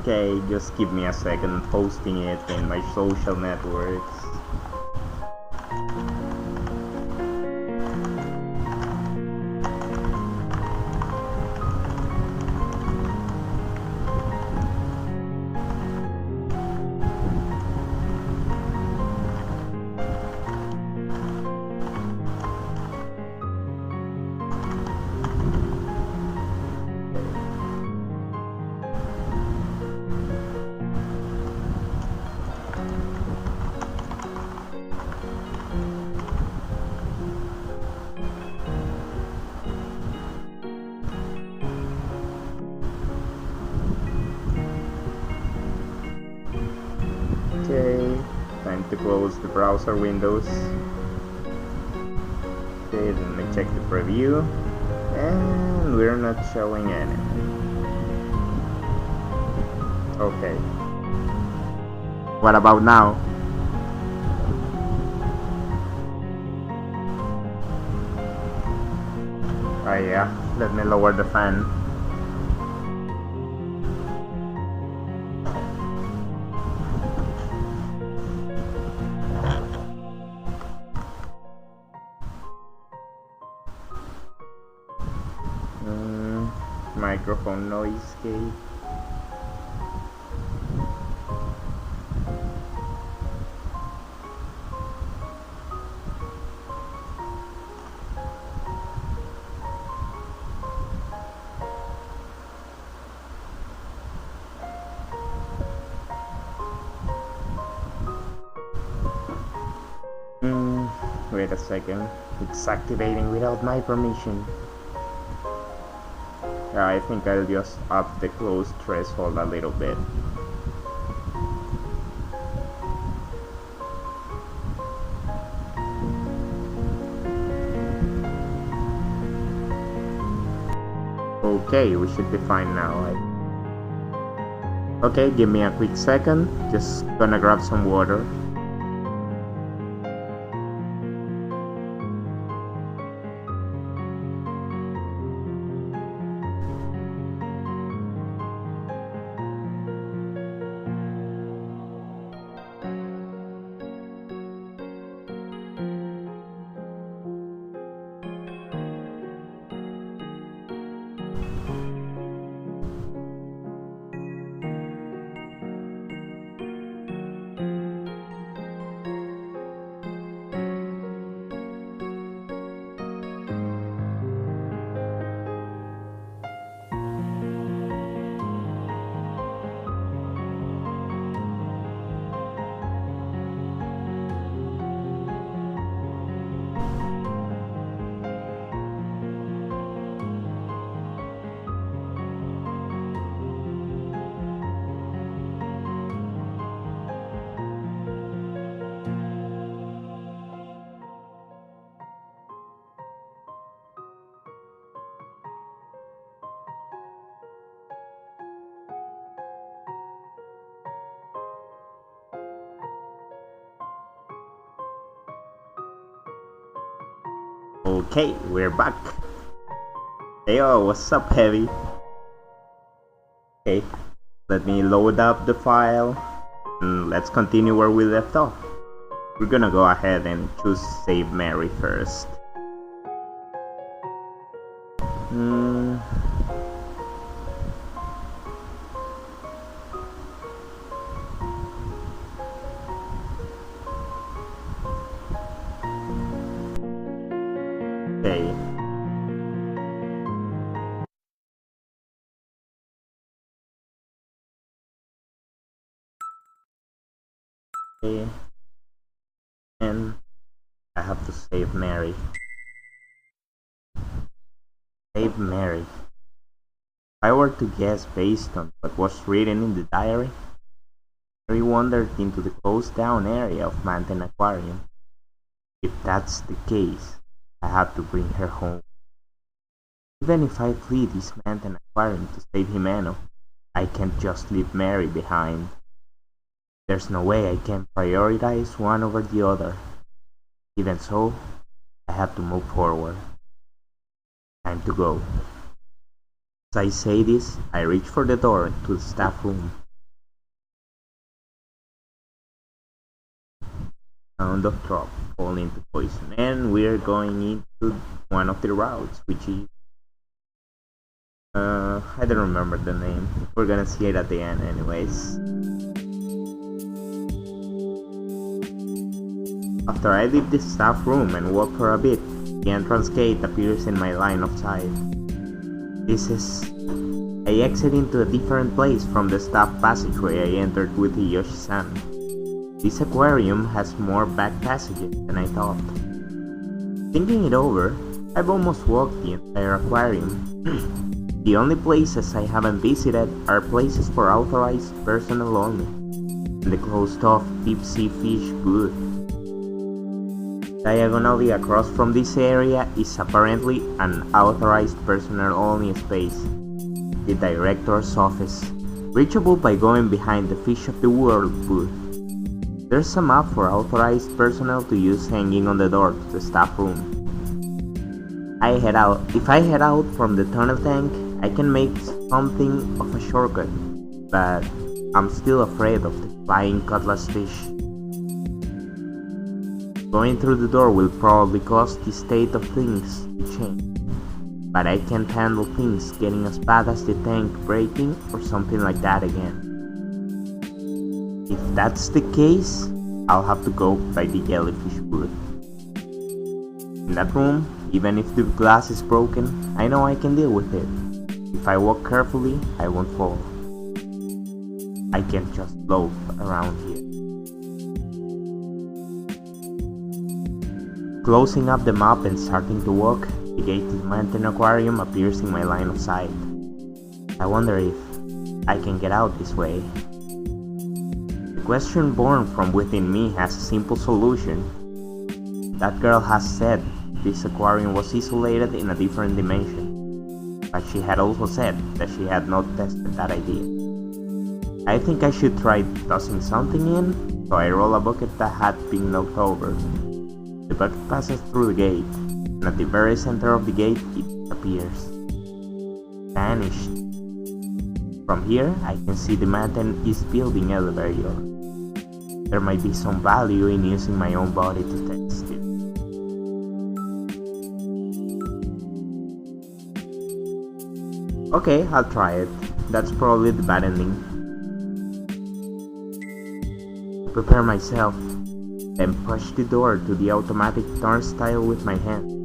Okay, just give me a second posting it in my social networks. Okay, time to close the browser windows. Okay, let me check the preview, and we're not showing anything. Okay, what about now? Oh yeah, let me lower the fan. Microphone noise gate. Wait a second, it's activating without my permission. Yeah, I think I'll just up the close threshold a little bit. Okay, we should be fine now. Okay, give me a quick second, just gonna grab some water. Okay, we're back. Hey, yo, what's up, Heavy? Okay, let me load up the file and let's continue where we left off. We're gonna go ahead and choose Save Mary first. Okay. Okay. And I have to save Mary. Save Mary. If I were to guess based on what was written in the diary, Mary wandered into the closed down area of Manten Aquarium. If that's the case, I have to bring her home. Even if I flee this Manten Aquarium to save Himeno, I can't just leave Mary behind. There's no way I can prioritize one over the other. Even so, I have to move forward. Time to go. As I say this, I reach for the door to the staff room. Sound of drop fall into poison, and we're going into one of the routes, which is I don't remember the name. We're gonna see it at the end anyways. After I leave the staff room and walk for a bit, the entrance gate appears in my line of sight. I exit into a different place from the staff passageway I entered with Yoshi-san. This aquarium has more back passages than I thought. Thinking it over, I've almost walked the entire aquarium. The only places I haven't visited are places for authorized personnel only, and the closed-off deep-sea fish booth. Diagonally across from this area is apparently an authorized personnel only space, the director's office, reachable by going behind the Fish of the World booth. There's a map for authorized personnel to use hanging on the door to the staff room. If I head out from the tunnel tank, I can make something of a shortcut, but I'm still afraid of the flying cutlass fish. Going through the door will probably cause the state of things to change, but I can't handle things getting as bad as the tank breaking or something like that again. If that's the case, I'll have to go by the jellyfish booth. In that room, even if the glass is broken, I know I can deal with it. If I walk carefully, I won't fall. I can't just float around here. Closing up the map and starting to walk, the gate to the Manten Aquarium appears in my line of sight. I wonder if I can get out this way. The question born from within me has a simple solution. That girl has said this aquarium was isolated in a different dimension, but she had also said that she had not tested that idea. I think I should try tossing something in, so I roll a bucket that had been knocked over. The bucket passes through the gate, and at the very center of the gate it appears. Vanished. From here, I can see the Manten is building elevator. There might be some value in using my own body to test it. Okay, I'll try it. That's probably the bad ending. Prepare myself, then push the door to the automatic turnstile with my hand.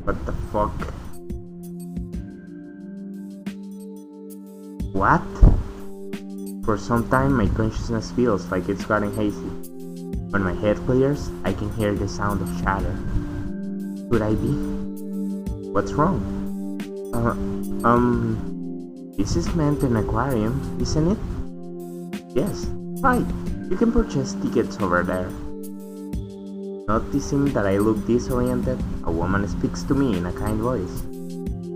What the fuck? What? For some time my consciousness feels like it's gotten hazy. When my head clears, I can hear the sound of chatter. Could I be? What's wrong? This is Manten Aquarium, isn't it? Yes, right. You can purchase tickets over there. Noticing that I look disoriented, a woman speaks to me in a kind voice.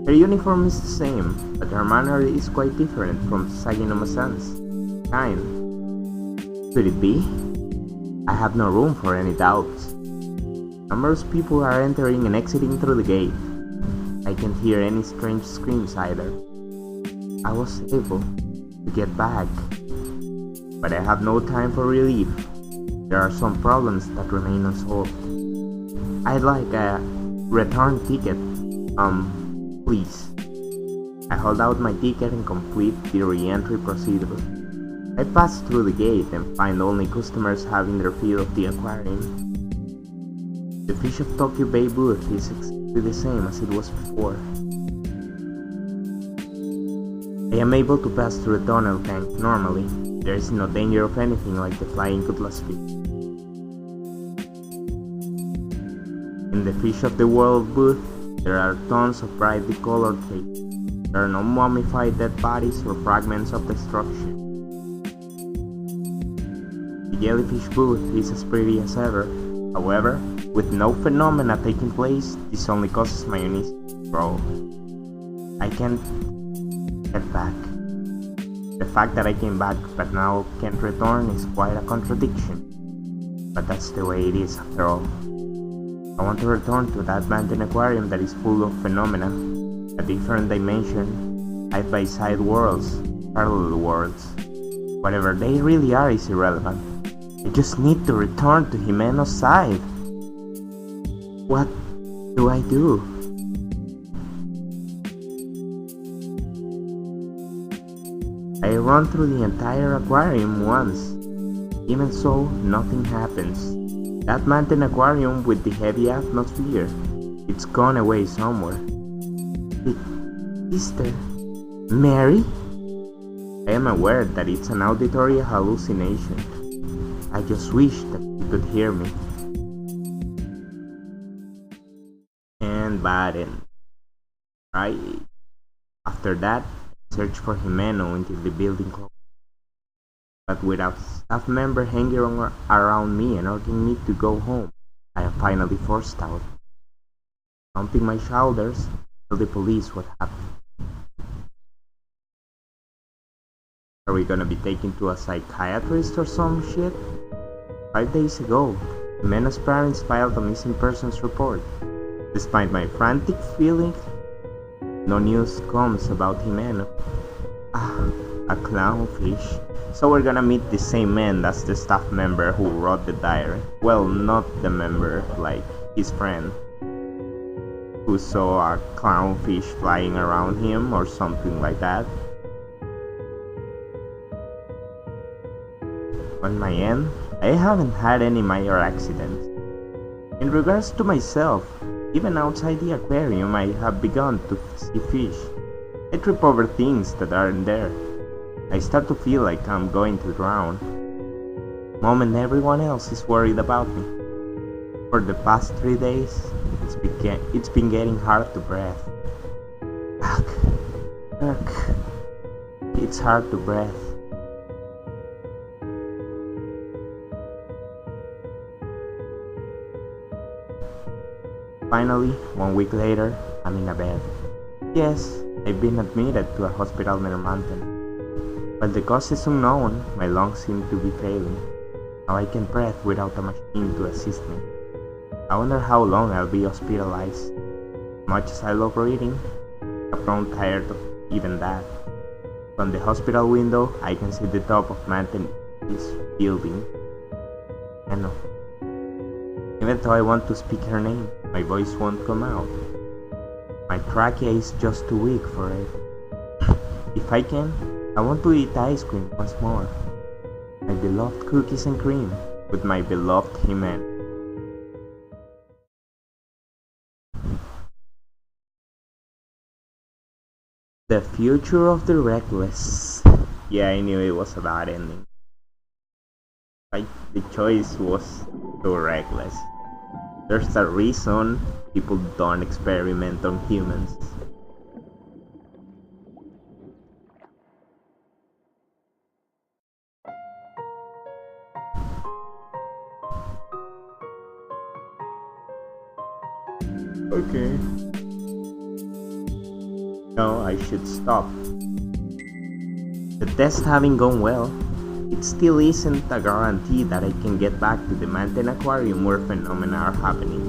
Her uniform is the same, but her manner is quite different from Saginoma-san's. Kind. Could it be? I have no room for any doubts. Numerous people are entering and exiting through the gate. I can't hear any strange screams either. I was able to get back, but I have no time for relief. There are some problems that remain unsolved. I'd like a return ticket, please. I hold out my ticket and complete the re-entry procedure. I pass through the gate and find only customers having their fill of the aquarium. The Fish of Tokyo Bay booth is exactly the same as it was before. I am able to pass through the tunnel tank normally. There is no danger of anything like the flying cutlass fish. In the Fish of the World booth, there are tons of brightly colored fish. There are no mummified dead bodies or fragments of destruction. The jellyfish booth is as pretty as ever. However, with no phenomena taking place, this only causes my unease to grow. I can't get back. The fact that I came back but now can't return is quite a contradiction. But that's the way it is after all. I want to return to that Manten Aquarium that is full of phenomena, a different dimension, side-by-side worlds, parallel worlds. Whatever they really are is irrelevant. I just need to return to Himeno's side. What do I do? I run through the entire aquarium once. Even so, nothing happens. That Manten Aquarium with the heavy atmosphere, it's gone away somewhere. Sister Mary? I am aware that it's an auditory hallucination. I just wish that you could hear me. And bad end. Right? After that, I searched for Himeno until the building closed. But without a staff member hanging around me and urging me to go home, I am finally forced out. Thumping my shoulders, tell the police what happened. Are we gonna be taken to a psychiatrist or some shit? 5 days ago, Himeno's parents filed a missing persons report. Despite my frantic feelings, no news comes about Himeno. A clownfish. So we're gonna meet the same man as the staff member who wrote the diary. Well, not the member, like his friend, who saw a clownfish flying around him or something like that. On my end, I haven't had any minor accidents. In regards to myself, even outside the aquarium I have begun to see fish. I trip over things that aren't there. I start to feel like I'm going to drown. Moment everyone else is worried about me. For the past 3 days, it's been getting hard to breathe. It's hard to breathe. Finally, 1 week later, I'm in a bed. Yes, I've been admitted to a hospital near Manten. While the cause is unknown, my lungs seem to be failing. Now I can breathe without a machine to assist me. I wonder how long I'll be hospitalized. Much as I love reading, I've grown tired of even that. From the hospital window, I can see the top of Manten building. Himeno. Even though I want to speak her name, my voice won't come out. My trachea is just too weak for it. If I can, I want to eat ice cream once more. My beloved cookies and cream with my beloved Himeno. The future of the reckless. Yeah, I knew it was a bad ending. The choice was so reckless. There's a reason people don't experiment on humans. Okay. No, I should stop. The test having gone well, it still isn't a guarantee that I can get back to the Manten Aquarium where phenomena are happening.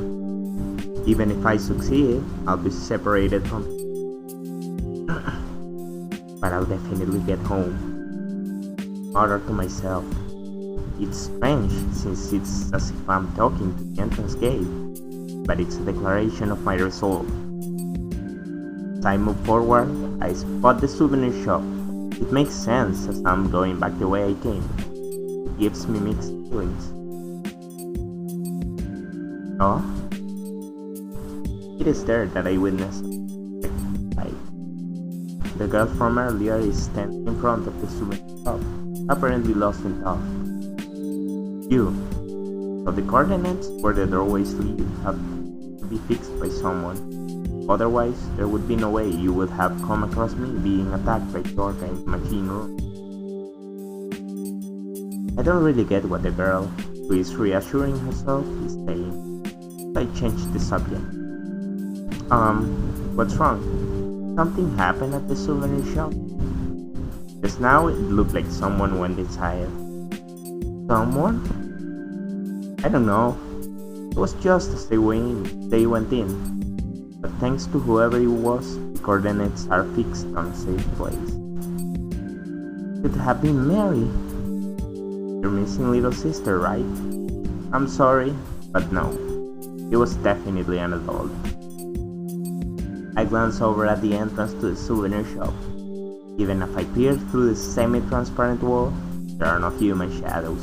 Even if I succeed, I'll be separated from but I'll definitely get home. Order to myself. It's strange since it's as if I'm talking to the entrance gate, but it's a declaration of my resolve. As I move forward, I spot the souvenir shop. It makes sense as I'm going back the way I came. It gives me mixed feelings. Oh? It is there that I witnessed. The girl from earlier is standing in front of the souvenir shop, apparently lost in thought. You. So the coordinates where the doorways lead have to be fixed by someone. Otherwise, there would be no way you would have come across me being attacked by Torka in the machine room. I don't really get what the girl, who is reassuring herself, is saying. I changed the subject. What's wrong? Something happened at the souvenir shop? Just now it looked like someone went inside. Someone? I don't know. It was just as they went in, but thanks to whoever it was, the coordinates are fixed on a safe place. Could have been Mary, your missing little sister, right? I'm sorry, but no. It was definitely an adult. I glanced over at the entrance to the souvenir shop. Even if I peered through the semi-transparent wall, there are no human shadows.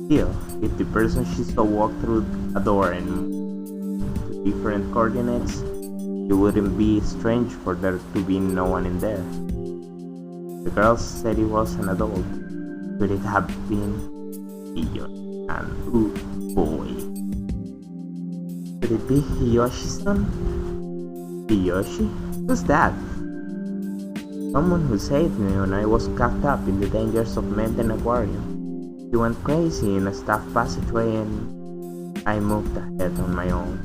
Still, if the person she saw walked through a door and moved to different coordinates, it wouldn't be strange for there to be no one in there. The girl said it was an adult. Could it have been Hiyoshi? And ooh boy. Could it be Hiyoshi-san? Hiyoshi? Who's that? Someone who saved me when I was caught up in the dangers of Manten Aquarium. She went crazy in a staff passageway and I moved ahead on my own.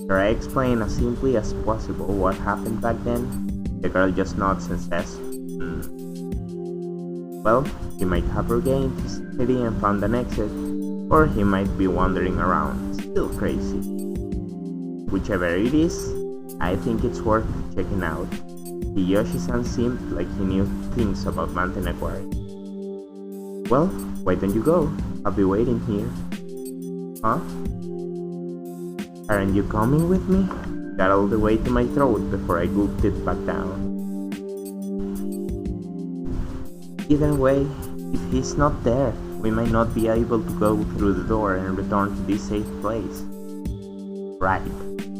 Should I explain as simply as possible what happened back then? The girl just nods and says, Well, he might have regained his sanity and found an exit, or he might be wandering around, still crazy. Whichever it is, I think it's worth checking out. Hiyoshi-san seemed like he knew things about Manten Aquarium. Well, why don't you go? I'll be waiting here. Huh? Aren't you coming with me? Got all the way to my throat before I gulped it back down. Either way, if he's not there, we might not be able to go through the door and return to this safe place. Right,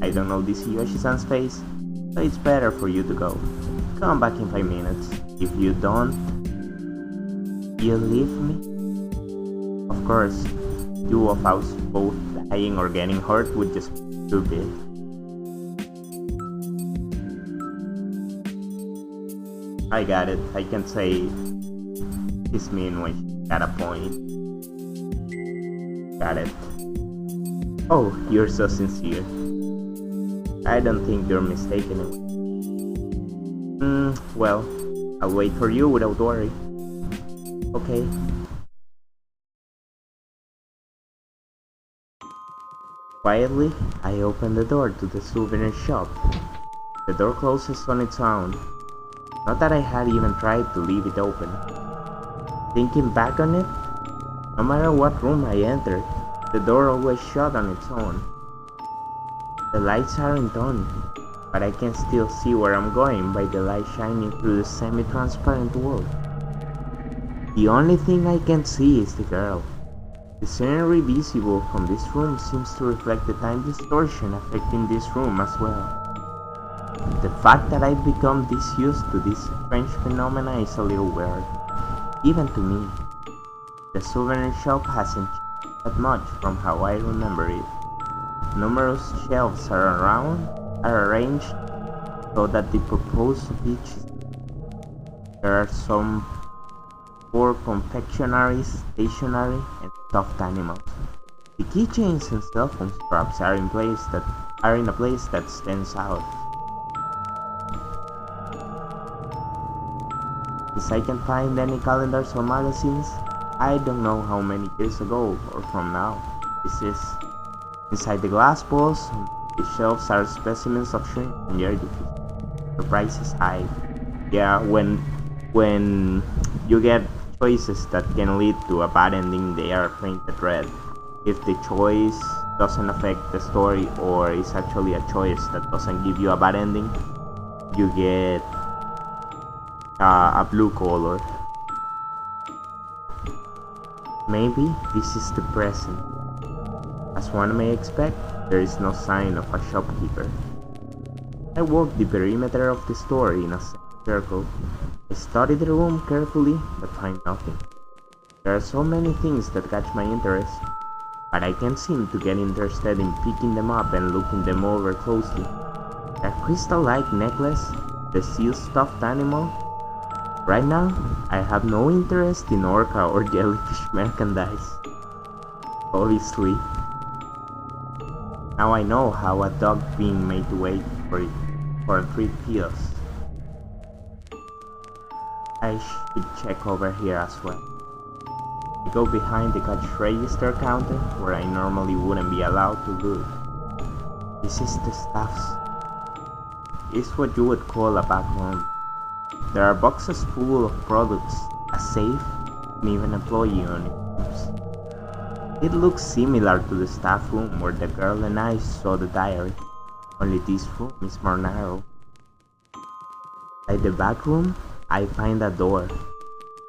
I don't know this Hiyoshi-san's face, so it's better for you to go. Come back in 5 minutes. If you don't, you'll leave me? Of course, two of us both dying or getting hurt would just be too big. I got it, I can say she's mean when she got a point. Got it. Oh, you're so sincere. I don't think you're mistaken. Well, I'll wait for you without worry. Okay. Quietly, I opened the door to the souvenir shop. The door closes on its own. Not that I had even tried to leave it open. Thinking back on it, no matter what room I entered, the door always shut on its own. The lights aren't on, but I can still see where I'm going by the light shining through the semi-transparent wall. The only thing I can see is the girl. The scenery visible from this room seems to reflect the time distortion affecting this room as well. The fact that I've become this used to this strange phenomena is a little weird, even to me. The souvenir shop hasn't changed that much from how I remember it. Numerous shelves are arranged so that the purpose of each is. There are some for confectionery, stationery, and stuffed animals. The keychains and cell phone straps are in a place that stands out. Since I can't find any calendars or magazines, I don't know how many years ago or from now this is. Inside the glass balls, the shelves are specimens of shrimp and jellyfish. The price is high. Yeah, when you get choices that can lead to a bad ending, they are painted red. If the choice doesn't affect the story or is actually a choice that doesn't give you a bad ending, you get a blue color. Maybe this is the present. As one may expect, there is no sign of a shopkeeper. I walked the perimeter of the store in a circle. I studied the room carefully, but find nothing. There are so many things that catch my interest, but I can't seem to get interested in picking them up and looking them over closely. That crystal-like necklace, the seal stuffed animal. Right now, I have no interest in orca or jellyfish merchandise. Obviously. Now I know how a dog being made to wait for a treat feels. I should check over here as well. I go behind the cash register counter where I normally wouldn't be allowed to look. This is the stuffs. It's what you would call a back room. There are boxes full of products, a safe, and even employee uniforms. It looks similar to the staff room where the girl and I saw the diary, only this room is more narrow. At the back room, I find a door.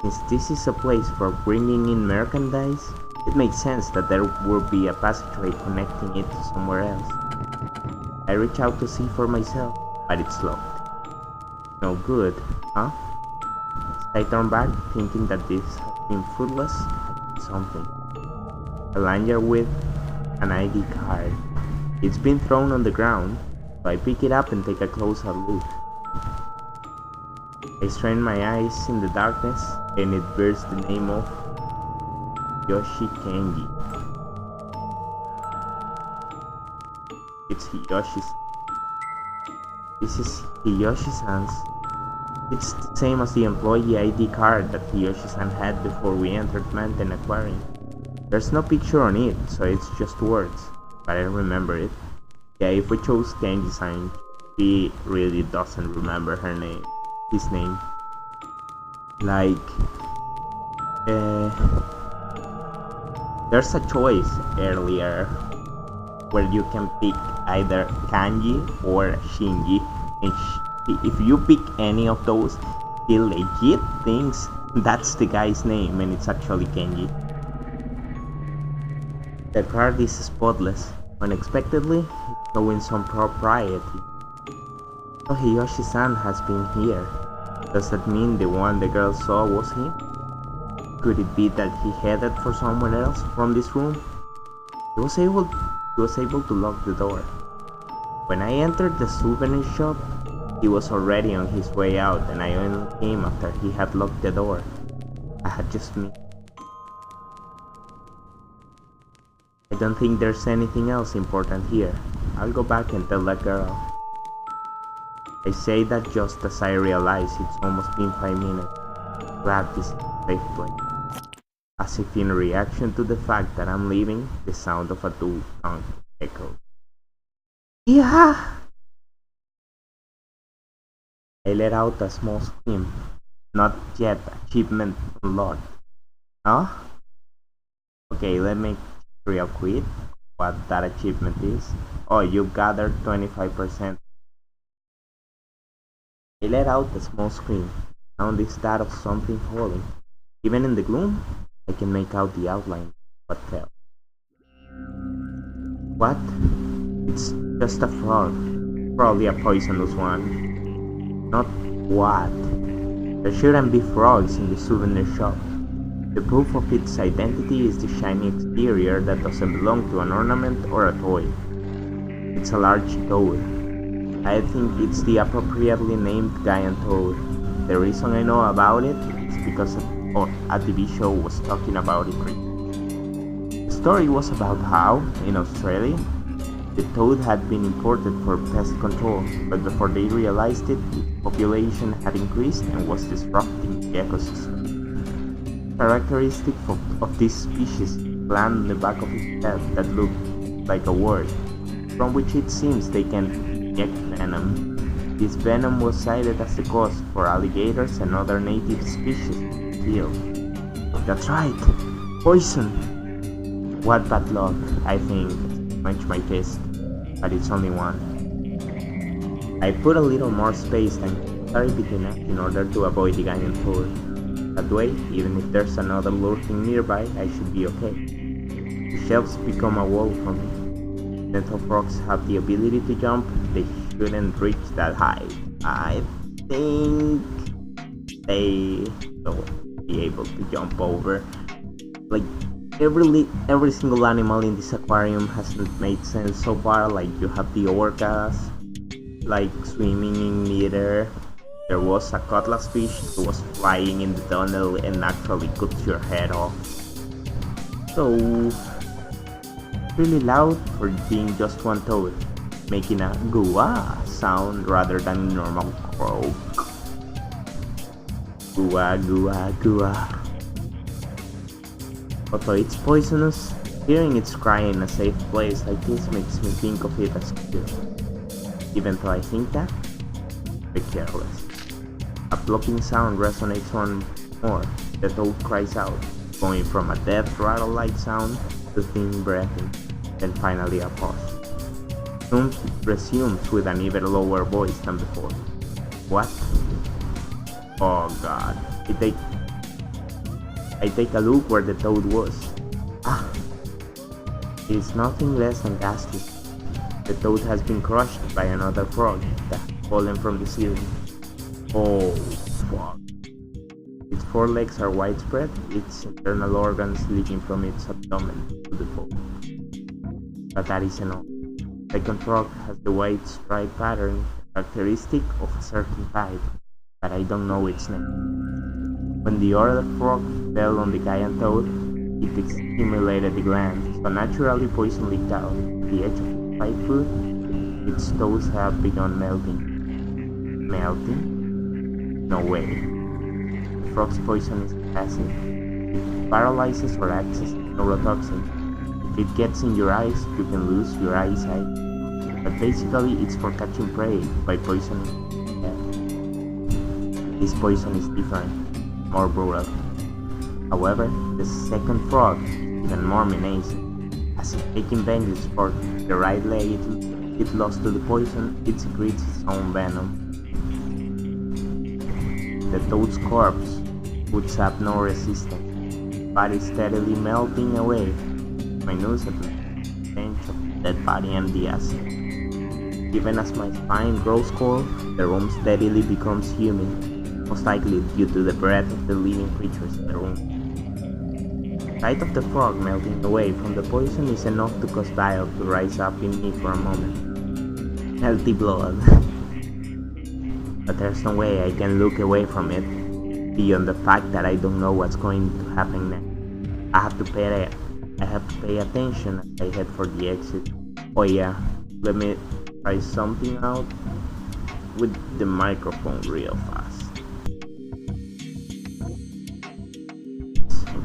Since this is a place for bringing in merchandise, it makes sense that there would be a passageway connecting it to somewhere else. I reach out to see for myself, but it's locked. No good, huh? I turn back, thinking that this has been fruitless. Something. A lanyard with an ID card. It's been thrown on the ground, so I pick it up and take a closer look. I strain my eyes in the darkness, and it bears the name of Yoshi Kenji. It's Hiyoshi's. This is Hiyoshi-san's. It's the same as the employee ID card that Hiyoshi-san had before we entered Manten Aquarium. There's no picture on it, so it's just words, but I remember it. Yeah, if we chose Kenji-san, she really doesn't remember his name. Like, there's a choice earlier where you can pick either Kanji or Shinji, and if you pick any of those, he legit thinks that's the guy's name and it's actually Kenji. The card is spotless. Unexpectedly, it's showing some propriety. So Hiyoshi-san has been here. Does that mean the one the girl saw was him? Could it be that he headed for somewhere else from this room? He was able to lock the door. When I entered the souvenir shop, he was already on his way out, and I only came after he had locked the door. I had just missed. I don't think there's anything else important here. I'll go back and tell that girl. I say that just as I realize it's almost been 5 minutes. Glad this is a safe place. As if in reaction to the fact that I'm leaving, the sound of a dual tongue echoes. Yeah! I let out a small scream. Not yet achievement unlocked. Huh? Okay, let me real quick what that achievement is. Oh, you gathered 25%. I let out a small scream. Sound is that of something falling. Even in the gloom, I can make out the outline. What fell? What? It's just a frog. Probably a poisonous one. Not what? There shouldn't be frogs in the souvenir shop. The proof of its identity is the shiny exterior that doesn't belong to an ornament or a toy. It's a large toad. I think it's the appropriately named giant toad. The reason I know about it is because a TV show was talking about it recently. The story was about how, in Australia, the toad had been imported for pest control, but before they realized it, its population had increased and was disrupting the ecosystem. Characteristic of this species gland on the back of its head that looked like a word, from which it seems they can inject venom. This venom was cited as the cause for alligators and other native species to kill. That's right, poison! What bad luck, I think, clench my fist, but it's only one. I put a little more space than necessary between us in order to avoid the giant toad. That way, even if there's another lurking nearby, I should be okay. The shelves become a wall for me. Dental frogs have the ability to jump, they shouldn't reach that high. I think they will be able to jump over. Like, every single animal in this aquarium hasn't made sense so far. Like, you have the orcas, like, swimming in midair. There was a cutlass fish that was flying in the tunnel and actually cut your head off. So, really loud for being just one toad, making a gua sound rather than normal croak. Gua gua gua. Although it's poisonous, hearing its cry in a safe place like this makes me think of it as cute. Even though I think that, be careless. A plopping sound resonates one more. The toad cries out, going from a death rattle-like sound to thin breathing, then finally a pause. Soon it resumes with an even lower voice than before. What? Oh god. I take a look where the toad was. Ah! It is nothing less than ghastly. The toad has been crushed by another frog that has fallen from the ceiling. Oh, fuck. Its forelegs are widespread, its internal organs leaking from its abdomen to the floor. But that isn't all. The second frog has the white stripe pattern characteristic of a certain type, but I don't know its name. When the other frog fell on the giant toad, it stimulated the gland, so naturally poison leaked out. At the edge of its tight foot, its toes have begun melting. Melting? No way. The frog's poison is passive. It paralyzes or acts as a neurotoxin. If it gets in your eyes, you can lose your eyesight. But basically, it's for catching prey by poisoning the head. This poison is different, more brutal. However, the second frog is even more menacing. As if taking vengeance for the right leg it lost to the poison, it secretes its own venom. The toad's corpse puts up no resistance, body steadily melting away. My nose at the stench of the dead body and the acid. Even as my spine grows cold, the room steadily becomes humid, most likely due to the breath of the living creatures in the room. The sight of the frog melting away from the poison is enough to cause bile to rise up in me for a moment. Healthy blood. But there's no way I can look away from it, beyond the fact that I don't know what's going to happen next. I have to pay attention as I head for the exit. Oh yeah, let me try something out with the microphone real fast.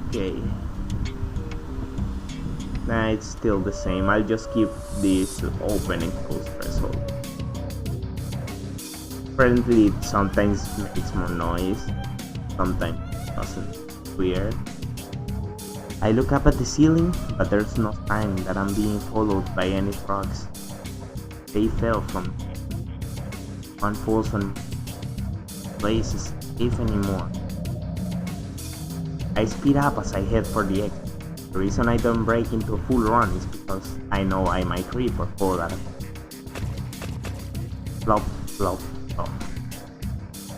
Okay. Nah, it's still the same. I'll just keep this open and close threshold. Apparently it sometimes makes more noise, sometimes it doesn't. Weird. I look up at the ceiling, but there's no sign that I'm being followed by any frogs. They fell from me. One falls on place is safe anymore. I speed up as I head for the exit. The reason I don't break into a full run is because I know I might trip or fall out of it. Flop, flop, flop.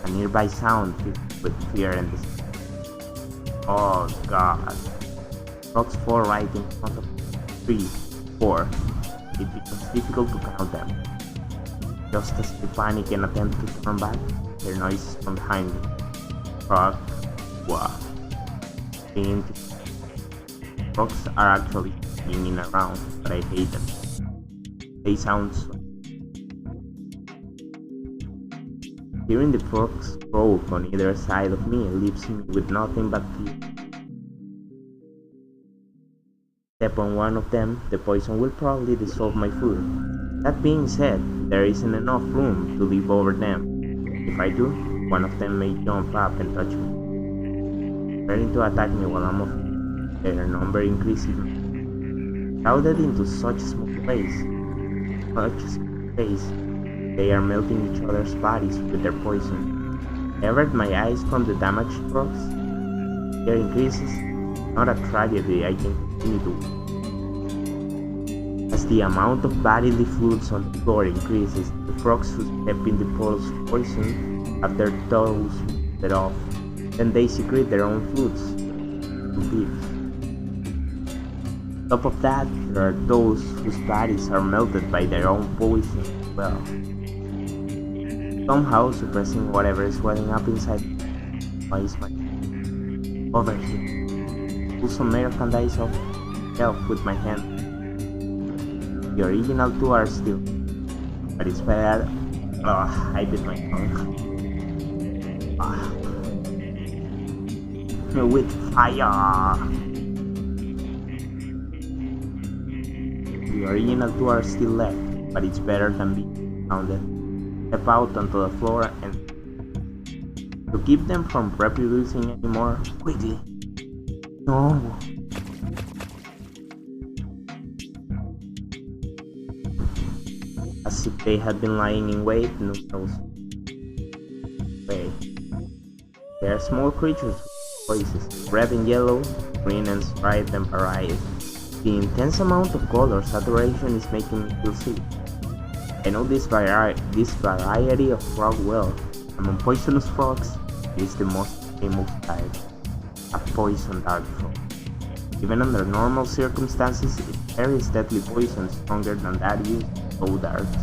A nearby sound filled with fear and despair. Oh god. Frogs fall right in front of me. 3, 4. It becomes difficult to count them. Just as I panic and attempt to turn back, their noises from behind me. Frog, wah. Frogs are actually spinning around, but I hate them. They sound so. Hearing the frogs croak on either side of me leaves me with nothing but fear. Step on one of them, the poison will probably dissolve my food. That being said, there isn't enough room to leap over them. If I do, one of them may jump up and touch me, preparing to attack me while I'm off. Their number increases. Crowded into such a small space, they are melting each other's bodies with their poison. I avert my eyes from the damaged frogs. Their increases, not a tragedy I can continue to. As the amount of bodily fluids on the floor increases, the frogs who step in the pool's poison have their toes cut off. Then they secrete their own fluids to live. On top of that, there are those whose bodies are melted by their own poison as well, somehow suppressing whatever is welling up inside. Why is my over here? Pull some merchandise off the shelf with my hand. The original two are still, but it's better. I bit my tongue. With fire. The original two are still left, but it's better than being pounded. Step out onto the floor and to keep them from reproducing anymore, quickly. No. As if they had been lying in wait, numerous way. They are small creatures with voices, red and yellow, green and striped and varied. The intense amount of color saturation is making me feel sick. I know this variety of frog well. Among poisonous frogs, it is the most famous type, a poison dart frog. Even under normal circumstances, it carries deadly poison stronger than that used in bow darts.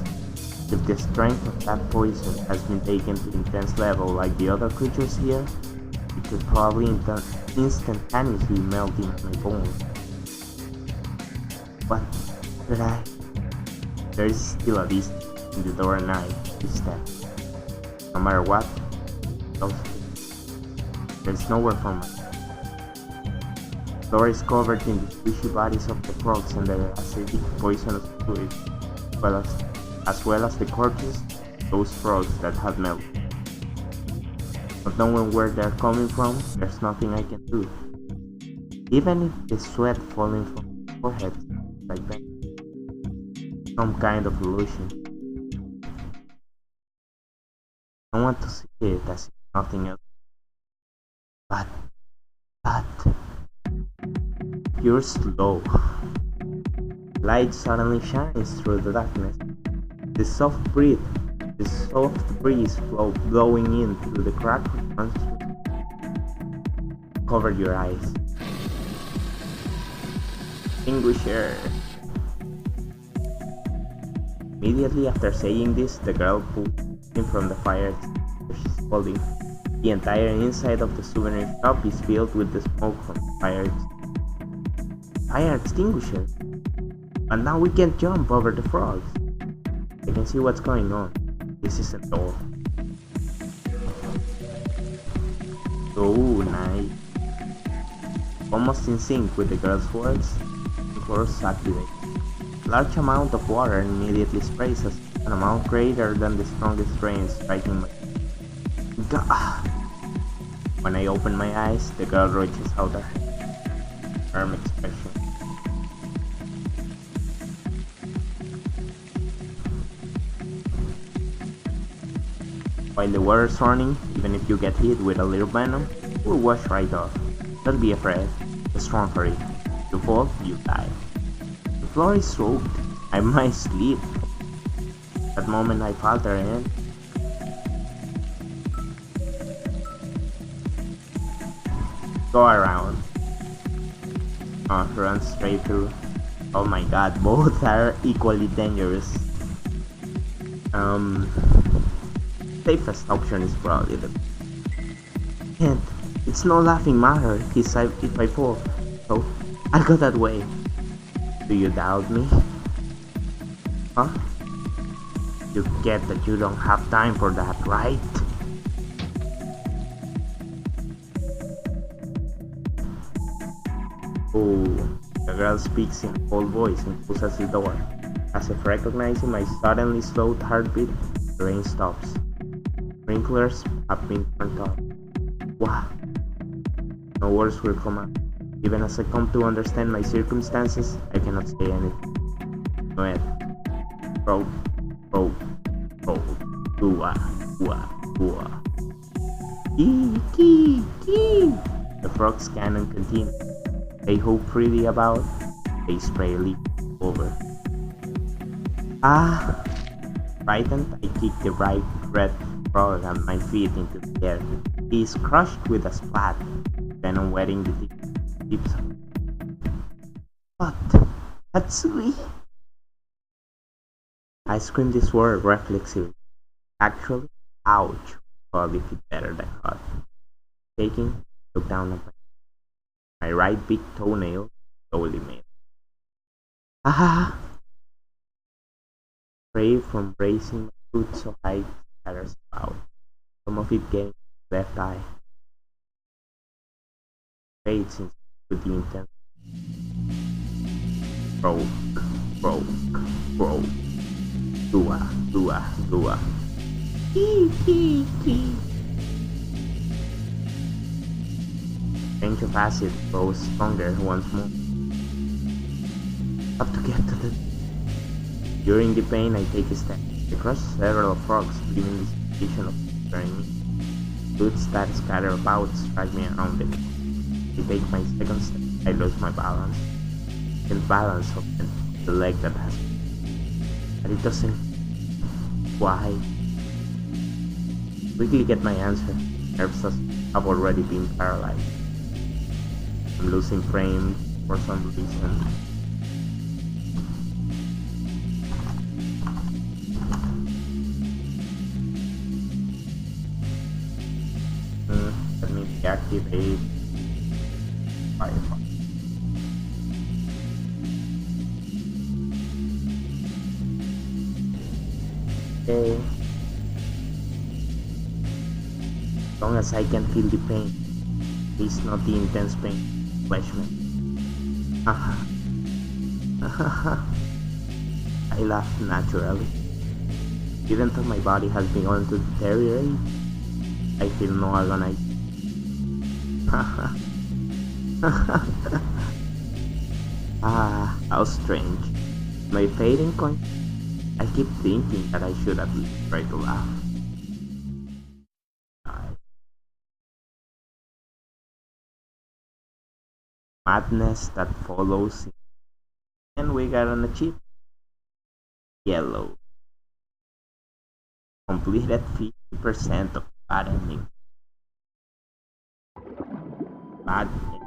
If the strength of that poison has been taken to intense level like the other creatures here, it could probably instantaneously melt into my bones. But could I? There is still a beast in the door and I step. No matter what, there's nowhere for me. The door is covered in the squishy bodies of the frogs and their acidic poisonous fluid, as well as the corpses of those frogs that had melted. Not knowing where they're coming from, there's nothing I can do. Even if the sweat falling from my forehead is like that. Some kind of illusion. I want to see it as if nothing else. But you're slow. Light suddenly shines through the darkness. The soft breeze blowing in through the crack cover your eyes. Extinguisher. Immediately after saying this, the girl pulled him from the fire she's holding. The entire inside of the souvenir shop is filled with the smoke from the fire extinguisher. And now we can't jump over the frogs. I can see what's going on. This isn't all. So nice. Almost in sync with the girl's words, the force activates. A large amount of water immediately sprays us, an amount greater than the strongest rain striking my God. When I open my eyes, the girl reaches out her firm expression. While the water's running, even if you get hit with a little venom, it will wash right off. Don't be afraid, just run for it. If you fall, you die. The floor is soaked. I might sleep. That moment I falter and go around. Run straight through. Oh my god, both are equally dangerous. Safest option is probably the can't. It's no laughing matter if I fall. So I'll go that way. Do you doubt me? Huh? You get that you don't have time for that, right? Oh, the girl speaks in a cold voice and closes the door. As if recognizing my suddenly slowed heartbeat, the rain stops. Sprinklers have been turned off. Wow. No words will come out. Even as I come to understand my circumstances, I cannot say anything. No end. Rope. Ua. Kee. The frogs can and continue. They hope freely about. They spray a leaf over. Frightened, I kick the bright red frog at my feet into the air. He is crushed with a splat, venom wetting the tips. What? Hatsui? I scream this word reflexively. Actually, ouch, probably fit better than hot. Shaking, look down at my right big toenail, slowly made. Pray from raising my foot so high scatters out. Some of it getting left eye. Fades into the intense. Rope. Croak, croak, dua, dua, dua. Kee, kee, kee. Range of acid grows stronger once more. Have to get to the... During the pain, I take a step. I crush several frogs, leaving the sensation of stirring me. Roots that scatter about strike me around it. I take my second step. I lose my balance. The balance of the leg that has... But it doesn't... Why? Quickly get my answer. Nerves have already been paralyzed. I'm losing frame for some reason. Let me deactivate Firefox. Okay. As long as I can feel the pain, it's not the intense pain. Flashman. I laugh naturally. Even though my body has begun to deteriorate, I feel no agony. How strange. My fading coin. I keep thinking that I should at least try to laugh. Madness that follows, and we got an achievement. Yellow. Completed 50% of bad endings. Bad ending.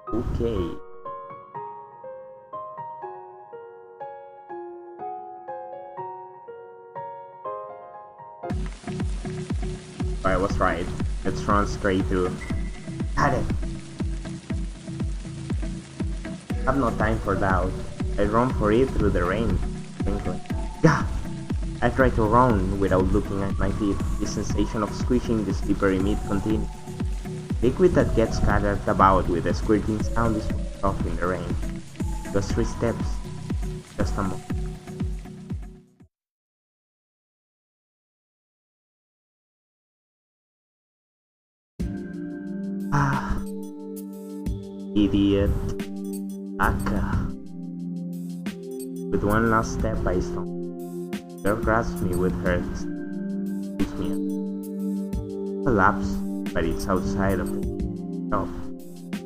Okay. I was right. Let's run straight through. Got it. Have no time for doubt. I run for it through the rain. Twinkling. Gah! I try to run without looking at my feet. The sensation of squishing the slippery meat continues. Liquid that gets scattered about with a squirting sound is off in the rain. Just 3 steps. Just a moment. Idiot. Aka. With one last step I stop. Girl grasps me with her picks me up. Collapse, but it's outside of the shop.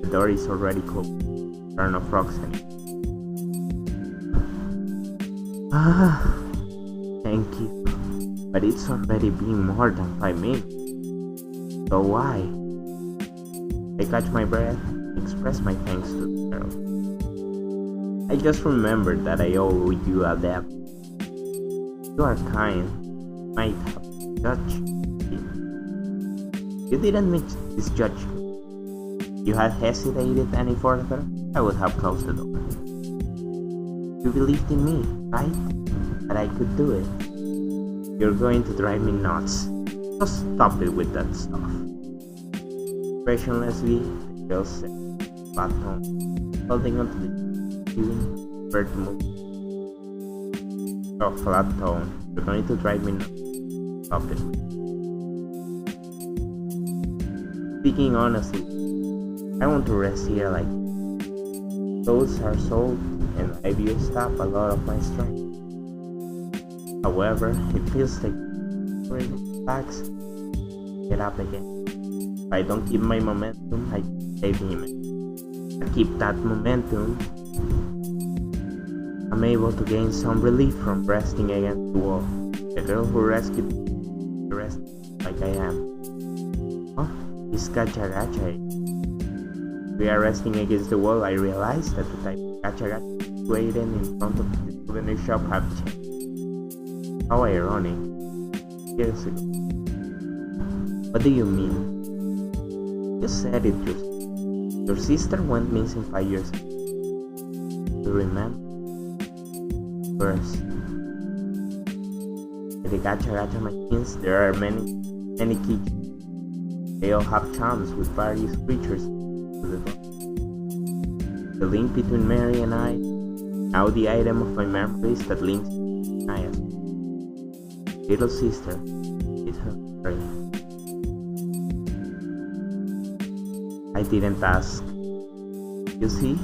The door is already closed. There are no frogs anymore. Thank you. But it's already been more than 5 minutes. So why? I catch my breath. Express my thanks to the girl. I just remembered that I owe you a debt. You are kind. Might have judged me. You didn't misjudge me. You had hesitated any further, I would have closed the door. You believed in me, right? That I could do it. You're going to drive me nuts. Just stop it with that stuff. Expressionlessly, the girl said, flat tone, holding onto the ceiling, bird move. Oh, flat tone, you're going to drive me nuts. Stop it. Speaking honestly, I want to rest here like those are sold and I've used up a lot of my strength. However, it feels like relax, get up again. If I don't keep my momentum, I save him. If I keep that momentum, I'm able to gain some relief from resting against the wall. The girl who rescued me, the rest like I am. Oh, it's gacha gacha. We are resting against the wall. I realized that the type of gacha gacha waiting in front of the souvenir shop have changed. How ironic. Years ago. What do you mean? You said it yourself. Your sister went missing 5 years ago. You remember? First, I the gacha gacha machines, there are many keychains. They all have charms with various creatures. The link between Mary and I, now the item of my memories that links Naya's little sister is her Mary. I didn't ask. You see,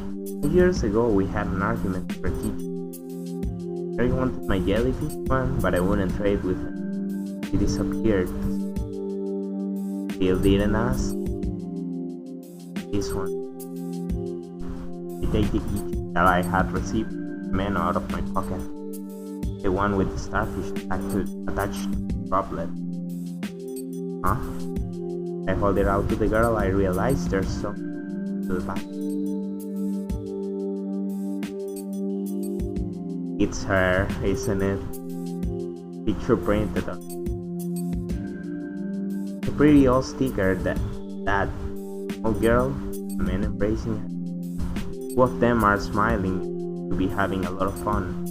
2 years ago we had an argument for keychain. Mary wanted my jellyfish one, but I wouldn't trade with her. She disappeared. Still didn't ask. This one. I take the keychain that I had received from Himeno out of my pocket. The one with the starfish attached to the droplet. Huh? I hold it out to the girl. I realize there's something to the back. It's her, isn't it? Picture printed on a pretty old sticker that old girl, a man embracing her. Two of them are smiling to be having a lot of fun.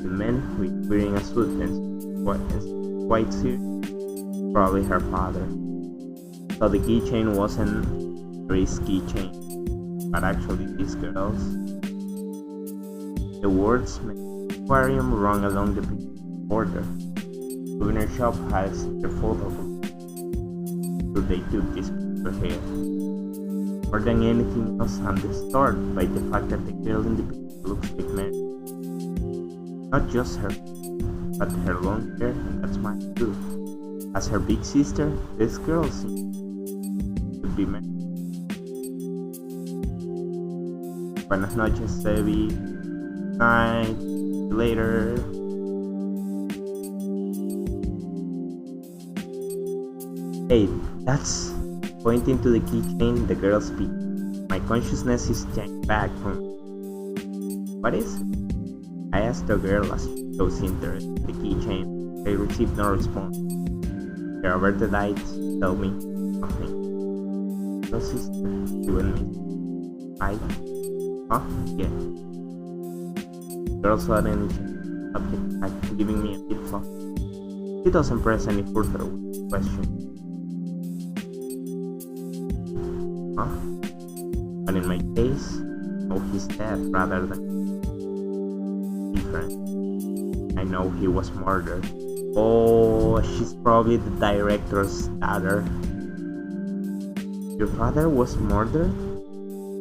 The man who is wearing a suit and quite serious, probably her father. So the keychain wasn't Mary's keychain, but actually this girl's. The words Manten Aquarium rung along the border. Souvenir shop has their photo booth, so they took this picture here. More than anything else, I'm disturbed by the fact that the girl in the picture looks like Mary. Not just her, but her long hair, and that's mine too. As her big sister, this girl seems to be Mary. Buenas noches, Sebi. Night. Later. Hey, that's pointing to the keychain the girl speaks. My consciousness is yanked back from. What is it? I asked the girl as she shows interest in the keychain. I received no response. Her averted eyes tell me nothing. Your sister, you and me. Right? Huh? Yeah. The girl suddenly changed the subject back, giving me a bit thought. She doesn't press any further with the question. Huh? But in my case, I know he's dead rather than different. I know he was murdered. Oh, she's probably the director's daughter. Your father was murdered?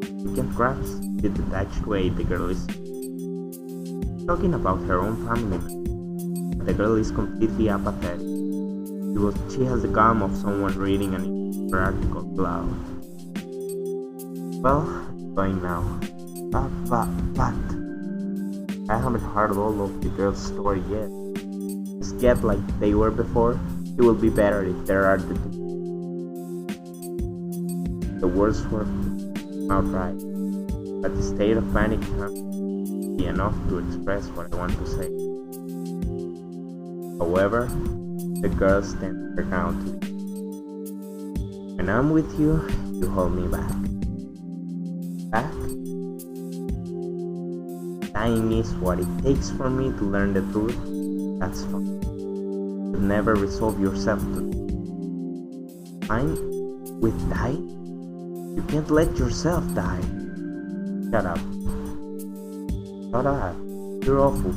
You can't grasp the detached way the girl is talking about her own family. The girl is completely apathetic. She has the calm of someone reading an newspaper article aloud. Well, it's going now. But I haven't heard all of the girl's story yet. Just get like they were before. It will be better if there are the words were not right. But the state of panic can't be enough to express what I want to say. However, the girl stands her ground to me. When I'm with you, you hold me back. Back? Dying is what it takes for me to learn the truth. That's fine. You'll never resolve yourself to it. Fine? With dying? You can't let yourself die. Shut up. Shut up. You're awful.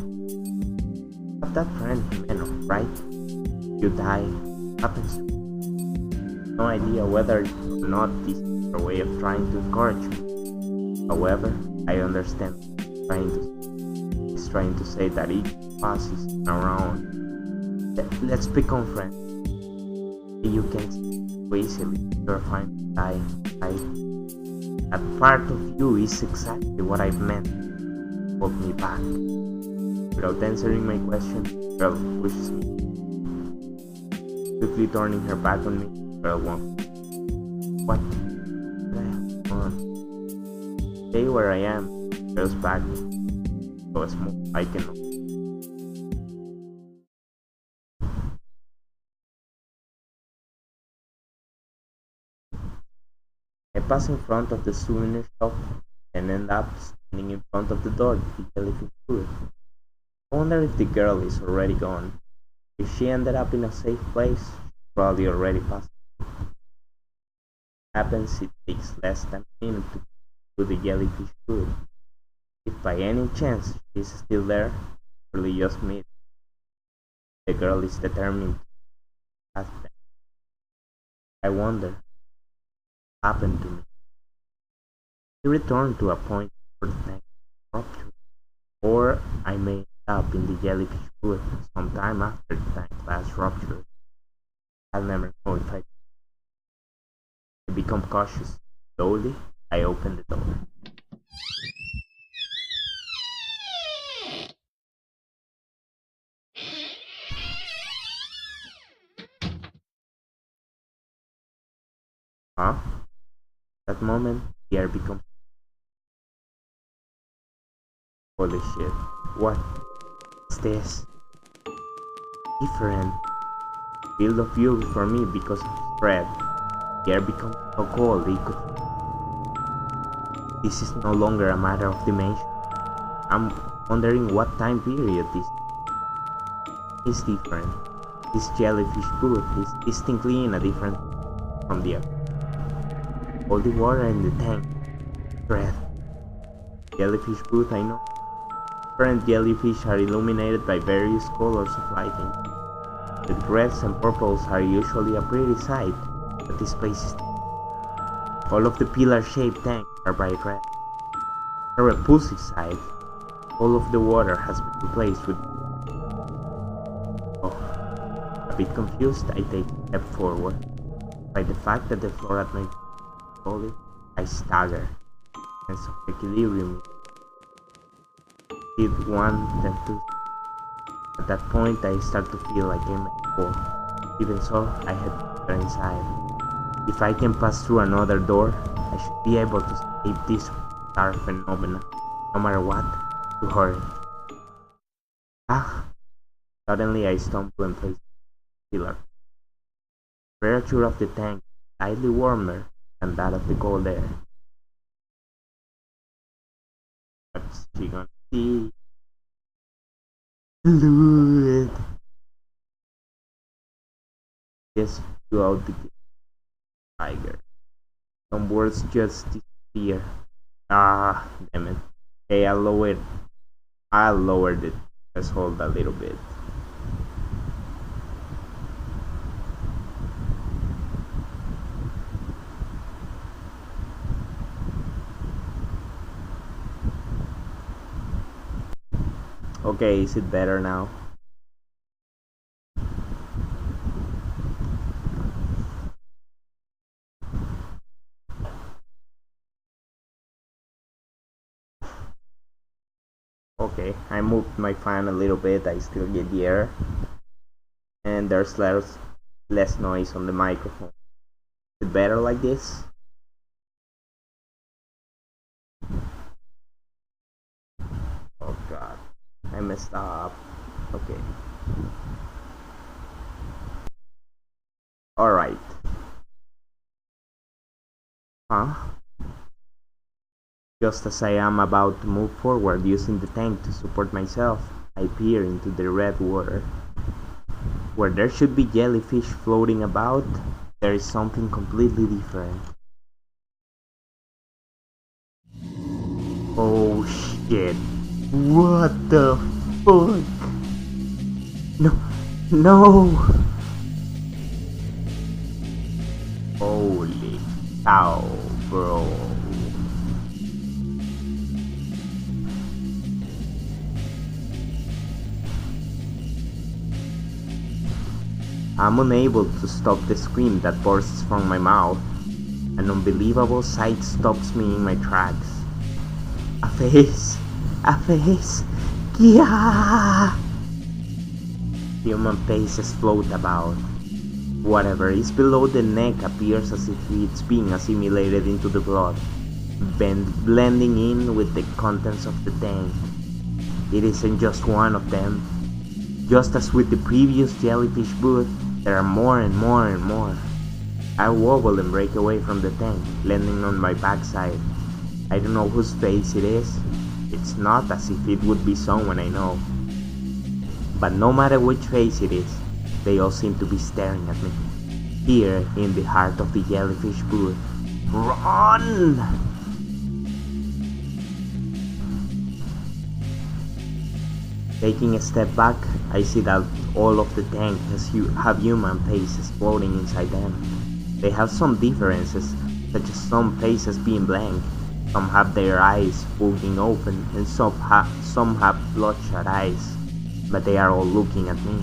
Have that friend Himeno, right? You die. Happens to me. No idea whether or not this is a way of trying to encourage me. However, I understand he's trying to say that each passes around. Let's become friends. You can see so easily you're fine to die. That part of you is exactly what I meant. Hold me back. Without answering my question, the girl pushes me. Quickly turning her back on me, the girl won't. What? Stay where I am. The girl's back. So small I can. I pass in front of the souvenir shop and end up standing in front of the door to the jellyfish booth. I wonder if the girl is already gone. If she ended up in a safe place, she probably already passed. Happens it takes less than a minute to do the jellyfish food. If by any chance she's still there, surely just meet. The girl is determined to pass them. I wonder what happened to me. She returned to a point where the tank ruptured, or I may end up in the jellyfish food sometime after the tank last ruptured. I'll never know if I become cautious. Slowly, I open the door. Huh? That moment, the air becomes holy shit. What is this? Different. Field of view for me because of spread. The air becomes so cold it could. This is no longer a matter of dimension. I'm wondering what time period this is different. This jellyfish booth is distinctly in a different from the other. All the water in the tank. Red. Jellyfish booth I know. Different jellyfish are illuminated by various colors of lighting. The reds and purples are usually a pretty sight, but this place is. All of the pillar-shaped tanks are bright red. On the repulsive side, all of the water has been replaced with. Oh, a bit confused, I take a step forward. By the fact that the floor at my feet is solid, I stagger. Sense of equilibrium. Did one, then two. At that point, I start to feel like I'm at war. Even so, I head further inside. If I can pass through another door, I should be able to escape this bizarre phenomena, no matter what, to hurry. Ah! Suddenly I stumble and place the pillar. The temperature of the tank is slightly warmer than that of the cold air. What's she gonna see? Fluid! Just flew out the tiger. Some words just disappear. Ah, damn it. Okay, I'll lower the threshold a little bit. Okay, is it better now? Okay, I moved my fan a little bit, I still get the air. And there's less noise on the microphone. Is it better like this? Oh god, I messed up. Okay. Alright. Huh? Just as I am about to move forward using the tank to support myself, I peer into the red water. Where there should be jellyfish floating about, there is something completely different. Oh shit. What the fuck? No. No! Holy cow, bro. I'm unable to stop the scream that bursts from my mouth. An unbelievable sight stops me in my tracks. A face! A face! Yeah! Human faces float about. Whatever is below the neck appears as if it's being assimilated into the blood, blending in with the contents of the tank. It isn't just one of them. Just as with the previous jellyfish booth, there are more and more and more. I wobble and break away from the tank, landing on my backside. I don't know whose face it is. It's not as if it would be someone I know. But no matter which face it is, They all seem to be staring at me. Here, in the heart of the jellyfish booth. Run! Taking a step back, I see that all of the tanks have human faces floating inside them. They have some differences, such as some faces being blank, some have their eyes bulging open, and some have bloodshot eyes, but they are all looking at me.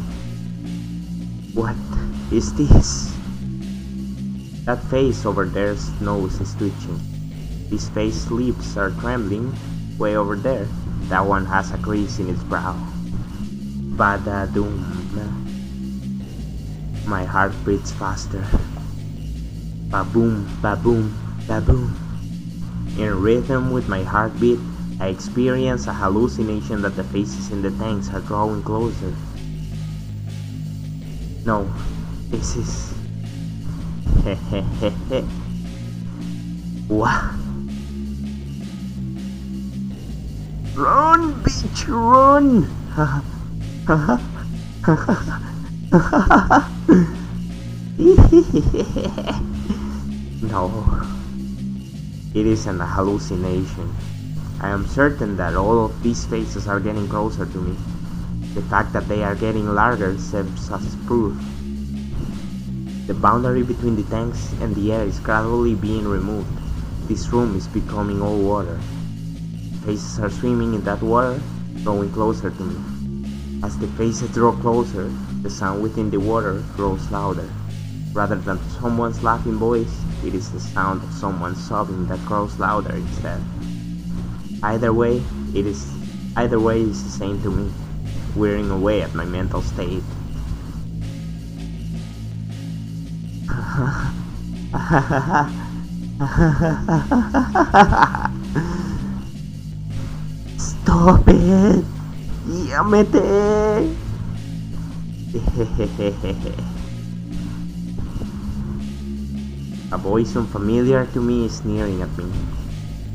What is this? That face over there's nose is twitching. This face's lips are trembling way over there. That one has a crease in its brow. Badadoom. My heart beats faster. Ba-boom, ba-boom, ba-boom. In rhythm with my heartbeat, I experience a hallucination that the faces in the tanks are drawing closer. No, this is... Hehehehe. What? Run, bitch, run! No, it isn't a hallucination. I am certain that all of these faces are getting closer to me. The fact that they are getting larger serves as proof. The boundary between the tanks and the air is gradually being removed. This room is becoming all water. Faces are swimming in that water, drawing closer to me. As the faces draw closer, the sound within the water grows louder. Rather than someone's laughing voice, it is the sound of someone sobbing that grows louder instead. Either way is the same to me, wearing away at my mental state. Stop it! Yamete! A voice unfamiliar to me is sneering at me.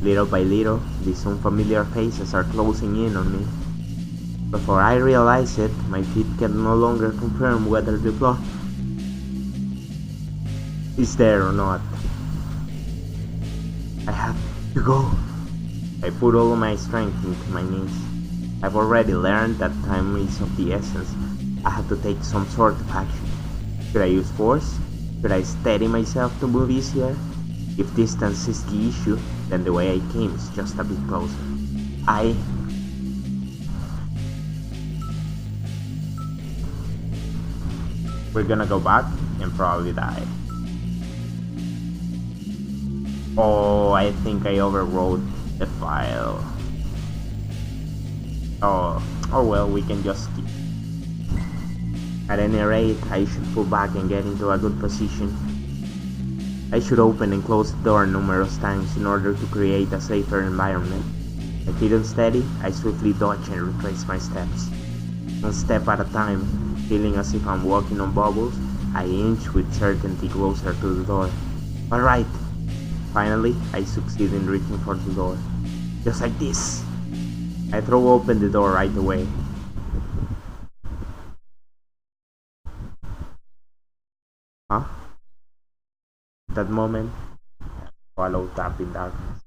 Little by little, these unfamiliar faces are closing in on me. Before I realize it, my feet can no longer confirm whether the blood is there or not. I have to go. I put all of my strength into my knees. I've already learned that time is of the essence. I have to take some sort of action. Should I use force? Should I steady myself to move easier? If distance is the issue, then the way I came is just a bit closer. We're gonna go back and probably die. Oh, I think I overwrote the file. Oh well, we can just skip. At any rate, I should pull back and get into a good position. I should open and close the door numerous times in order to create a safer environment. I feet unsteady, I swiftly dodge and retrace my steps. One step at a time, feeling as if I'm walking on bubbles, I inch with certainty closer to the door. Alright! Finally, I succeed in reaching for the door. Just like this! I throw open the door right away. Huh? At that moment, I swallowed up in darkness.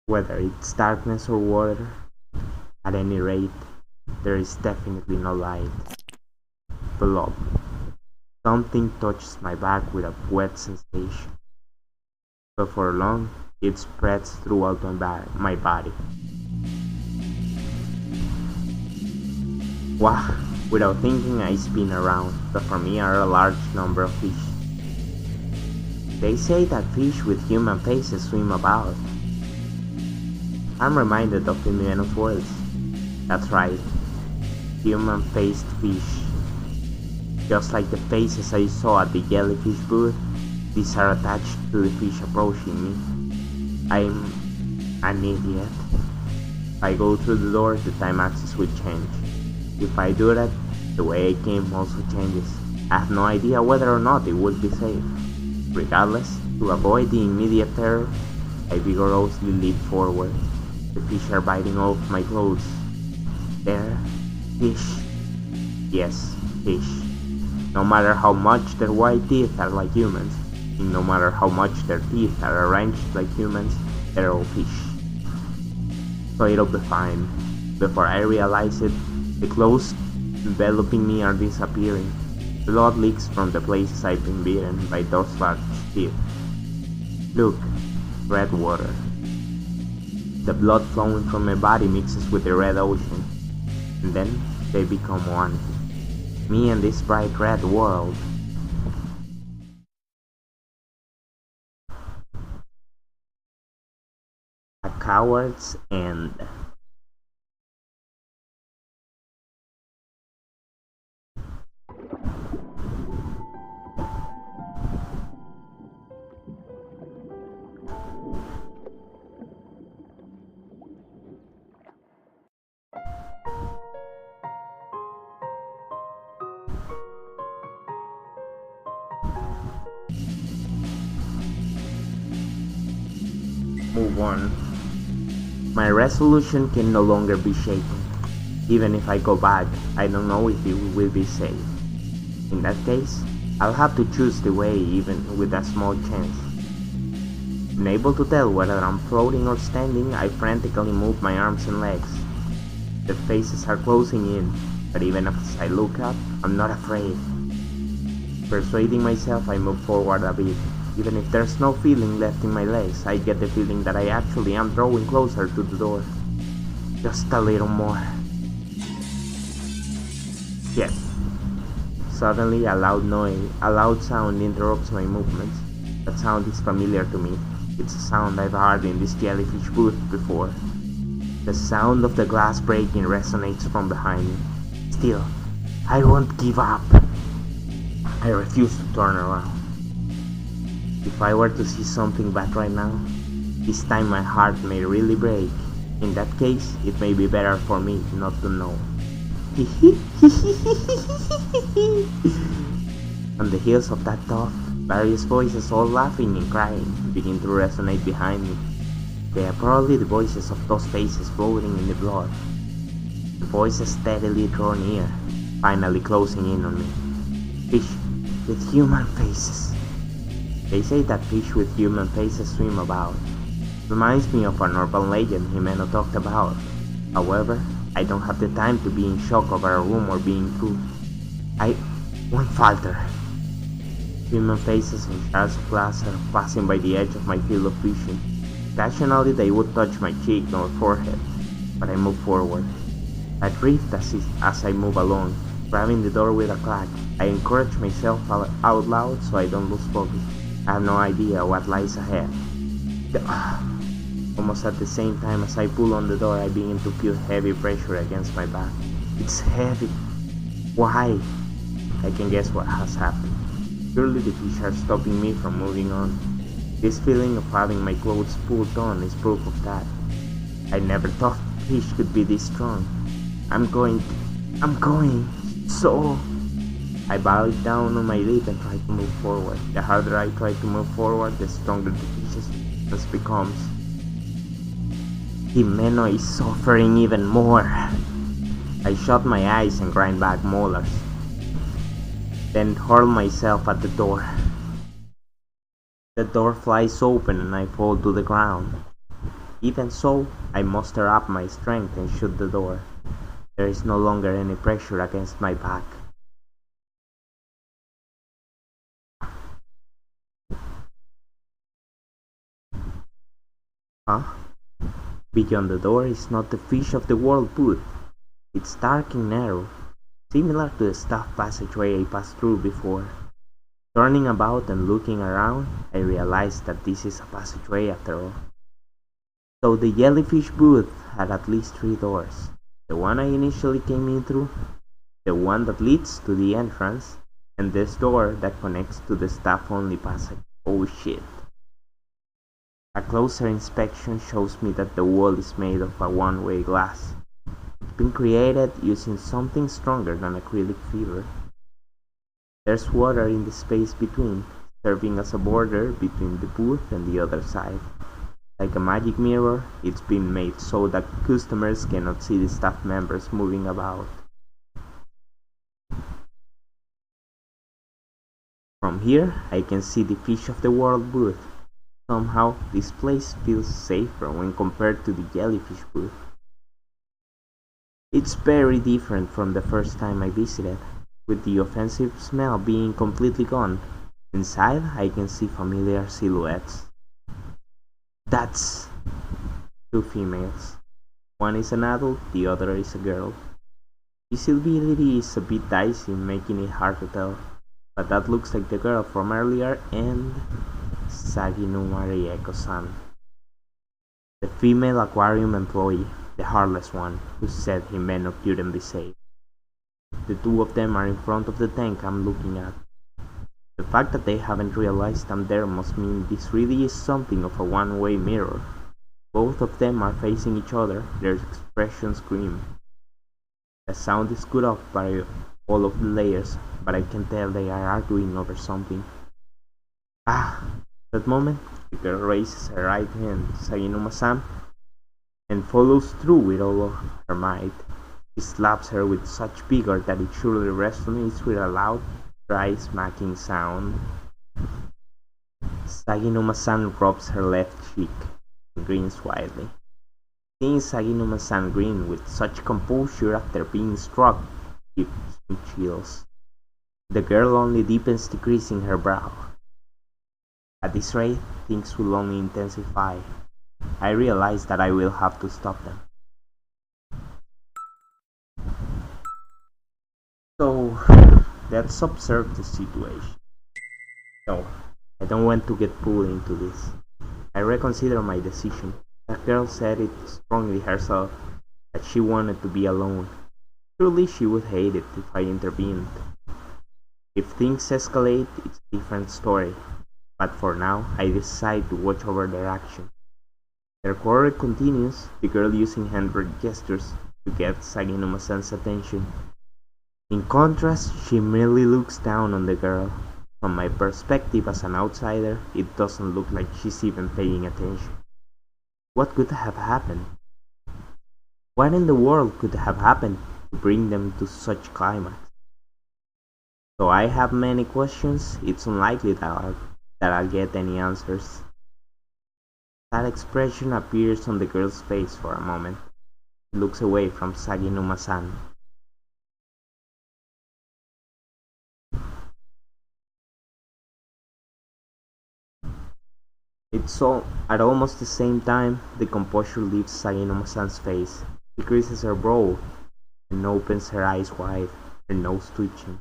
Whether it's darkness or water, at any rate, there is definitely no light. Below, something touches my back with a wet sensation. Before long, it spreads throughout my body. Wow! Without thinking, I spin around. Before me are a large number of fish. They say that fish with human faces swim about. I'm reminded of Himeno's words. That's right, human-faced fish. Just like the faces I saw at the jellyfish booth, these are attached to the fish approaching me. I'm an idiot. If I go through the door, the time axis will change. If I do that, the way I came also changes. I have no idea whether or not it would be safe. Regardless, to avoid the immediate terror, I vigorously leap forward. The fish are biting off my clothes. They're fish. Yes, fish. No matter how much their white teeth are like humans, and no matter how much their teeth are arranged like humans, they're all fish. So it'll be fine. Before I realize it, the clothes enveloping me are disappearing. Blood leaks from the places I've been bitten by those large teeth. Look, red water. The blood flowing from my body mixes with the red ocean, and then they become one. Me and this bright red world. A coward's end. Move on. My resolution can no longer be shaken. Even if I go back, I don't know if it will be safe. In that case, I'll have to choose the way even with a small chance. Unable to tell whether I'm floating or standing, I frantically move my arms and legs. The faces are closing in, but even as I look up, I'm not afraid. Persuading myself, I move forward a bit. Even if there's no feeling left in my legs, I get the feeling that I actually am drawing closer to the door. Just a little more. Yes. Suddenly, a loud sound interrupts my movements. That sound is familiar to me. It's a sound I've heard in this jellyfish booth before. The sound of the glass breaking resonates from behind me. Still, I won't give up. I refuse to turn around. If I were to see something bad right now, this time my heart may really break. In that case, it may be better for me not to know. On the heels of that thought, various voices all laughing and crying begin to resonate behind me. They are probably the voices of those faces floating in the blood. The voices steadily draw near, finally closing in on me. Fish with human faces. They say that fish with human faces swim about. Reminds me of an urban legend Himeno talked about. However, I don't have the time to be in shock over a rumor being true. I won't falter. Human faces and shards of glass are passing by the edge of my field of vision. Occasionally they would touch my cheek or forehead, but I move forward. I breathe as I move along, grabbing the door with a clack. I encourage myself out loud so I don't lose focus. I have no idea what lies ahead. Almost at the same time as I pull on the door, I begin to feel heavy pressure against my back. It's heavy. Why? I can guess what has happened. Surely the fish are stopping me from moving on. This feeling of having my clothes pulled on is proof of that. I never thought fish could be this strong. I'm going. So... I bowed down on my lip and tried to move forward. The harder I try to move forward, the stronger the fish's becomes. Himeno is suffering even more. I shut my eyes and grind back molars, then hurl myself at the door. The door flies open and I fall to the ground. Even so, I muster up my strength and shut the door. There is no longer any pressure against my back. Huh? Beyond the door is not the fish of the world booth. It's dark and narrow, similar to the stuffed passageway I passed through before. Turning about and looking around, I realized that this is a passageway after all. So the jellyfish booth had at least 3 doors. The one I initially came in through, the one that leads to the entrance, and this door that connects to the staff-only passage. Oh shit. A closer inspection shows me that the wall is made of a one-way glass. It's been created using something stronger than acrylic fiber. There's water in the space between, serving as a border between the booth and the other side. Like a magic mirror, it's been made so that customers cannot see the staff members moving about. From here, I can see the Fish of the World booth. Somehow, this place feels safer when compared to the jellyfish booth. It's very different from the first time I visited, with the offensive smell being completely gone. Inside, I can see familiar silhouettes. That's two females. One is an adult, the other is a girl. Visibility is a bit dicey, making it hard to tell, but that looks like the girl from earlier and Saginuma Rieko-san, the female aquarium employee, the heartless one, who said Himeno couldn't be saved. The two of them are in front of the tank I'm looking at. The fact that they haven't realized I'm there must mean this really is something of a one-way mirror. Both of them are facing each other, their expressions grim. The sound is cut off by all of the layers, but I can tell they are arguing over something. At that moment, the girl raises her right hand to Saginuma-san and follows through with all of her might. He slaps her with such vigor that it surely resonates with a loud, dry smacking sound. Saginuma-san rubs her left cheek and grins widely. Seeing Saginuma-san grin with such composure after being struck gives me chills. The girl only deepens the crease in her brow. At this rate, things will only intensify. I realize that I will have to stop them. So, let's observe the situation. No, I don't want to get pulled into this. I reconsider my decision. That girl said it strongly herself, that she wanted to be alone. Surely she would hate it if I intervened. If things escalate, it's a different story. But for now, I decide to watch over their action. Their quarrel continues, the girl using hand gestures to get Saginuma-san's attention. In contrast, she merely looks down on the girl. From my perspective as an outsider, it doesn't look like she's even paying attention. What could have happened? What in the world could have happened to bring them to such climax? Though I have many questions, it's unlikely that I'll get any answers. That expression appears on the girl's face for a moment. She looks away from Saginuma-san. It's all at almost the same time the composure leaves Saginuma-san's face. She creases her brow and opens her eyes wide, her nose twitching.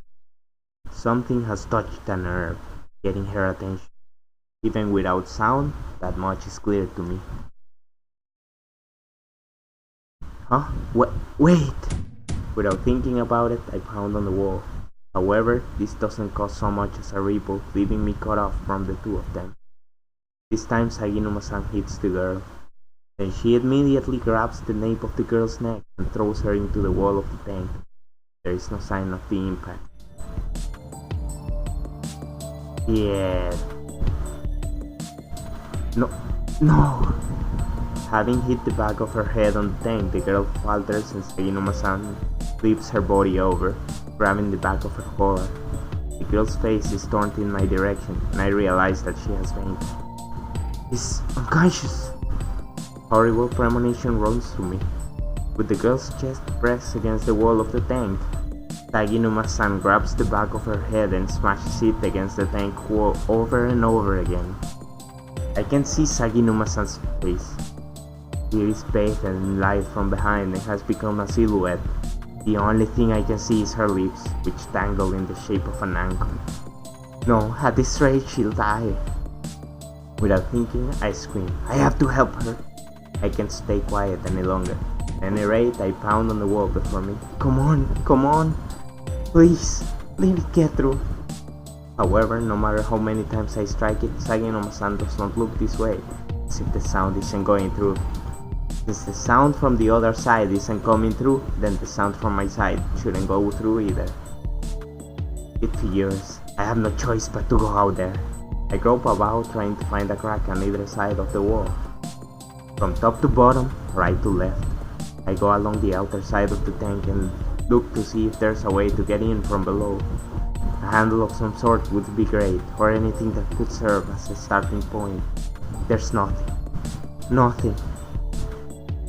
Something has touched a nerve, getting her attention. Even without sound, that much is clear to me. Huh? Wait! Without thinking about it, I pound on the wall. However, this doesn't cause so much as a ripple, leaving me cut off from the two of them. This time Saginuma-san hits the girl. Then she immediately grabs the nape of the girl's neck and throws her into the wall of the tank. There is no sign of the impact. Yeah. No! Having hit the back of her head on the tank, the girl falters and Saginuma-san flips her body over, grabbing the back of her collar. The girl's face is turned in my direction, and I realize that she has fainted. She's unconscious! Horrible premonition runs through me. With the girl's chest pressed against the wall of the tank, Saginuma-san grabs the back of her head and smashes it against the tank wall over and over again. I can see Saginuma-san's face. It is bathed in light from behind and has become a silhouette. The only thing I can see is her lips, which tangle in the shape of an ankle. No, at this rate she'll die. Without thinking, I scream, I have to help her. I can't stay quiet any longer. At any rate, I pound on the wall before me. Come on, please, let me get through. However, no matter how many times I strike it, Saginuma-san does not look this way, as if the sound isn't going through. Since the sound from the other side isn't coming through, then the sound from my side shouldn't go through either. It figures. I have no choice but to go out there. I grope about trying to find a crack on either side of the wall. From top to bottom, right to left. I go along the outer side of the tank and look to see if there's a way to get in from below. A handle of some sort would be great, or anything that could serve as a starting point. There's nothing. Nothing.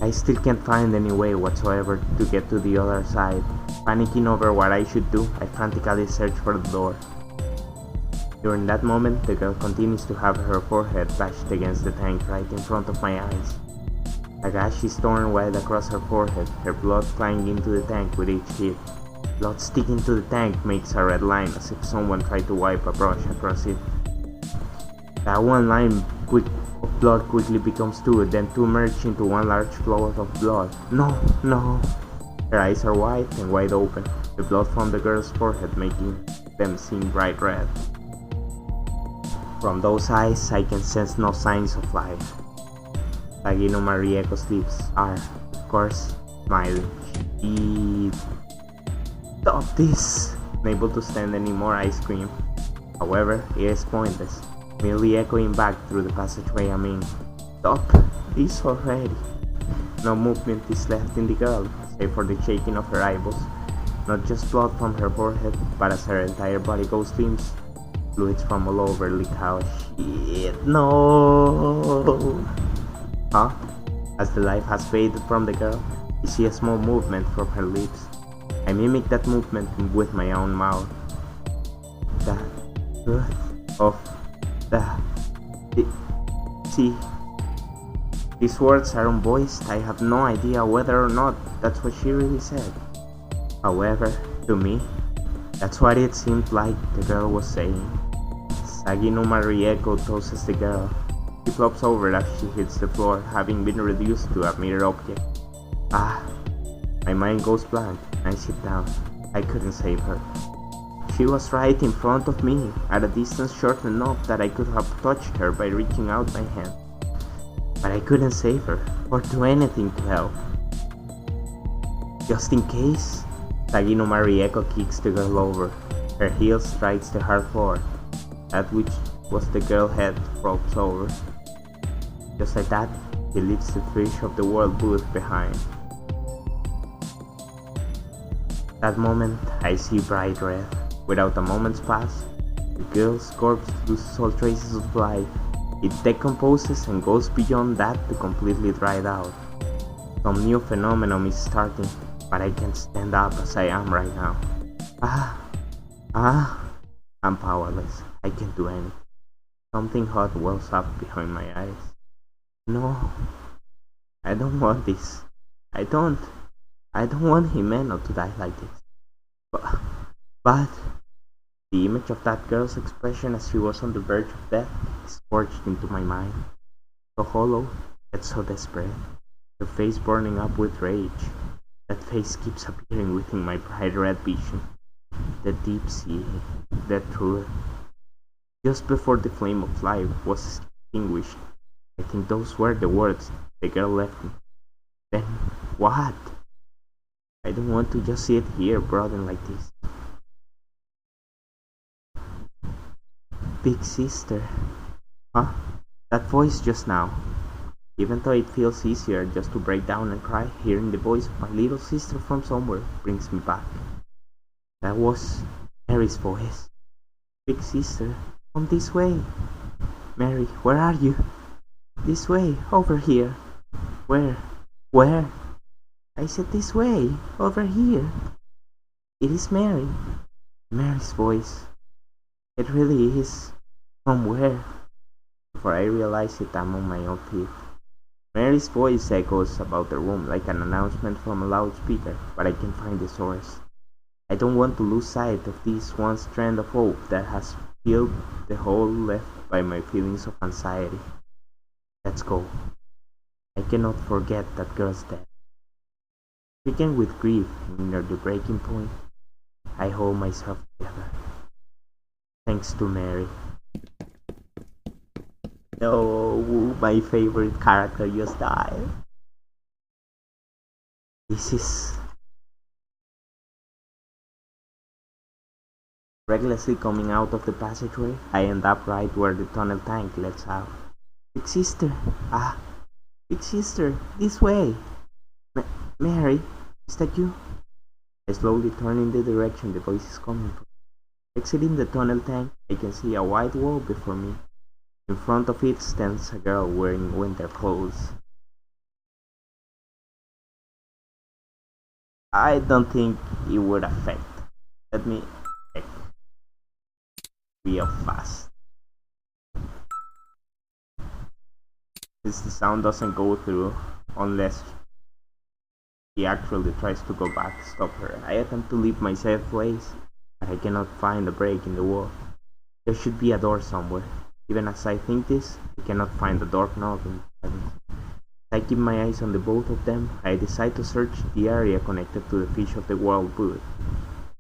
I still can't find any way whatsoever to get to the other side. Panicking over what I should do, I frantically search for the door. During that moment, the girl continues to have her forehead bashed against the tank right in front of my eyes. A gash is torn wide across her forehead, her blood flying into the tank with each hit. Blood sticking to the tank makes a red line as if someone tried to wipe a brush across it. That one line of blood quickly becomes two, then two merge into one large flow of blood. No, no! Her eyes are wide and wide open, the blood from the girl's forehead making them seem bright red. From those eyes, I can sense no signs of life. Sagino Marieko's lips are, of course, smiling. She... Stop this! Unable to stand any more, I scream. However, it is pointless, merely echoing back through the passageway I'm in. Stop this already! No movement is left in the girl, save for the shaking of her eyeballs. Not just blood from her forehead, but as her entire body goes limp, fluids from all over leak out. Shit, no! Huh? As the life has faded from the girl, I see a small movement from her lips. I mimic that movement with my own mouth. The good of the see. These words are unvoiced. I have no idea whether or not that's what she really said. However, to me, that's what it seemed like the girl was saying. Sagino Marieko tosses the girl. She flops over as she hits the floor, having been reduced to a mere object. My mind goes blank, and I sit down. I couldn't save her. She was right in front of me, at a distance short enough that I could have touched her by reaching out my hand. But I couldn't save her, or do anything to help. Just in case, Sagino Marieko kicks the girl over. Her heel strikes the hard floor, at which was the girl's head flops over. Just like that, he leaves the fish of the world booth behind. That moment, I see bright red. Without a moment's pass, the girl's corpse loses all traces of life. It decomposes and goes beyond that to completely dried out. Some new phenomenon is starting, but I can't stand up as I am right now. I'm powerless. I can't do anything. Something hot wells up behind my eyes. No, I don't want this. I don't want Himeno to die like this. But the image of that girl's expression as she was on the verge of death is forged into my mind. So hollow, yet so desperate. Her face burning up with rage. That face keeps appearing within my bright red vision. The deep sea, the truth. Just before the flame of life was extinguished, I think those were the words the girl left me. Then what? I don't want to just sit here brooding like this. Big sister. Huh? That voice just now. Even though it feels easier just to break down and cry, hearing the voice of my little sister from somewhere brings me back. That was Mary's voice. Big sister, come this way. Mary, where are you? This way, over here. Where? Where? I said this way, over here. It is Mary. Mary's voice. It really is. Somewhere. Before I realize it, I'm on my own feet. Mary's voice echoes about the room like an announcement from a loudspeaker, but I can find the source. I don't want to lose sight of this one strand of hope that has filled the hole left by my feelings of anxiety. Let's go. I cannot forget that girl's death. Stricken with grief near the breaking point, I hold myself together. Thanks to Mary. No, my favorite character just died. This is... Recklessly coming out of the passageway, I end up right where the tunnel tank lets out. Big sister! Big sister, this way! Ma Mary, is that you? I slowly turn in the direction the voice is coming from. Exiting the tunnel tank, I can see a white wall before me. In front of it stands a girl wearing winter clothes. I don't think it would affect. Let me check real fast. Since the sound doesn't go through unless he actually tries to go back to stop her. I attempt to leave my safe place, but I cannot find a break in the wall. There should be a door somewhere. Even as I think this, I cannot find the doorknob in silence. As I keep my eyes on the both of them, I decide to search the area connected to the Fish of the World booth.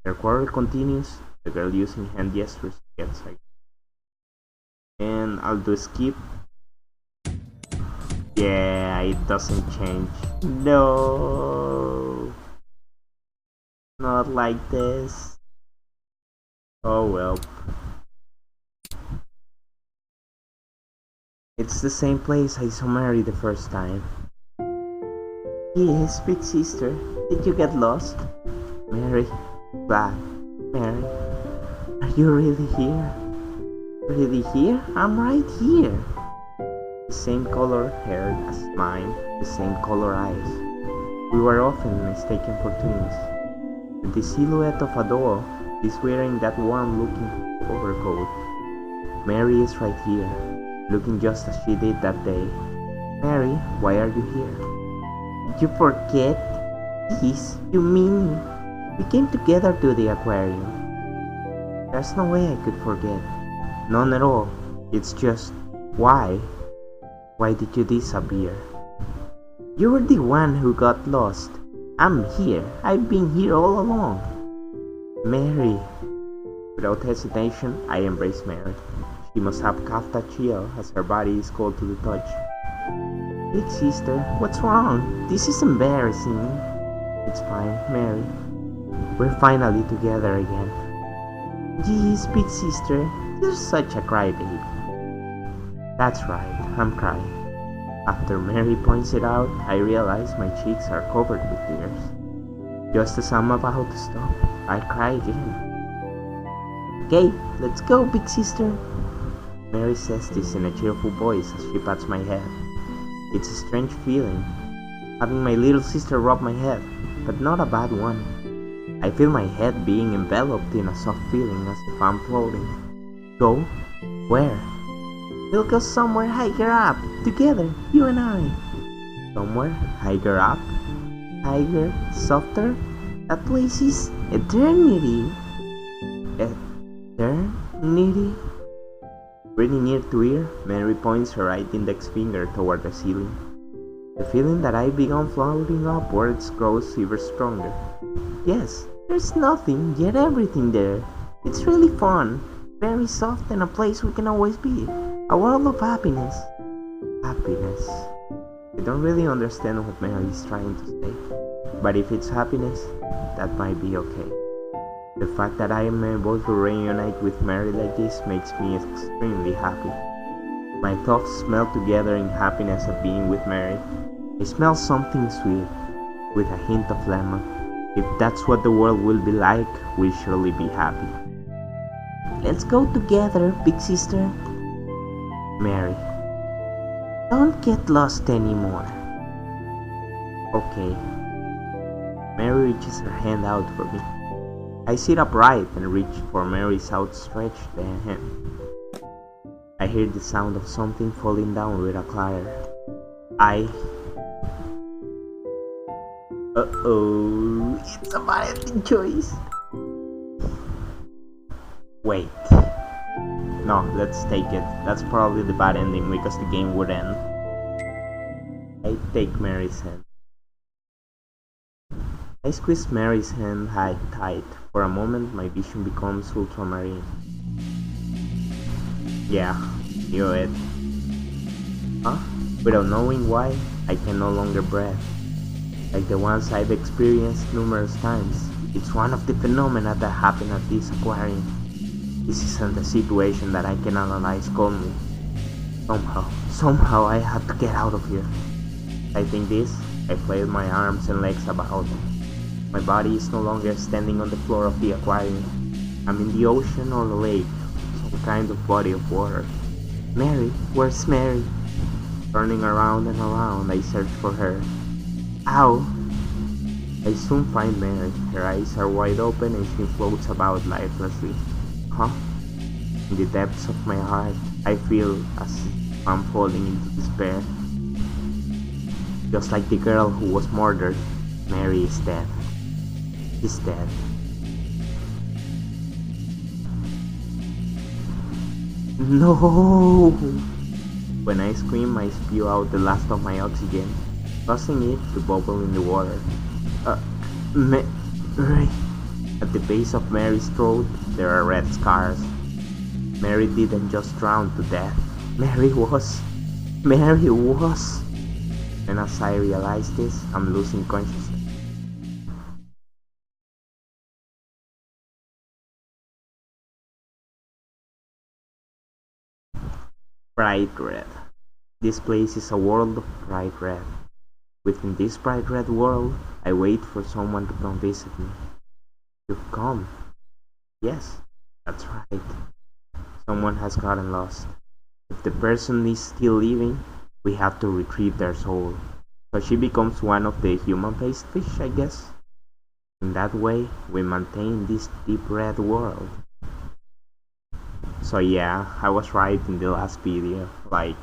Their quarrel continues, the girl using hand gestures gets like. And I'll do skip. Yeah, it doesn't change. No, not like this. Oh well. It's the same place I saw Mary the first time. Yes, big sister. Did you get lost? Mary. Blah. Mary. Are you really here? Really here? I'm right here. The same color hair as mine, the same color eyes. We were often mistaken for twins. And the silhouette of a doll is wearing that warm-looking overcoat. Mary is right here, looking just as she did that day. Mary, why are you here? Did you forget? Yes, you mean we came together to the aquarium. There's no way I could forget. None at all. It's just, why? Why did you disappear? You were the one who got lost. I'm here. I've been here all along. Mary. Without hesitation, I embrace Mary. She must have coughed a chill as her body is cold to the touch. Big sister, what's wrong? This is embarrassing. It's fine, Mary. We're finally together again. Geez, big sister, you're such a crybaby. That's right, I'm crying. After Mary points it out, I realize my cheeks are covered with tears. Just as I'm about to stop, I cry again. Okay, let's go, big sister. Mary says this in a cheerful voice as she pats my head. It's a strange feeling, having my little sister rub my head, but not a bad one. I feel my head being enveloped in a soft feeling as if I'm floating. Go? Where? We'll go somewhere higher up, together, you and I. Somewhere higher up? Higher? Softer? That place is eternity. Eternity? Really near to ear, Mary points her right index finger toward the ceiling. The feeling that I began floating upwards grows ever stronger. Yes, there's nothing, yet everything there. It's really fun, very soft, and a place we can always be. A world of happiness. Happiness. I don't really understand what Mary is trying to say, but if it's happiness, that might be okay. The fact that I am able to reunite with Mary like this makes me extremely happy. My thoughts melt together in happiness at being with Mary. I smell something sweet, with a hint of lemon. If that's what the world will be like, we'll surely be happy. Let's go together, big sister. Mary. Don't get lost anymore. Okay. Mary reaches her hand out for me. I sit upright and reach for Mary's outstretched hand. I hear the sound of something falling down with a clatter. Uh-oh, it's a bad choice. Wait. No, let's take it. That's probably the bad ending because the game would end. I take Mary's hand. I squeeze Mary's hand tight. For a moment, my vision becomes ultramarine. Yeah, knew it. Huh? Without knowing why, I can no longer breathe. Like the ones I've experienced numerous times. It's one of the phenomena that happen at this aquarium. This isn't a situation that I can analyze calmly. Somehow I have to get out of here. I think this, I flailed my arms and legs about. My body is no longer standing on the floor of the aquarium. I'm in the ocean or the lake, some kind of body of water. Mary, where's Mary? Turning around and around, I search for her. Ow! I soon find Mary. Her eyes are wide open and she floats about lifelessly. Huh? In the depths of my heart, I feel as if I'm falling into despair. Just like the girl who was murdered, Mary is dead. She's dead. No! When I scream, I spew out the last of my oxygen, causing it to bubble in the water. Mary. At the base of Mary's throat, there are red scars. Mary didn't just drown to death. Mary was. And as I realize this, I'm losing consciousness. Bright red. This place is a world of bright red. Within this bright red world, I wait for someone to come visit me. You've come. Yes, that's right. Someone has gotten lost. If the person is still living, we have to retrieve their soul. So she becomes one of the human-faced fish, I guess. In that way, we maintain this deep red world. So yeah, I was right in the last video. Like,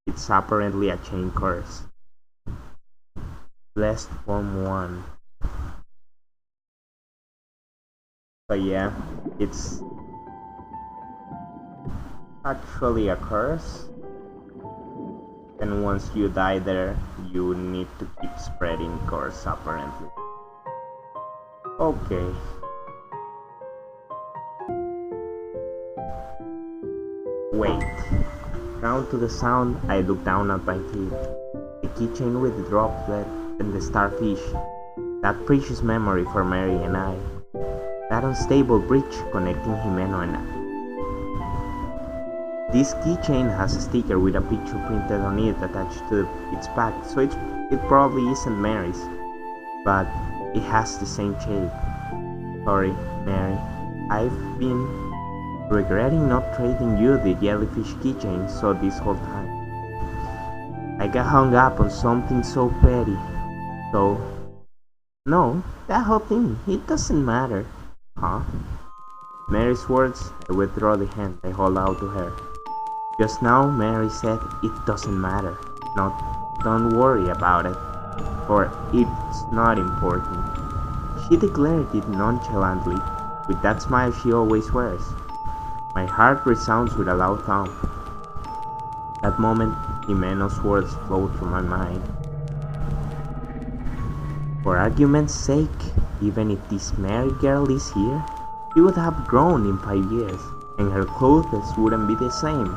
it's apparently a chain curse. Blessed Form 1. So yeah, it's actually a curse. And once you die there, you need to keep spreading curse apparently. Okay. Wait. Down to the sound, I look down at my feet. The keychain with the droplet and the starfish. That precious memory for Mary and I. That unstable bridge connecting Himeno and I. This keychain has a sticker with a picture printed on it attached to its back, so it probably isn't Mary's, but it has the same shape. Sorry, Mary. I've been regretting not trading you the jellyfish keychain this whole time. I got hung up on something so petty. So, no, that whole thing, it doesn't matter. Huh? Mary's words, I withdraw the hand I hold out to her. Just now, Mary said it doesn't matter. Don't worry about it, for it's not important. She declared it nonchalantly, with that smile she always wears. My heart resounds with a loud thump. That moment, Himeno's words flow through my mind. For argument's sake, even if this Mary girl is here, she would have grown in 5 years, and her clothes wouldn't be the same.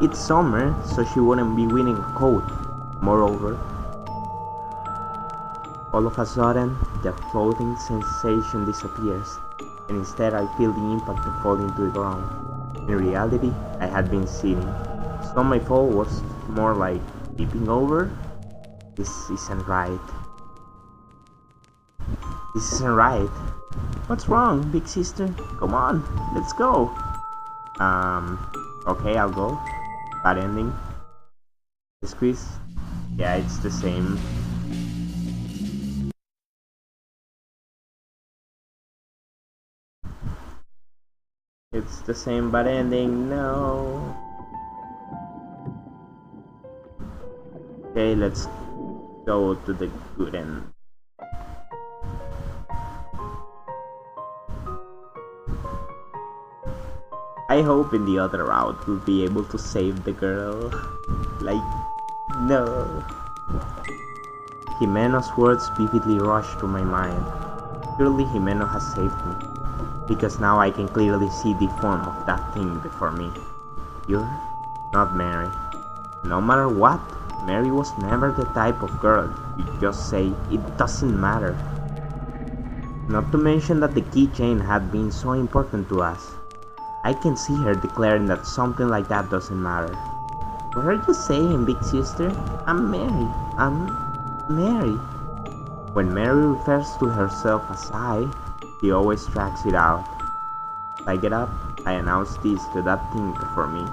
It's summer, so she wouldn't be wearing a coat. Moreover, all of a sudden, the floating sensation disappears, and instead I feel the impact of falling to the ground. In reality, I had been sitting, so my fall was more like tipping over. This isn't right. This isn't right. What's wrong, big sister? Come on, let's go. Okay, I'll go. Bad ending. The squeeze? Yeah, it's the same. It's the same bad ending, no. Okay, let's go to the good end. I hope in the other route we'll be able to save the girl. Like, no. Himeno's words vividly rush through my mind. Surely Himeno has saved me, because now I can clearly see the form of that thing before me. You're not Mary. No matter what, Mary was never the type of girl you just say it doesn't matter. Not to mention that the keychain had been so important to us. I can see her declaring that something like that doesn't matter. What are you saying, big sister? I'm Mary. I'm Mary. When Mary refers to herself as I, she always drags it out. I get up, I announce this to that thing for me.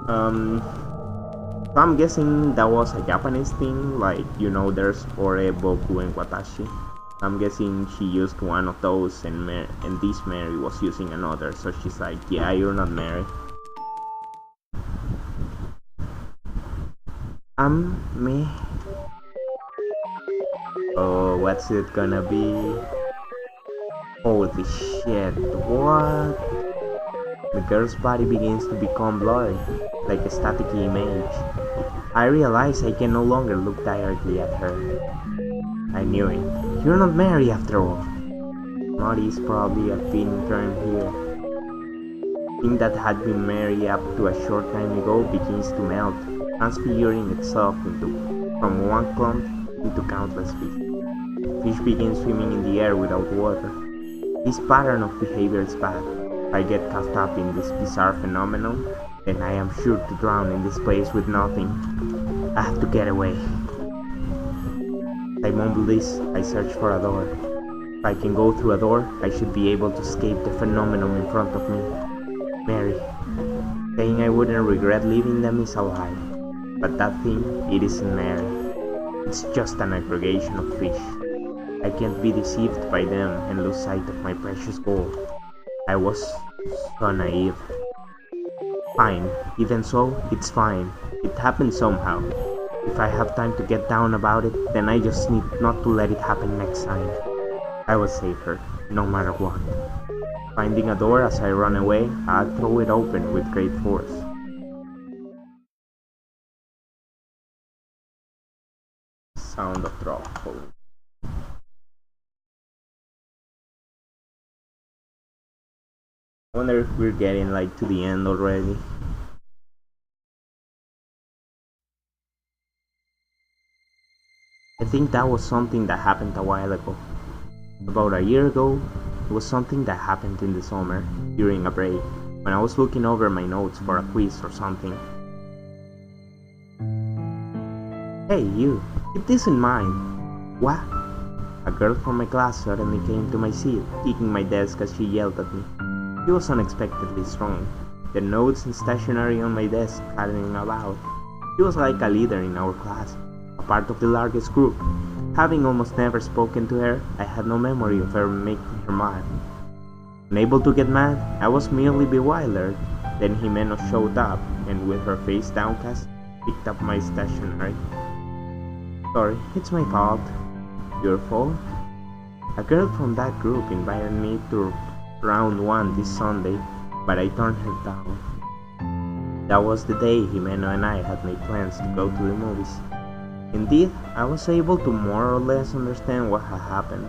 So I'm guessing that was a Japanese thing, like, there's Ore, Boku, and Watashi. I'm guessing she used one of those and this Mary was using another, so she's like, yeah, you're not Mary. I'm me. Oh, what's it gonna be? Holy shit, what? The girl's body begins to become blurry, like a static image. I realize I can no longer look directly at her. I knew it. You're not Mary after all. Naughty is probably a fitting term here. Thing that had been Mary up to a short time ago begins to melt, transfiguring itself from one clump into countless fish. Fish begin swimming in the air without water. This pattern of behavior is bad. If I get caught up in this bizarre phenomenon, then I am sure to drown in this place with nothing. I have to get away. As I mumble this, I search for a door. If I can go through a door, I should be able to escape the phenomenon in front of me. Mary. Saying I wouldn't regret leaving them is a lie. But that thing, it isn't Mary. It's just an aggregation of fish. I can't be deceived by them and lose sight of my precious goal. I was so naive. Fine, even so, it's fine. It happened somehow. If I have time to get down about it, then I just need not to let it happen next time. I will save her, no matter what. Finding a door as I run away, I'll throw it open with great force. Sound of drop phone. I wonder if we're getting to the end already. I think that was something that happened a while ago. About a year ago, it was something that happened in the summer, during a break, when I was looking over my notes for a quiz or something. Hey you, keep this in mind. What? A girl from my class suddenly came to my seat, kicking my desk as she yelled at me. She was unexpectedly strong, the notes and stationery on my desk carrying about. She was like a leader in our class, a part of the largest group. Having almost never spoken to her, I had no memory of ever making her mad. Unable to get mad, I was merely bewildered. Then Himeno showed up, and with her face downcast, picked up my stationery. Sorry, it's my fault. Your fault? A girl from that group invited me to round 1 this Sunday, but I turned her down. That was the day Himeno and I had made plans to go to the movies. Indeed, I was able to more or less understand what had happened.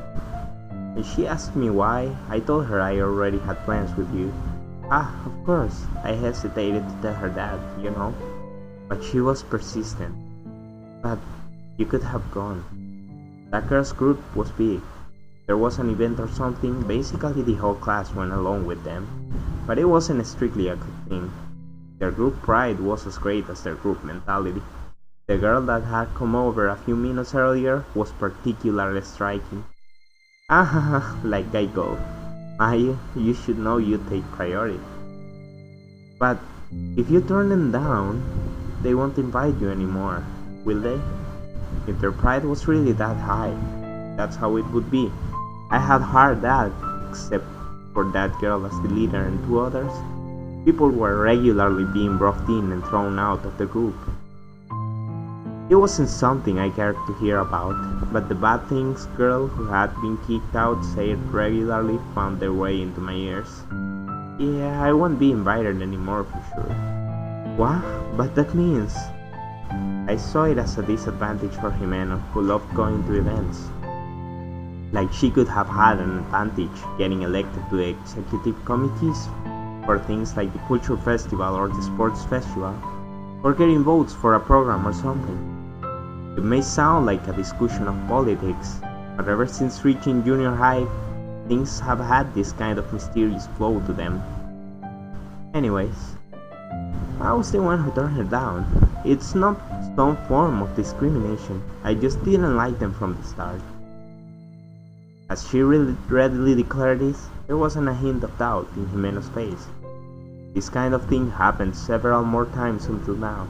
When she asked me why, I told her I already had plans with you. Of course, I hesitated to tell her that, but she was persistent. But you could have gone. That girl's group was big. There was an event or something, basically the whole class went along with them, but it wasn't strictly a good thing. Their group pride was as great as their group mentality. The girl that had come over a few minutes earlier was particularly striking. Like I go. Maya, you should know you take priority. But if you turn them down, they won't invite you anymore, will they? If their pride was really that high, that's how it would be. I had heard that, except for that girl as the leader and 2 others. People were regularly being brought in and thrown out of the group. It wasn't something I cared to hear about, but the bad things girl who had been kicked out said regularly found their way into my ears. Yeah, I won't be invited anymore for sure. What? But that means... I saw it as a disadvantage for Himeno, who loved going to events. Like she could have had an advantage getting elected to the executive committees for things like the culture festival or the sports festival, or getting votes for a program or something. It may sound like a discussion of politics, but ever since reaching junior high, things have had this kind of mysterious flow to them. Anyways, I was the one who turned her down. It's not some form of discrimination, I just didn't like them from the start. As she readily declared this, there wasn't a hint of doubt in Himeno's face. This kind of thing happened several more times until now.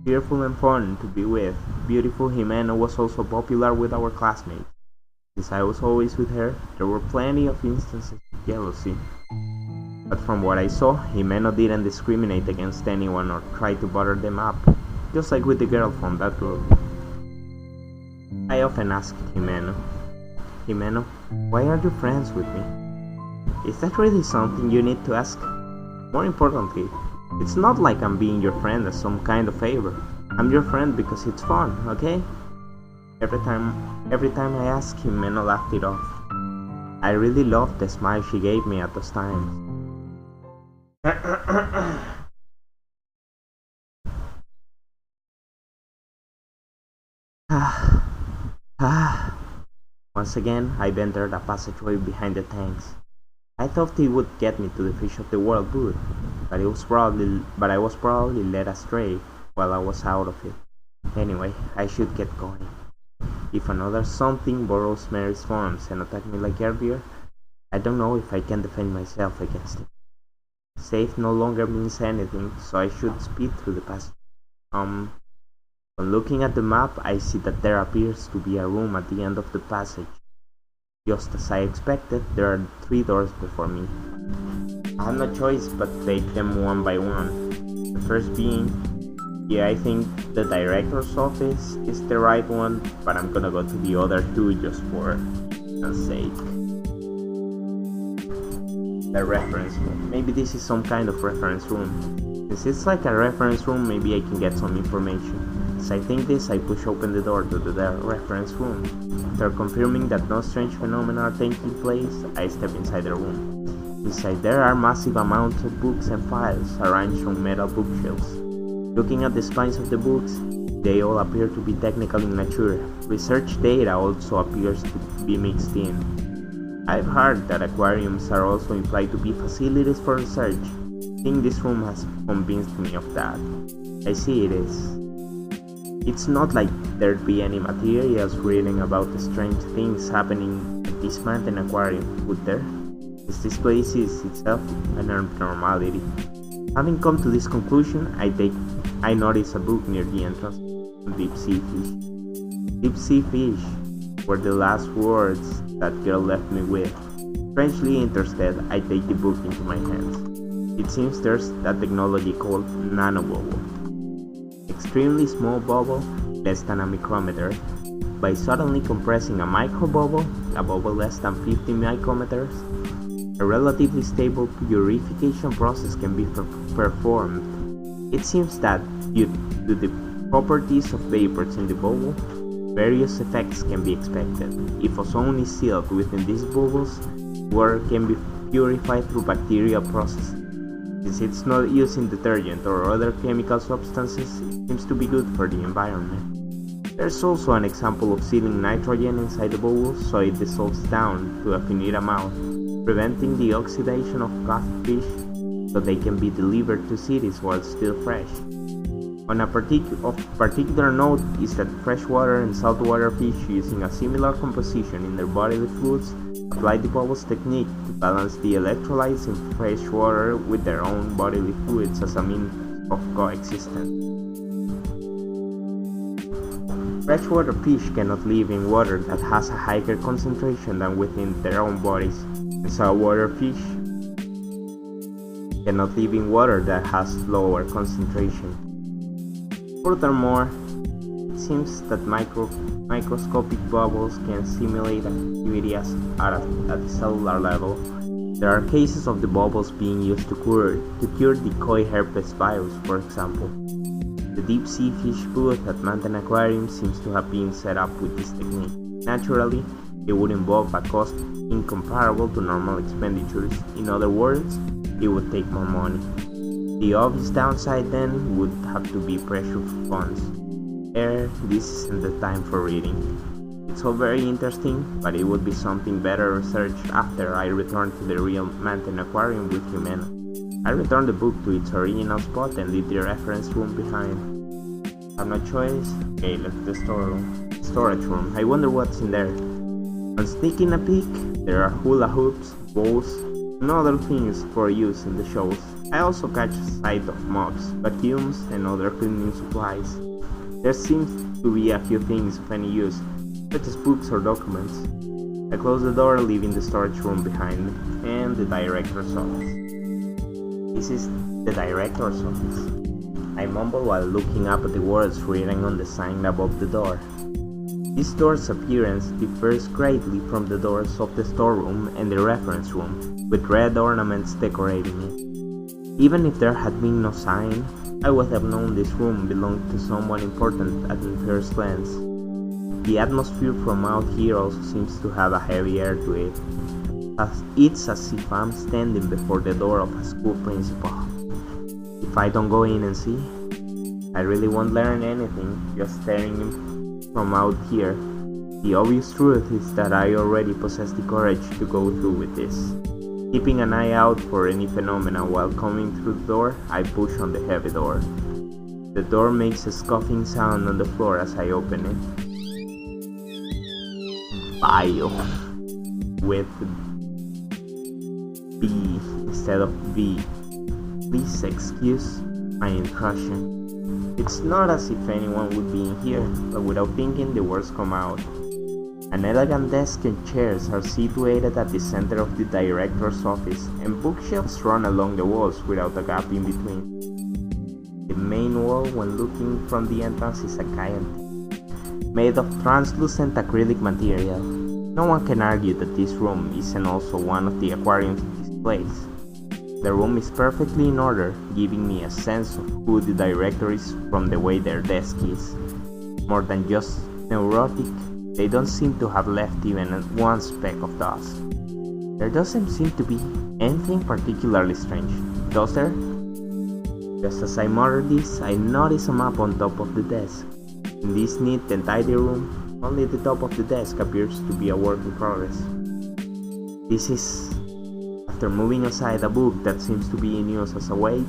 Cheerful and fun to be with, beautiful Himeno was also popular with our classmates. Since I was always with her, there were plenty of instances of jealousy. But from what I saw, Himeno didn't discriminate against anyone or try to butter them up, just like with the girl from that group. I often asked Himeno, why are you friends with me? Is that really something you need to ask? More importantly, it's not like I'm being your friend as some kind of favor. I'm your friend because it's fun, okay? Every time I asked Himeno laughed it off. I really loved the smile she gave me at those times. Once again, I entered a passageway behind the tanks. I thought it would get me to the Fish of the World booth, but I was probably led astray while I was out of it. Anyway, I should get going. If another something borrows Mary's forms and attacks me like earlier, I don't know if I can defend myself against it. Safe no longer means anything, so I should speed through the passage. When looking at the map, I see that there appears to be a room at the end of the passage. Just as I expected, there are 3 doors before me. I have no choice but to take them one by one. The first being, I think the director's office is the right one, but I'm gonna go to the other 2 just for sake. The reference room. Maybe this is some kind of reference room. Since it's like a reference room, maybe I can get some information. As I think this, I push open the door to the reference room. After confirming that no strange phenomena are taking place, I step inside the room. Inside there are massive amounts of books and files arranged on metal bookshelves. Looking at the spines of the books, they all appear to be technical in nature. Research data also appears to be mixed in. I've heard that aquariums are also implied to be facilities for research. I think this room has convinced me of that. I see it is. It's not like there'd be any materials reading about the strange things happening at this Manten Aquarium, would there? Since this place is itself an abnormality. Having come to this conclusion, I notice a book near the entrance on Deep Sea Fish. Deep Sea Fish were the last words that girl left me with. Strangely interested, I take the book into my hands. It seems there's a technology called nanobubble. Extremely small bubble, less than a micrometer. By suddenly compressing a microbubble, a bubble less than 50 micrometers, a relatively stable purification process can be performed. It seems that, due to the properties of vapors in the bubble, various effects can be expected. If ozone is sealed within these bubbles, water can be purified through bacterial processes. Since it's not using detergent or other chemical substances, it seems to be good for the environment. There's also an example of sealing nitrogen inside the bubbles so it dissolves down to a finite amount, preventing the oxidation of caught fish so they can be delivered to cities while still fresh. On a particular note is that freshwater and saltwater fish using a similar composition in their bodily fluids apply the bubbles technique to balance the electrolytes in fresh water with their own bodily fluids as a means of coexistence. Freshwater fish cannot live in water that has a higher concentration than within their own bodies, and saltwater fish cannot live in water that has lower concentration. Furthermore, it seems that microscopic bubbles can simulate activity at the cellular level. There are cases of the bubbles being used to cure decoy herpes virus, for example. The deep sea fish booth at Manten Aquarium seems to have been set up with this technique. Naturally, it would involve a cost incomparable to normal expenditures. In other words, it would take more money. The obvious downside then would have to be pressure funds. This isn't the time for reading. It's all very interesting, but it would be something better researched after I return to the real Manten Aquarium with Himeno. I returned the book to its original spot and leave the reference room behind. have no choice. Okay, let's the storage room. I wonder what's in there. On sneaking a peek, there are hula hoops, balls, and other things for use in the shows. I also catch sight of mops, vacuums, and other cleaning supplies. There seems to be a few things of any use, such as books or documents. I close the door, leaving the storage room behind me, and the director's office. This is the director's office. I mumble while looking up at the words written on the sign above the door. This door's appearance differs greatly from the doors of the storeroom and the reference room, with red ornaments decorating it. Even if there had been no sign, I would have known this room belonged to someone important at the first glance. The atmosphere from out here also seems to have a heavy air to it. It's as if I'm standing before the door of a school principal. If I don't go in and see, I really won't learn anything just staring from out here. The obvious truth is that I already possess the courage to go through with this. Keeping an eye out for any phenomena while coming through the door, I push on the heavy door. The door makes a scuffing sound on the floor as I open it. Bio with B instead of V. Please excuse my intrusion. It's not as if anyone would be in here, but without thinking the words come out. An elegant desk and chairs are situated at the center of the director's office, and bookshelves run along the walls without a gap in between. The main wall, when looking from the entrance, is a giant made of translucent acrylic material. No one can argue that this room isn't also one of the aquarium's displays. The room is perfectly in order, giving me a sense of who the director is from the way their desk is. More than just neurotic, they don't seem to have left even one speck of dust. There doesn't seem to be anything particularly strange, does there? Just as I mutter this, I notice a map on top of the desk. In this neat and tidy room, only the top of the desk appears to be a work in progress. This is after moving aside a book that seems to be in use as a weight.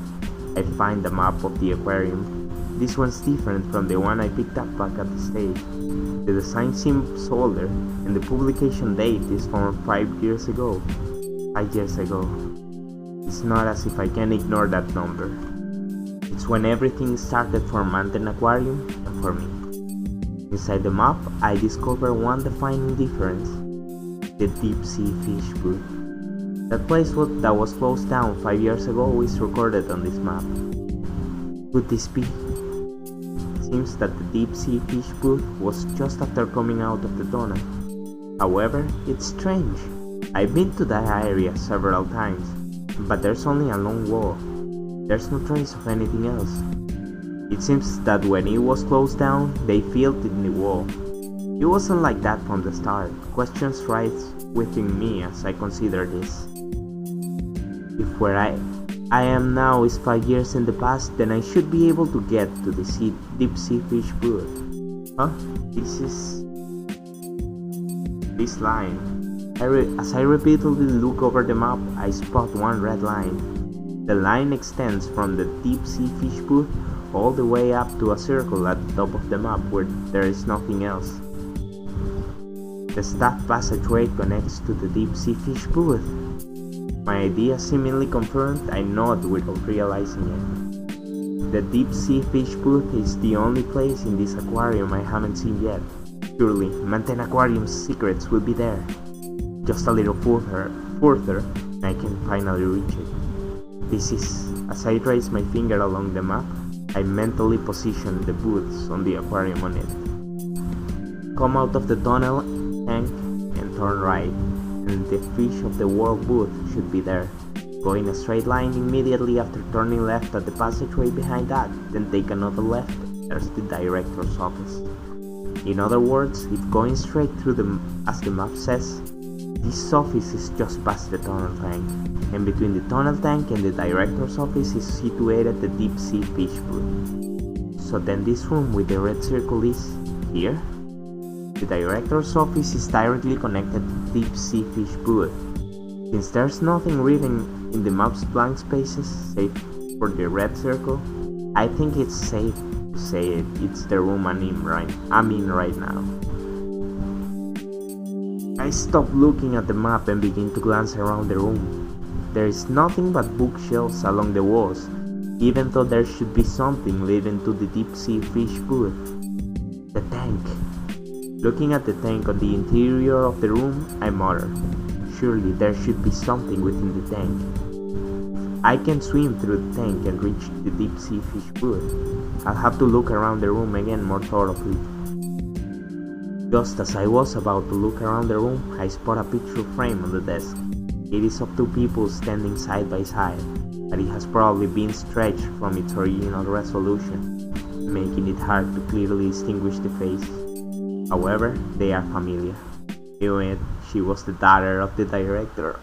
I find the map of the aquarium. This one's different from the one I picked up back at the stage. The design seems older, and the publication date is from 5 years ago. 5 years ago. It's not as if I can ignore that number. It's when everything started for Manten Aquarium and for me. Inside the map, I discover one defining difference: the deep sea fish booth. That place that was closed down 5 years ago is recorded on this map. Could this be? It seems that the deep sea fish booth was just after coming out of the tunnel. However, it's strange. I've been to that area several times, but there's only a long wall. There's no trace of anything else. It seems that when it was closed down, they filled in the wall. It wasn't like that from the start. Questions rise within me as I consider this. If where I am now is 5 years in the past, then I should be able to get to the deep sea fish booth. Huh? This line. As I repeatedly look over the map, I spot one red line. The line extends from the deep sea fish booth all the way up to a circle at the top of the map where there is nothing else. The staff passageway connects to the deep sea fish booth. My idea seemingly confirmed, I nod without realizing it. The deep sea fish booth is the only place in this aquarium I haven't seen yet. Surely, Manten Aquarium's secrets will be there. Just a little further, and I can finally reach it. This is, as I trace my finger along the map, I mentally position the booths on the aquarium on it. Come out of the tunnel tank and turn right, and the fish of the world booth should be there. Go in a straight line immediately after turning left at the passageway behind that, then take another left, there's the director's office. In other words, if going straight through as the map says, this office is just past the tunnel tank, and between the tunnel tank and the director's office is situated the deep sea fish booth. So then this room with the red circle is here? The director's office is directly connected to the deep sea fish booth. Since there's nothing written in the map's blank spaces, save for the red circle, I think it's safe to say it. It's the room I'm in right now. I stop looking at the map and begin to glance around the room. There is nothing but bookshelves along the walls, even though there should be something leading to the deep sea fish food. The tank. Looking at the tank on the interior of the room, I mutter, surely there should be something within the tank. I can swim through the tank and reach the deep sea fish food. I'll have to look around the room again more thoroughly. Just as I was about to look around the room, I spot a picture frame on the desk. It is of two people standing side by side, but it has probably been stretched from its original resolution, making it hard to clearly distinguish the face. However, they are familiar. She was the daughter of the director.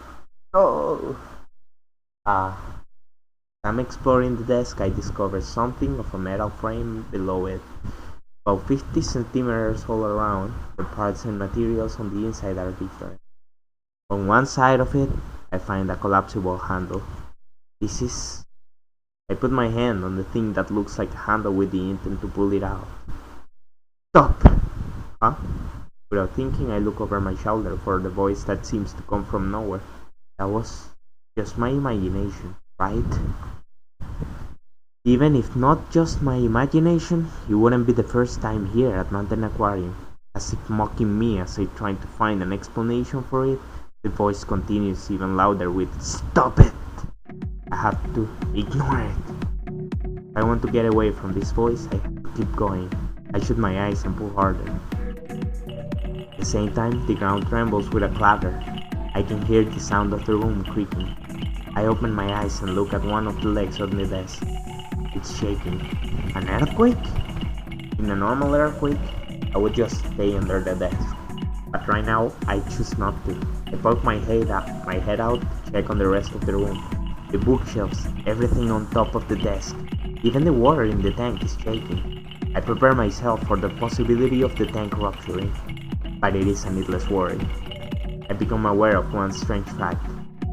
Oh! As I'm exploring the desk, I discover something of a metal frame below it. About 50 centimeters all around, the parts and materials on the inside are different. On one side of it, I find a collapsible handle. I put my hand on the thing that looks like a handle with the intent to pull it out. Stop! Huh? Without thinking, I look over my shoulder for the voice that seems to come from nowhere. That was just my imagination, right? Even if not just my imagination, it wouldn't be the first time here at Manten Aquarium. As if mocking me as I try to find an explanation for it, the voice continues even louder with, "Stop it!" I have to ignore it. I want to get away from this voice. I have to keep going. I shut my eyes and pull harder. At the same time, the ground trembles with a clatter. I can hear the sound of the room creaking. I open my eyes and look at one of the legs on the desk. It's shaking. An earthquake? In a normal earthquake, I would just stay under the desk. But right now, I choose not to. I poke my head out to check on the rest of the room. The bookshelves, everything on top of the desk. Even the water in the tank is shaking. I prepare myself for the possibility of the tank rupturing, but it is a needless worry. I become aware of one strange fact.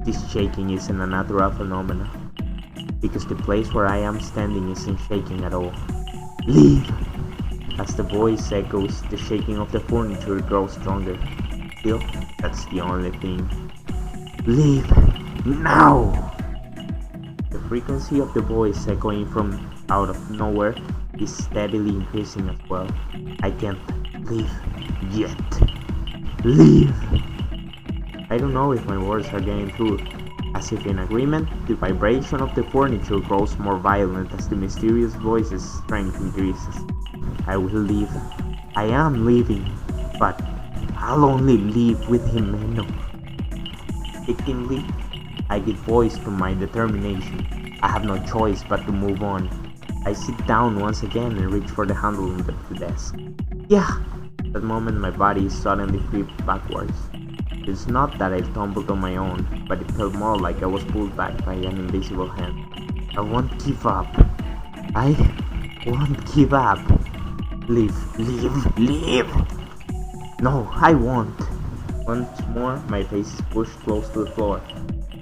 This shaking isn't a natural phenomenon, because the place where I am standing isn't shaking at all. Leave! As the voice echoes, the shaking of the furniture grows stronger. Still, that's the only thing. Leave! Now! The frequency of the voice echoing from out of nowhere is steadily increasing as well. I can't leave yet. Leave! I don't know if my words are getting through. As if in agreement, the vibration of the furniture grows more violent as the mysterious voice's strength increases. I will leave. I am leaving, but I'll only leave with Himeno. Instinctively, I give voice to my determination. I have no choice but to move on. I sit down once again and reach for the handle on the desk. Yeah! At that moment, my body suddenly flipped backwards. It's not that I tumbled on my own, but it felt more like I was pulled back by an invisible hand. I won't give up. I won't give up. Leave, leave, leave! No, I won't. Once more, my face is pushed close to the floor.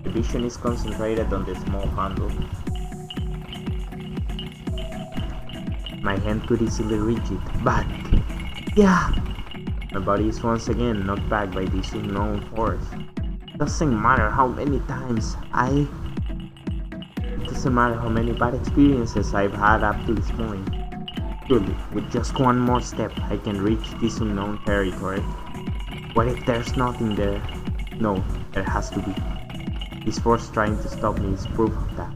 The vision is concentrated on the small handle. My hand could easily reach it, but... yeah! My body is once again knocked back by this unknown force. It doesn't matter how many times It doesn't matter how many bad experiences I've had up to this point. Surely, with just one more step, I can reach this unknown territory. What if there's nothing there? No, there has to be. This force trying to stop me is proof of that.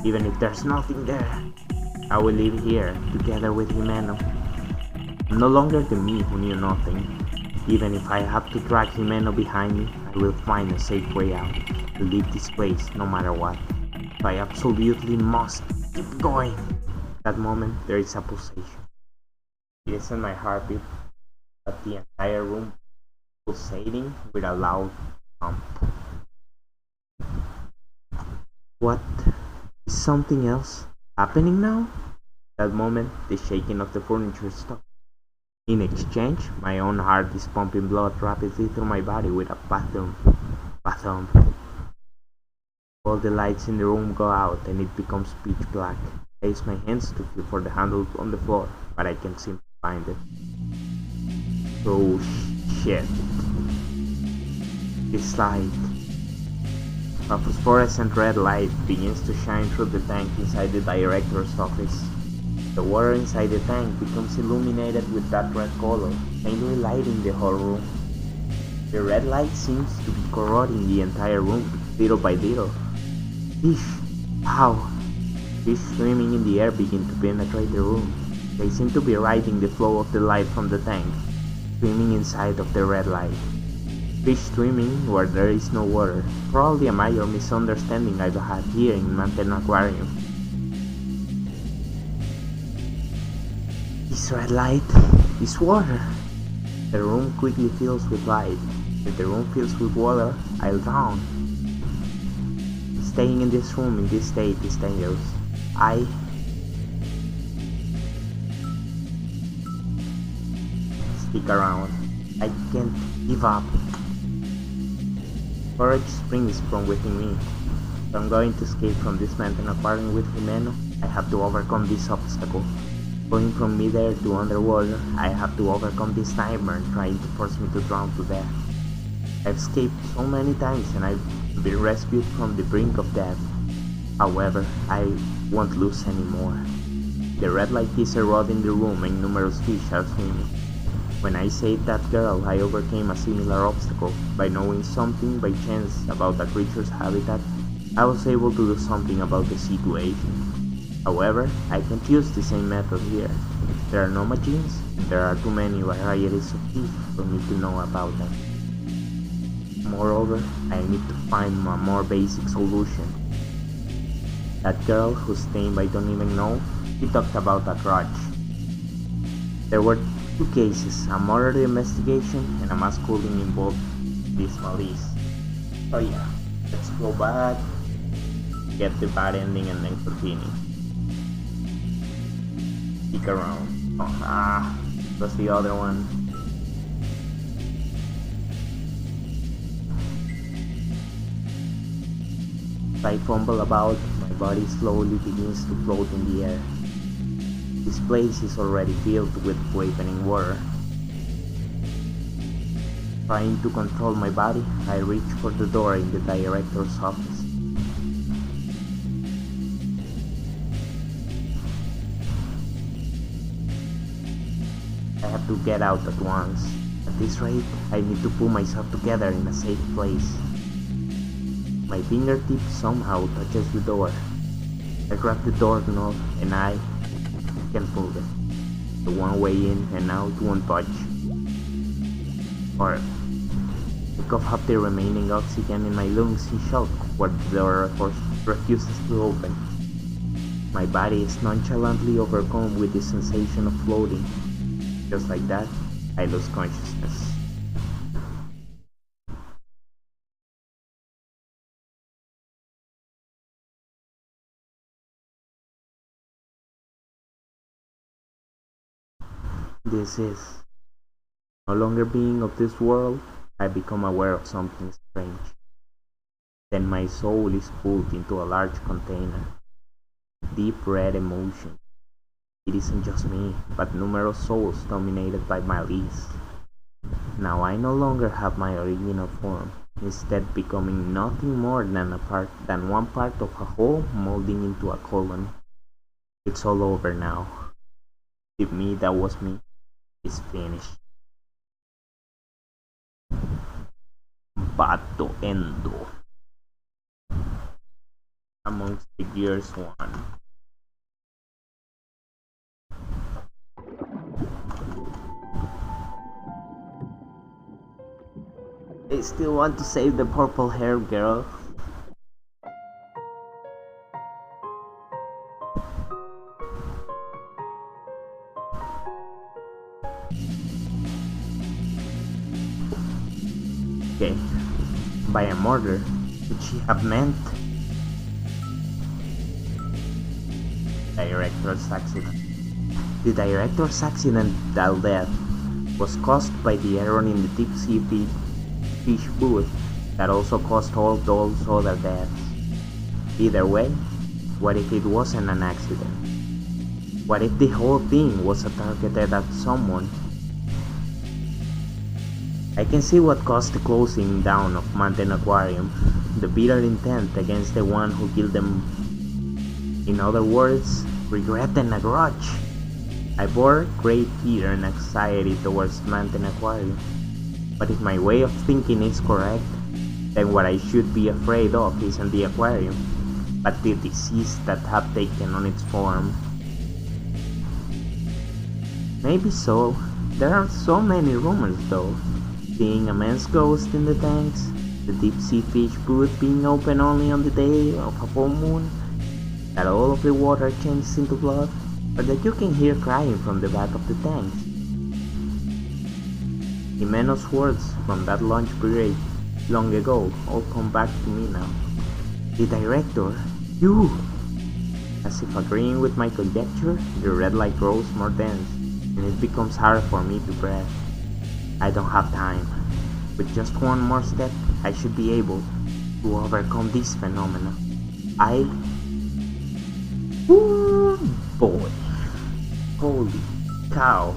Even if there's nothing there, I will live here, together with Himeno. I'm no longer the me who knew nothing. Even if I have to drag Himeno behind me, I will find a safe way out, to leave this place no matter what. But I absolutely must keep going. At that moment, there is a pulsation. It isn't my heartbeat, but the entire room pulsating with a loud thump. What? Is something else happening now? At that moment, the shaking of the furniture stopped. In exchange, my own heart is pumping blood rapidly through my body with a ba-thump, ba-thump. All the lights in the room go out and it becomes pitch black. I use my hands to feel for the handle on the floor, but I can't seem to find it. Oh shit. This light. A phosphorescent red light begins to shine through the tank inside the director's office. The water inside the tank becomes illuminated with that red color, faintly lighting the whole room. The red light seems to be corroding the entire room, little by little. Fish! Ow! Fish swimming in the air begin to penetrate the room. They seem to be riding the flow of the light from the tank, swimming inside of the red light. Fish swimming where there is no water, probably a major misunderstanding I've had here in Manten Aquarium. This red light is water. The room quickly fills with light. If the room fills with water, I'll drown. Staying in this room in this state is dangerous. I stick around. I can't give up. Courage springs from within me. If I'm going to escape from this Manten Aquarium with Himeno, I have to overcome this obstacle. Going from midair to underwater, I have to overcome this nightmare trying to force me to drown to death. I've escaped so many times and I've been rescued from the brink of death. However, I won't lose anymore. The red light is eroding the room and numerous fish are swimming. When I saved that girl, I overcame a similar obstacle. By knowing something by chance about the creature's habitat, I was able to do something about the situation. However, I can't use the same method here. There are no machines, and there are too many varieties of fish for me to know about them. Moreover, I need to find a more basic solution. That girl whose name I don't even know, she talked about a grudge. There were two cases, a murder investigation and a mass schooling involved this malice. So yeah, let's go back, get the bad ending and then continue. Stick around. Oh, that's the other one. As I fumble about, my body slowly begins to float in the air. This place is already filled with wavering water. Trying to control my body, I reach for the door in the director's office. I have to get out at once. At this rate, I need to pull myself together in a safe place. My fingertip somehow touches the door. I grab the doorknob and I can't move it. The one way in and out won't budge. Or I cough up the remaining oxygen in my lungs in shock where the door refuses to open. My body is nonchalantly overcome with the sensation of floating. Just like that, I lose consciousness. This is no longer being of this world. I become aware of something strange. Then my soul is pulled into a large container. Deep red emotion. It isn't just me, but numerous souls dominated by malice. Now I no longer have my original form, instead becoming nothing more than one part of a whole molding into a colony. It's all over now. The me that was me is finished. Bato Endo. Amongst the Gears 1. I still want to save the purple hair girl. Okay, by a murder, would she have meant director's accident? The director's accidental death was caused by the error in the deep sea fish food that also caused all those other deaths. Either way, what if it wasn't an accident? What if the whole thing was a targeted at someone? I can see what caused the closing down of Manten Aquarium, the bitter intent against the one who killed them. In other words, regret and a grudge. I bore great fear and anxiety towards Manten Aquarium, but if my way of thinking is correct, then what I should be afraid of isn't the aquarium, but the disease that have taken on its form. Maybe so. There are so many rumors though. Seeing a man's ghost in the tanks, the deep sea fish booth being open only on the day of a full moon, that all of the water changes into blood, or that you can hear crying from the back of the tanks. Himeno's words from that lunch break long ago all come back to me now. The director, you! As if agreeing with my conjecture, the red light grows more dense, and it becomes harder for me to breathe. I don't have time. With just one more step, I should be able to overcome this phenomena. Ooh, boy. Holy cow.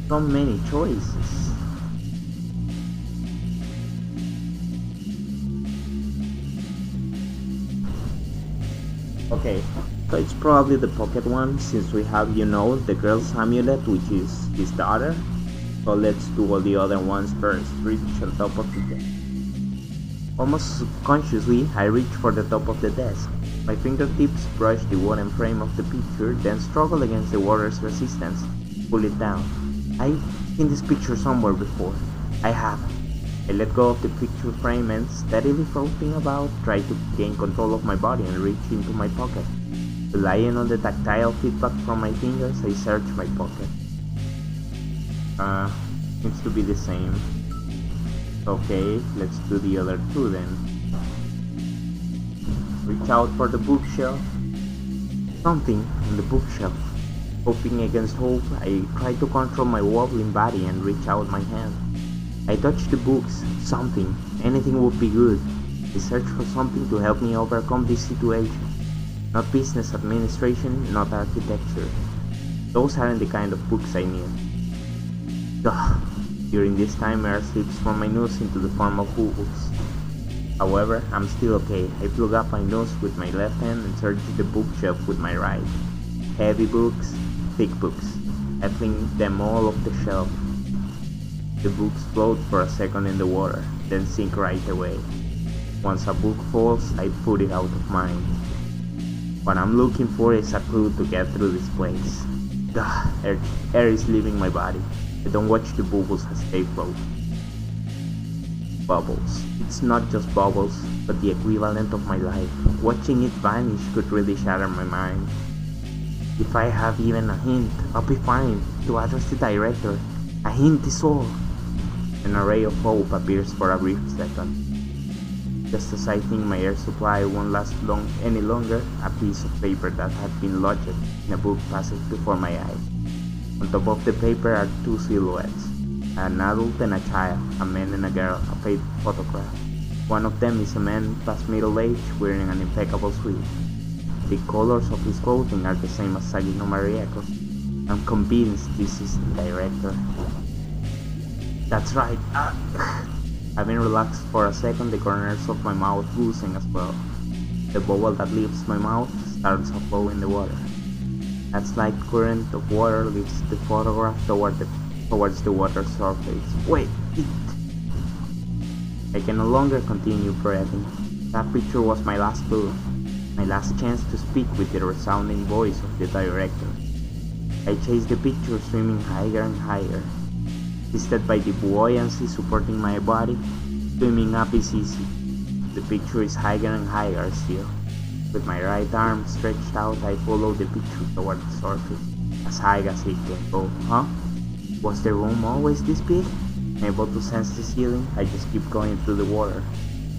So many choices. Okay, so it's probably the pocket one, since we have, the girl's amulet, which is his daughter. So let's do all the other ones first. Reach on top of the desk. Almost subconsciously, I reach for the top of the desk. My fingertips brush the wooden frame of the picture, then struggle against the water's resistance. Pull it down. I've seen this picture somewhere before. I have. I let go of the picture frame and, steadily floating about, try to gain control of my body and reach into my pocket. Relying on the tactile feedback from my fingers, I search my pocket. Seems to be the same. Okay, let's do the other two then. Reach out for the bookshelf. Something in the bookshelf. Hoping against hope, I try to control my wobbling body and reach out my hand. I touch the books. Something. Anything would be good. I search for something to help me overcome this situation. Not business administration, not architecture. Those aren't the kind of books I need. Ugh. During this time, air slips from my nose into the form of bubbles. However, I'm still okay. I plug up my nose with my left hand and search the bookshelf with my right. Heavy books, thick books. I fling them all off the shelf. The books float for a second in the water, then sink right away. Once a book falls, I put it out of mind. What I'm looking for is a clue to get through this place. Air is leaving my body. I don't watch the bubbles as they float. Bubbles. It's not just bubbles, but the equivalent of my life. Watching it vanish could really shatter my mind. If I have even a hint, I'll be fine. To address the director, a hint is all. An array of hope appears for a brief second. Just as I think my air supply won't last any longer, a piece of paper that had been lodged in a book passes before my eyes. On top of the paper are two silhouettes, an adult and a child, a man and a girl, a faded photograph. One of them is a man past middle age wearing an impeccable suit. The colors of his clothing are the same as Sagino Mariecos. I'm convinced this is the director. That's right. Having relaxed for a second, the corners of my mouth loosen as well. The bubble that leaves my mouth starts to flow in the water. A slight current of water lifts the photograph towards the water's surface. Wait! I can no longer continue breathing. That picture was my last clue, my last chance to speak with the resounding voice of the director. I chase the picture, swimming higher and higher. Assisted by the buoyancy supporting my body, swimming up is easy. The picture is higher and higher still. With my right arm stretched out, I follow the picture toward the surface, as high as it can go. Huh? Was the room always this big? Able to sense the ceiling, I just keep going through the water.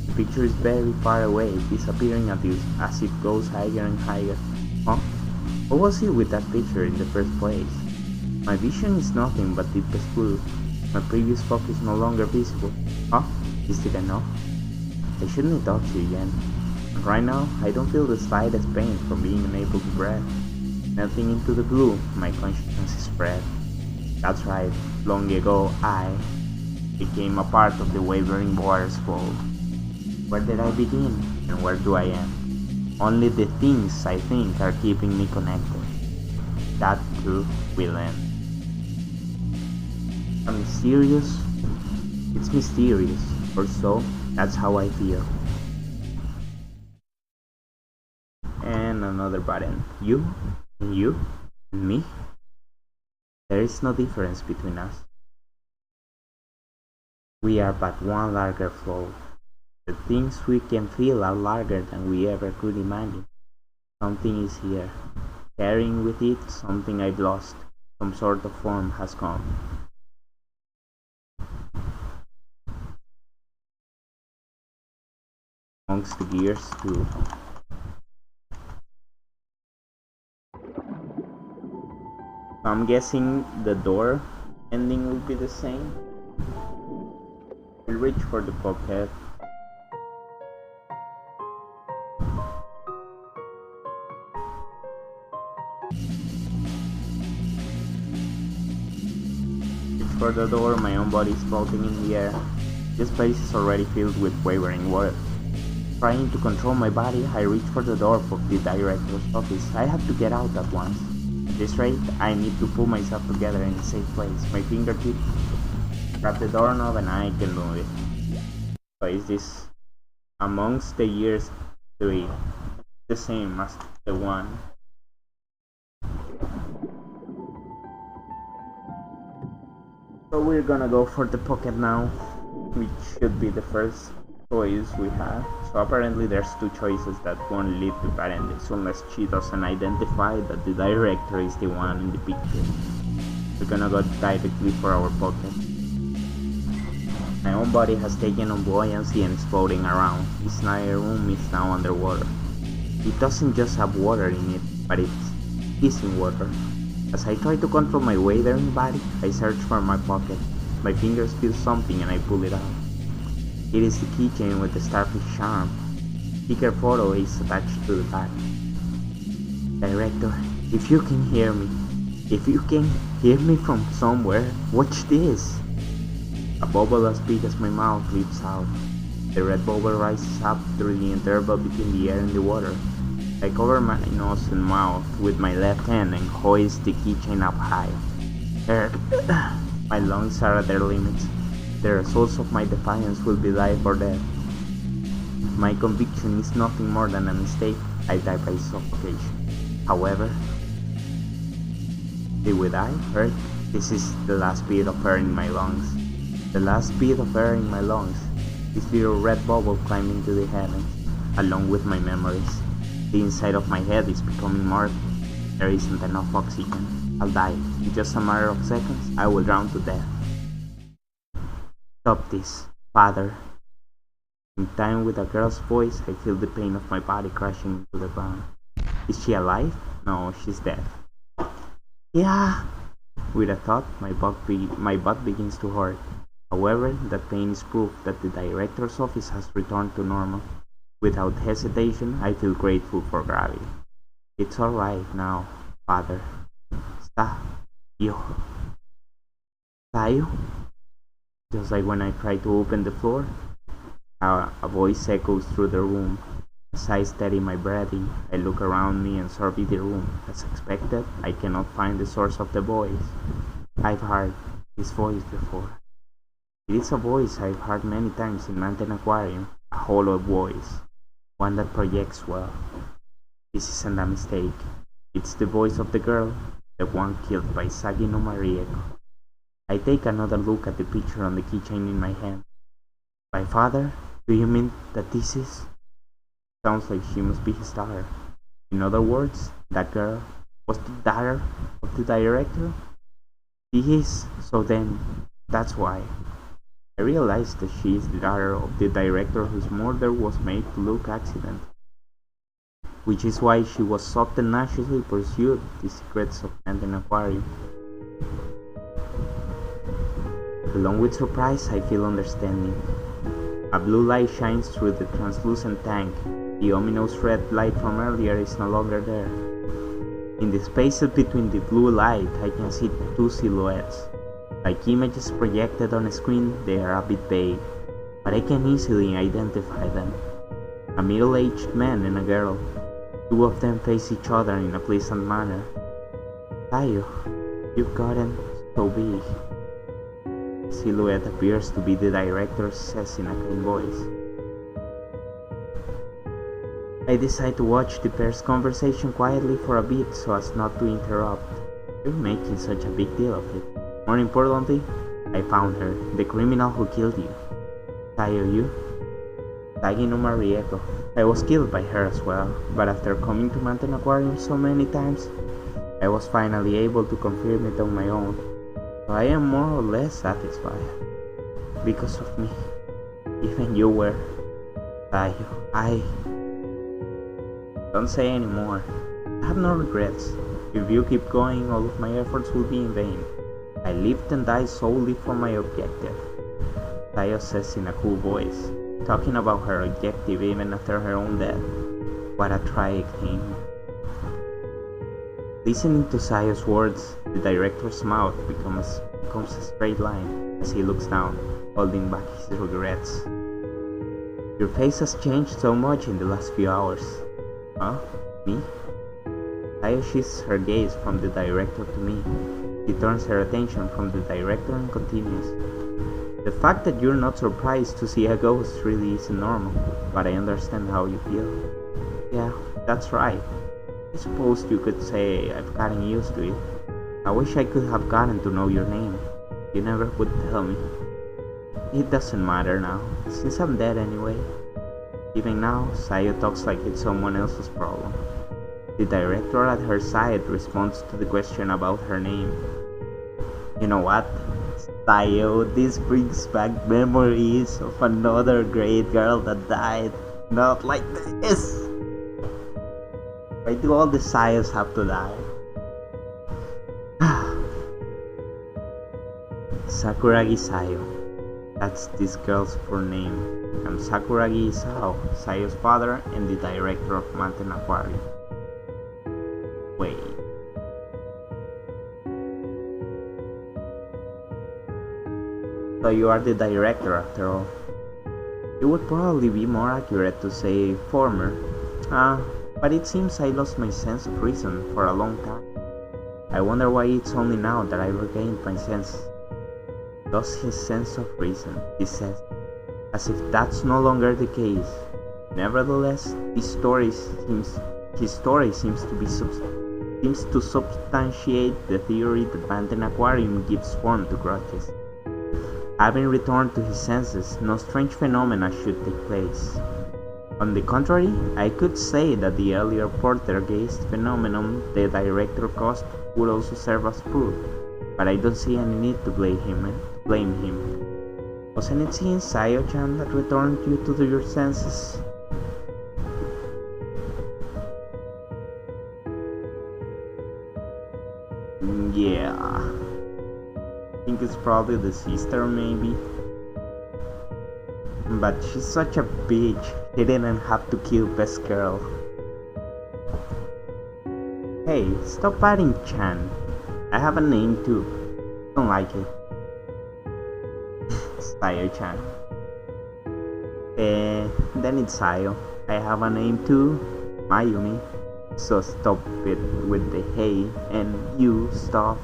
The picture is very far away, disappearing as it goes higher and higher. Huh? What was it with that picture in the first place? My vision is nothing but deepest blue. My previous focus is no longer visible. Huh? Is it enough? I shouldn't talk to you again. Right now, I don't feel the slightest pain from being unable to breathe. Melting into the blue, my consciousness spread. That's right, long ago I became a part of the wavering waterfall. Where did I begin, and where do I end? Only the things I think are keeping me connected. That too will end. Mysterious? It's mysterious, or so, that's how I feel. And another button. You, and you, and me? There is no difference between us. We are but one larger flow. The things we can feel are larger than we ever could imagine. Something is here, carrying with it something I've lost. Some sort of form has come. Amongst the gears too. I'm guessing the door ending will be the same. We'll reach for the pocket. Reach for the door, my own body is floating in the air. This place is already filled with wavering water. Trying to control my body, I reach for the door of the director's office. I have to get out at once. At this rate, I need to pull myself together in a safe place. My fingertip grab the doorknob and I can move it. So is this amongst the years 3 the same as the one? So we're gonna go for the pocket now, which should be the first choice we have. So apparently there's two choices that won't lead to parentage unless she doesn't identify that the director is the one in the picture. We're gonna go directly for our pocket. My own body has taken on buoyancy and is floating around. This entire room is now underwater. It doesn't just have water in it, but it's hissing water. As I try to control my wavering body, I search for my pocket. My fingers feel something and I pull it out. It is the keychain with the starfish charm. Sticker photo is attached to the back. Director, if you can hear me, from somewhere, watch this. A bubble as big as my mouth leaps out. The red bubble rises up through the interval between the air and the water. I cover my nose and mouth with my left hand and hoist the keychain up high. My lungs are at their limits. The results of my defiance will be life or death. If my conviction is nothing more than a mistake, I die by suffocation. However, will I hurt? This is the last bit of air in my lungs. The last bit of air in my lungs. This little red bubble climbed into the heavens, along with my memories. The inside of my head is becoming murky. There isn't enough oxygen. I'll die. In just a matter of seconds, I will drown to death. Stop this, Father. In time with a girl's voice, I feel the pain of my body crashing into the ground. Is she alive? No, she's dead. Yeah. With a thought, my butt begins to hurt. However, that pain is proof that the director's office has returned to normal. Without hesitation, I feel grateful for gravity. It's alright now, Father. Tayo? Just like when I try to open the floor, a voice echoes through the room. As I steady my breathing, I look around me and survey the room. As expected, I cannot find the source of the voice. I've heard his voice before. It is a voice I've heard many times in Manten Aquarium, a hollow voice, one that projects well. This isn't a mistake. It's the voice of the girl, the one killed by Sagi no Marieko. I take another look at the picture on the keychain in my hand. My father? Do you mean that this is? Sounds like she must be his daughter. In other words, that girl was the daughter of the director? She is, so then, that's why. I realized that she is the daughter of the director whose murder was made to look accidental. Which is why she was so tenaciously pursued the secrets of Manten Aquarium. Along with surprise, I feel understanding. A blue light shines through the translucent tank. The ominous red light from earlier is no longer there. In the spaces between the blue light, I can see two silhouettes. Like images projected on a screen, they are a bit vague, but I can easily identify them. A middle-aged man and a girl. Two of them face each other in a pleasant manner. Tayo, you've gotten so big. The silhouette appears to be the director, says in a kind voice. I decide to watch the pair's conversation quietly for a bit so as not to interrupt. You're making such a big deal of it. More importantly, I found her, the criminal who killed you. Tayo, you? Tagi no Marieto. I was killed by her as well, but after coming to Manten Aquarium so many times, I was finally able to confirm it on my own. So I am more or less satisfied. Because of me. Even you were. Tayo, Don't say anymore. I have no regrets. If you keep going, all of my efforts will be in vain. I lived and died solely for my objective. Tayo says in a cool voice, talking about her objective even after her own death. What a tragic thing. Listening to Sayo's words, the director's mouth becomes a straight line as he looks down, holding back his regrets. Your face has changed so much in the last few hours. Huh? Me? Tayo shifts her gaze from the director to me. She turns her attention from the director and continues. The fact that you're not surprised to see a ghost really isn't normal, but I understand how you feel. Yeah, that's right. I suppose you could say I've gotten used to it. I wish I could have gotten to know your name. You never would tell me. It doesn't matter now, since I'm dead anyway. Even now, Sayo talks like it's someone else's problem. The director at her side responds to the question about her name. You know what? Sayo, this brings back memories of another great girl that died. Not like this! Why do all the Sayos have to die? Sakuragi Sayo. That's this girl's full name. I'm Sakuragi Isao, Sayo's father and the director of Manten Aquarium. Wait. So you are the director after all. It would probably be more accurate to say former. But it seems I lost my sense of reason for a long time. I wonder why it's only now that I regained my senses. Lost his sense of reason, he says, as if that's no longer the case. Nevertheless, his story seems to substantiate the theory that Manten Aquarium gives form to grudges. Having returned to his senses, no strange phenomena should take place. On the contrary, I could say that the earlier poltergeist phenomenon the director caused would also serve as proof, but I don't see any need to blame him. Wasn't it seeing Sayo-chan that returned you to your senses? Yeah. I think it's probably the sister, maybe. But she's such a bitch. He didn't have to kill best girl. Hey, stop adding Chan. I have a name too. Don't like it. Sayo-chan. Then it's Sayo. I have a name too. Mayumi. So stop it with the hey and you stuff.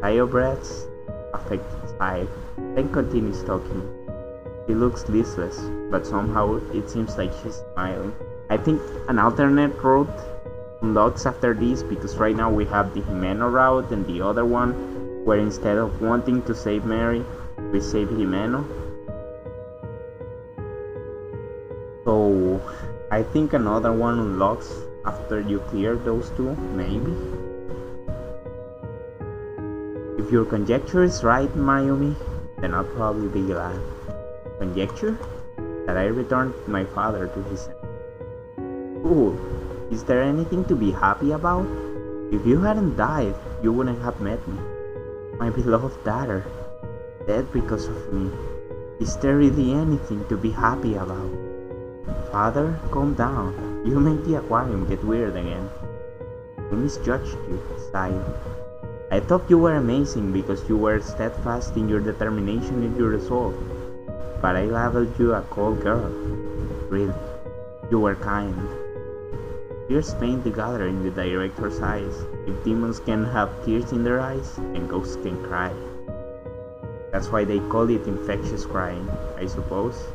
Sayo breaths affect Sayo, then continues talking. She looks listless, but somehow it seems like she's smiling. I think an alternate route unlocks after this, because right now we have the Himeno route and the other one where instead of wanting to save Mary, we save Himeno. So I think another one unlocks after you clear those two, maybe? If your conjecture is right, Mayumi, then I'll probably be glad. Conjecture? That I returned my father to his senses. Cool. Is there anything to be happy about? If you hadn't died, you wouldn't have met me. My beloved daughter, dead because of me. Is there really anything to be happy about? Father, calm down. You make the aquarium get weird again. I misjudged you, sighed. I thought you were amazing because you were steadfast in your determination and your resolve. But I labeled you a cold girl. Really, you were kind. Tears paint the gather in the director's eyes. If demons can have tears in their eyes, then ghosts can cry. That's why they call it infectious crying, I suppose.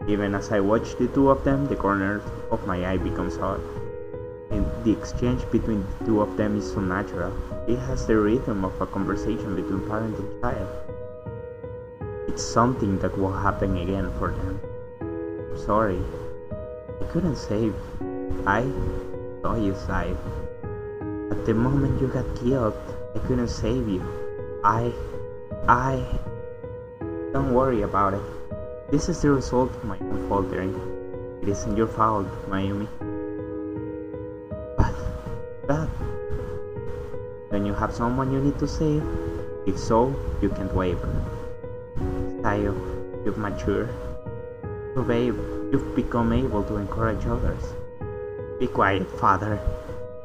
Even as I watch the two of them, the corner of my eye becomes hot. And the exchange between the two of them is so natural. It has the rhythm of a conversation between parent and child. It's something that will happen again for them. I'm sorry. I couldn't save you. I saw you sigh. At the moment you got killed, I couldn't save you. I... Don't worry about it. This is the result of my own faltering. It isn't your fault, Mayumi. But, when you have someone you need to save, if so, you can't waver. Sayo, you've matured. So babe, you've become able to encourage others. Be quiet, father.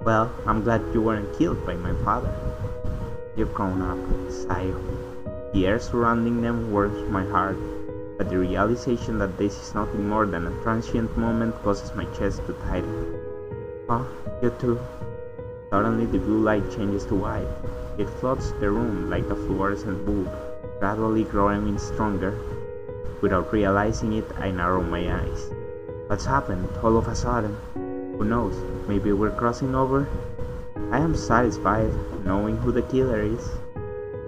Well, I'm glad you weren't killed by my father. You've grown up, Sayo. The air surrounding them warms my heart, but the realization that this is nothing more than a transient moment causes my chest to tighten. Oh, you too. Suddenly the blue light changes to white. It floods the room like a fluorescent bulb, gradually growing stronger. Without realizing it, I narrow my eyes. What's happened all of a sudden? Who knows, maybe we're crossing over? I am satisfied knowing who the killer is.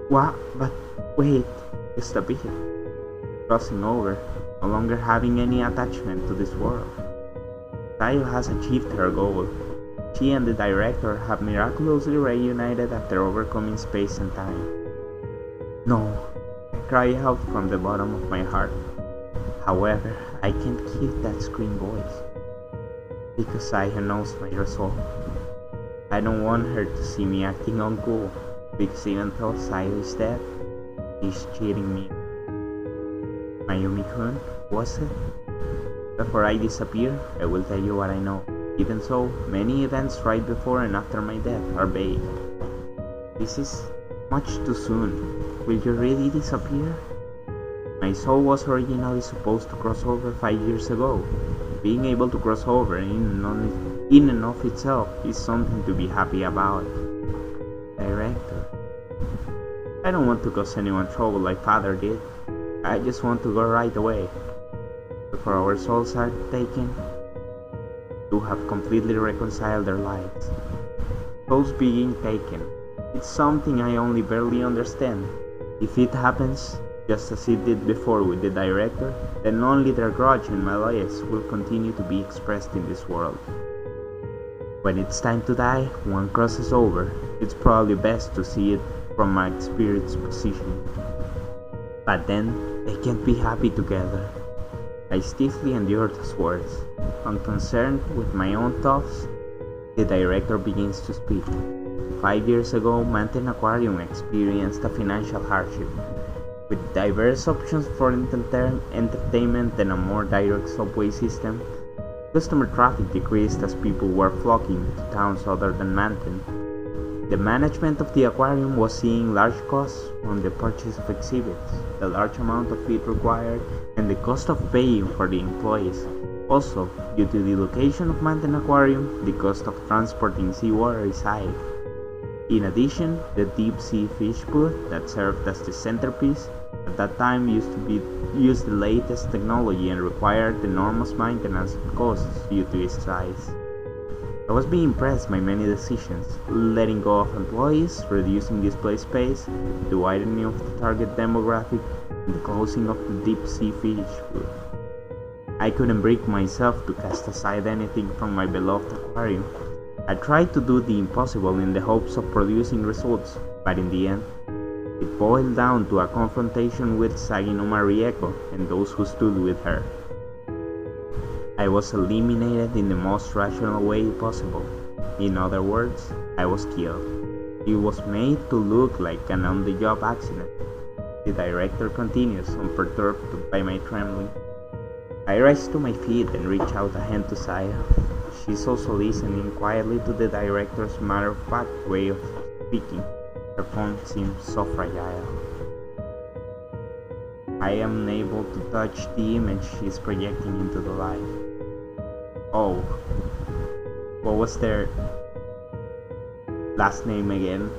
What? But wait, just a bit. Crossing over, no longer having any attachment to this world. Sayo has achieved her goal. She and the director have miraculously reunited after overcoming space and time. No, I cry out from the bottom of my heart. However, I can't keep that scream voice, because Sayo knows my resolve. I don't want her to see me acting uncool, because even though Sayo is dead, she's cheating me. Mayumi-kun, was it? Before I disappear, I will tell you what I know. Even so, many events right before and after my death are vague. This is much too soon. Will you really disappear? My soul was originally supposed to cross over 5 years ago. Being able to cross over in and of itself is something to be happy about. Director. I don't want to cause anyone trouble like father did. I just want to go right away. Before our souls are taken, to have completely reconciled their lives. Souls being taken. It's something I only barely understand. If it happens, just as it did before with the director, then only their grudge and malice will continue to be expressed in this world. When it's time to die, one crosses over. It's probably best to see it from my spirit's position. But then, they can't be happy together. I stiffly endured his words. Unconcerned with my own thoughts, the director begins to speak. 5 years ago, Manten Aquarium experienced a financial hardship. With diverse options for entertainment and a more direct subway system, customer traffic decreased as people were flocking to towns other than Manten. The management of the aquarium was seeing large costs from the purchase of exhibits, the large amount of feed required, and the cost of paying for the employees. Also, due to the location of Manten Aquarium, the cost of transporting seawater is high. In addition, the deep-sea fish booth that served as the centerpiece at that time used the latest technology and required enormous maintenance costs due to its size. I was being pressed by many decisions, letting go of employees, reducing display space, the widening of the target demographic, and the closing of the deep-sea fish booth. I couldn't bring myself to cast aside anything from my beloved aquarium. I tried to do the impossible in the hopes of producing results, but in the end, it boiled down to a confrontation with Saginuma Rieko and those who stood with her. I was eliminated in the most rational way possible. In other words, I was killed. It was made to look like an on-the-job accident. The director continues, unperturbed by my trembling. I rise to my feet and reach out a hand to Saya. She's also listening quietly to the director's matter-of-fact way of speaking. Her phone seems so fragile. I am unable to touch the image she's projecting into the light. Oh, what was their last name again?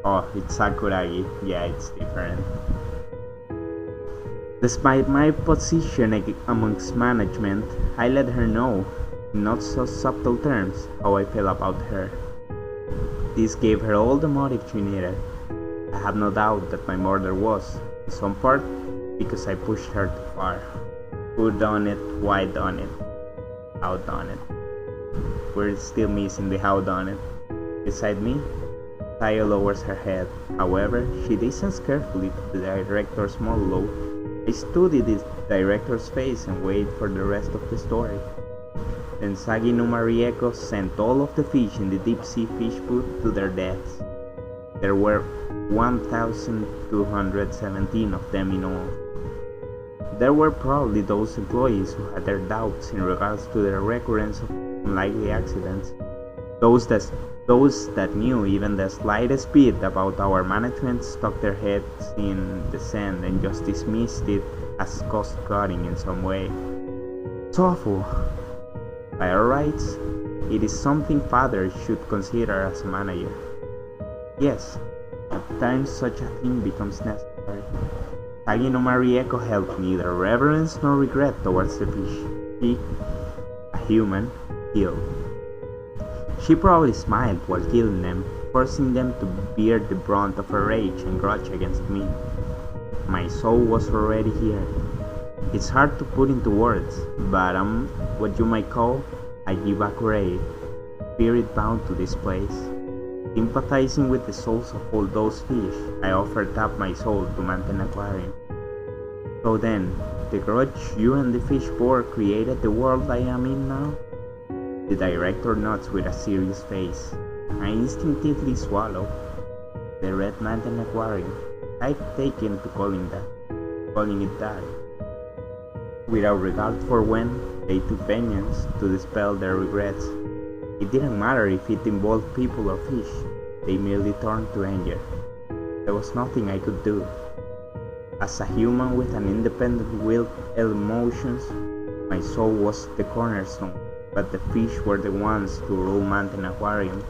Oh, it's Sakuragi. Yeah, it's different. Despite my position amongst management, I let her know, in not so subtle terms, how I feel about her. This gave her all the motive she needed. I have no doubt that my murder was, in some part, because I pushed her too far. Who done it, why done it, how done it. We're still missing the how done it. Beside me, Tayo lowers her head. However, she listens carefully to the director's monologue. I studied the director's face and waited for the rest of the story. Then Sagi no Marieko sent all of the fish in the deep-sea fish food to their deaths. There were 1,217 of them in all. There were probably those employees who had their doubts in regards to the recurrence of unlikely accidents. Those that knew even the slightest bit about our management stuck their heads in the sand and just dismissed it as cost-cutting in some way. It's awful. By our rights, it is something fathers should consider as a manager. Yes, at times such a thing becomes necessary. Sagi no Marieko held neither reverence nor regret towards the fish he, a human, killed. She probably smiled while killing them, forcing them to bear the brunt of her rage and grudge against me. My soul was already here. It's hard to put into words, but I'm what you might call a Yibakure, spirit bound to this place. Sympathizing with the souls of all those fish, I offered up my soul to Manten Aquarium. So then, the grudge you and the fish bore created the world I am in now? The director nods with a serious face. I instinctively swallow. The Red Manten Aquarium. I've taken to calling it that. Without regard for when, they took vengeance to dispel their regrets. It didn't matter if it involved people or fish, they merely turned to anger. There was nothing I could do. As a human with an independent will and emotions, my soul was the cornerstone, but the fish were the ones to rule Manten Aquarium.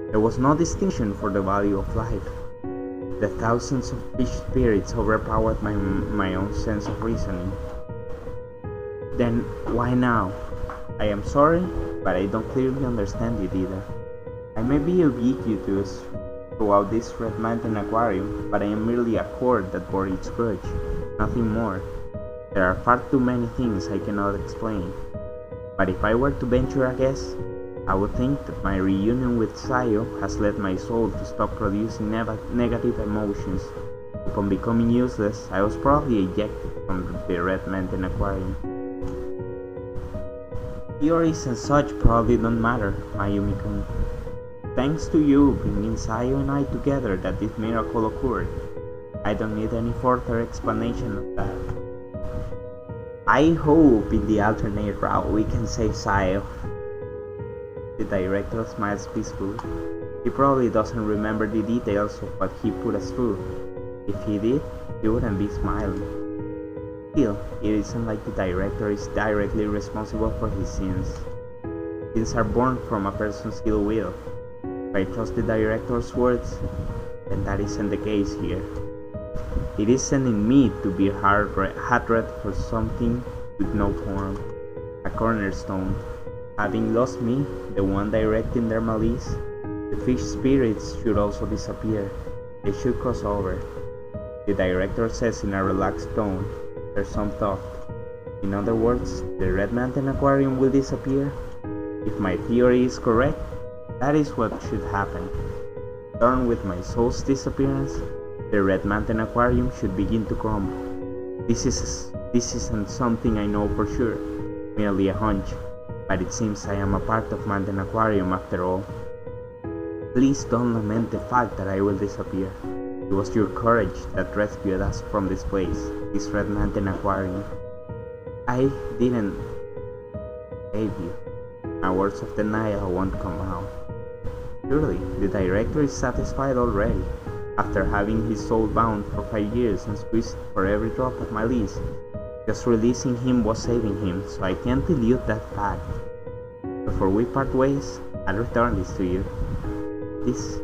There was no distinction for the value of life. The thousands of fish spirits overpowered my own sense of reasoning. Then why now? I am sorry, but I don't clearly understand it either. I may be ubiquitous throughout this Red Manten Aquarium, but I am merely a cord that bore its grudge, nothing more. There are far too many things I cannot explain. But if I were to venture a guess, I would think that my reunion with Sayo has led my soul to stop producing negative emotions. Upon becoming useless, I was probably ejected from the Red Manten Aquarium. Theories and such probably don't matter, Mayumi-kun. Thanks to you bringing Sayo and I together that this miracle occurred. I don't need any further explanation of that. I hope in the alternate route we can save Sayo. The director smiles peacefully. He probably doesn't remember the details of what he put us through. If he did, he wouldn't be smiling. Still, it isn't like the director is directly responsible for his sins. Sins are born from a person's ill will. If I trust the director's words, then that isn't the case here. It is sending me to be hatred for something with no form, a cornerstone. Having lost me, the one directing their malice, the fish spirits should also disappear. They should cross over. The director says in a relaxed tone, there's some thought. In other words, the Red Manten Aquarium will disappear? If my theory is correct, that is what should happen. Done with my soul's disappearance, the Red Manten Aquarium should begin to crumble. This is This isn't something I know for sure, merely a hunch, but it seems I am a part of Manten Aquarium after all. Please don't lament the fact that I will disappear. It was your courage that rescued us from this place, this red Manten Aquarium. I didn't save you. My words of denial won't come out. Surely, the director is satisfied already, after having his soul bound for 5 years and squeezed for every drop of my lease. Just releasing him was saving him, so I can't elude that fact. Before we part ways, I'll return this to you. This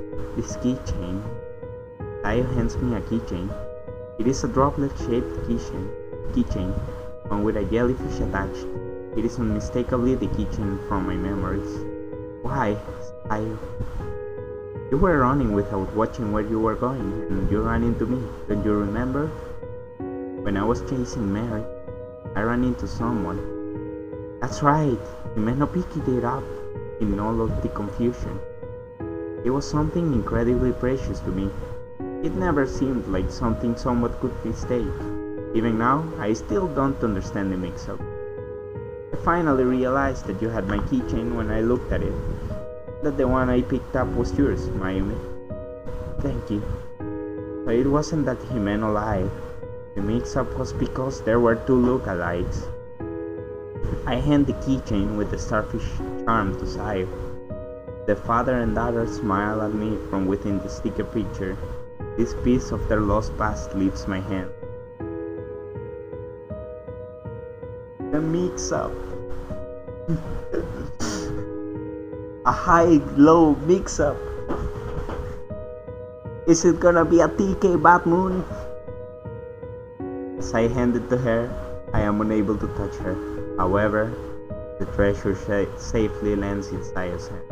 keychain. Tayo hands me a keychain. It is a droplet-shaped keychain, one with a jellyfish attached. It is unmistakably the keychain from my memories. Why, Tayo? You were running without watching where you were going, and you ran into me. Don't you remember? When I was chasing Mary, I ran into someone. That's right, Himeno picked it up in all of the confusion. It was something incredibly precious to me. It never seemed like something someone could mistake. Even now, I still don't understand the mix-up. I finally realized that you had my keychain when I looked at it. That the one I picked up was yours, Mayumi. Thank you. But it wasn't that Himeno lied. The mix-up was because there were two lookalikes. I hand the keychain with the starfish charm to Sayo. The father and daughter smile at me from within the sticker picture. This piece of their lost past leaves my hand. The mix-up. A high-low mix-up. Is it gonna be a TK Bat Moon? As I hand it to her, I am unable to touch her. However, the treasure safely lands in Sayo's hand.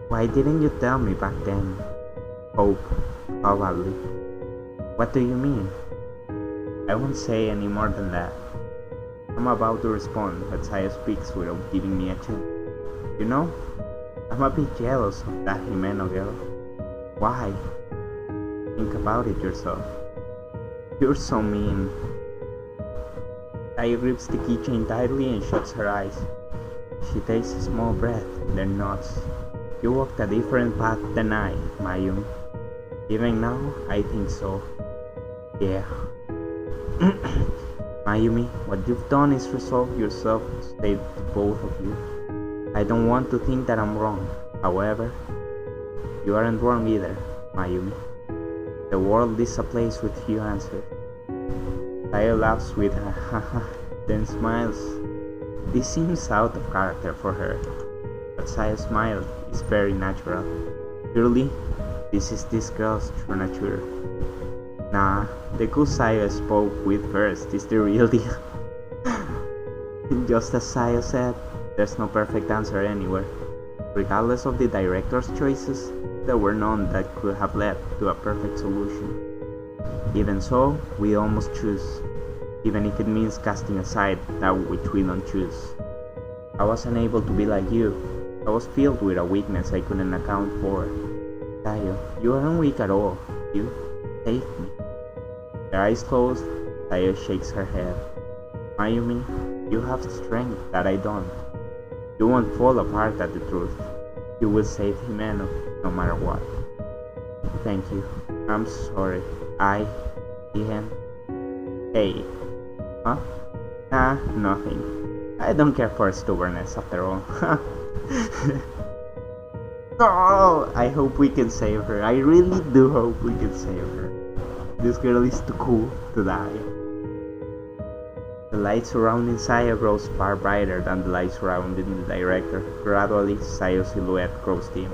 Why didn't you tell me back then? Hope, probably. What do you mean? I won't say any more than that. I'm about to respond, but Sayo speaks without giving me a chance. You know, I'm a bit jealous of that Himeno girl. Why? Think about it yourself. You're so mean. Sayo grips the keychain tightly and shuts her eyes. She takes a small breath, then nods. You walked a different path than I, Mayumi. Even now, I think so. Yeah. Mayumi, what you've done is resolve yourself to save both of you. I don't want to think that I'm wrong. However, you aren't wrong either, Mayumi. The world is a place with few answers. Sayo laughs with a haha, then smiles. This seems out of character for her, but Sayo's smile is very natural. Surely, this is this girl's true nature. Nah, the cool Sayo spoke with first is the real deal. Just as Sayo said, there's no perfect answer anywhere. Regardless of the director's choices, there were none that could have led to a perfect solution. Even so, we almost choose, even if it means casting aside that which we don't choose. I was unable to be like you. I was filled with a weakness I couldn't account for. Sayo, you aren't weak at all. You saved me. Her eyes closed, Sayo shakes her head. Mayumi, you have strength that I don't. You won't fall apart at the truth. You will save Himeno, no matter what. Thank you. I'm sorry. I didn't. Hey. Huh? Nah, nothing. I don't care for stubbornness after all. Oh, I hope we can save her. I really do hope we can save her. This girl is too cool to die. The light surrounding Sayo grows far brighter than the light surrounding the director. Gradually, Sayo's silhouette grows dim.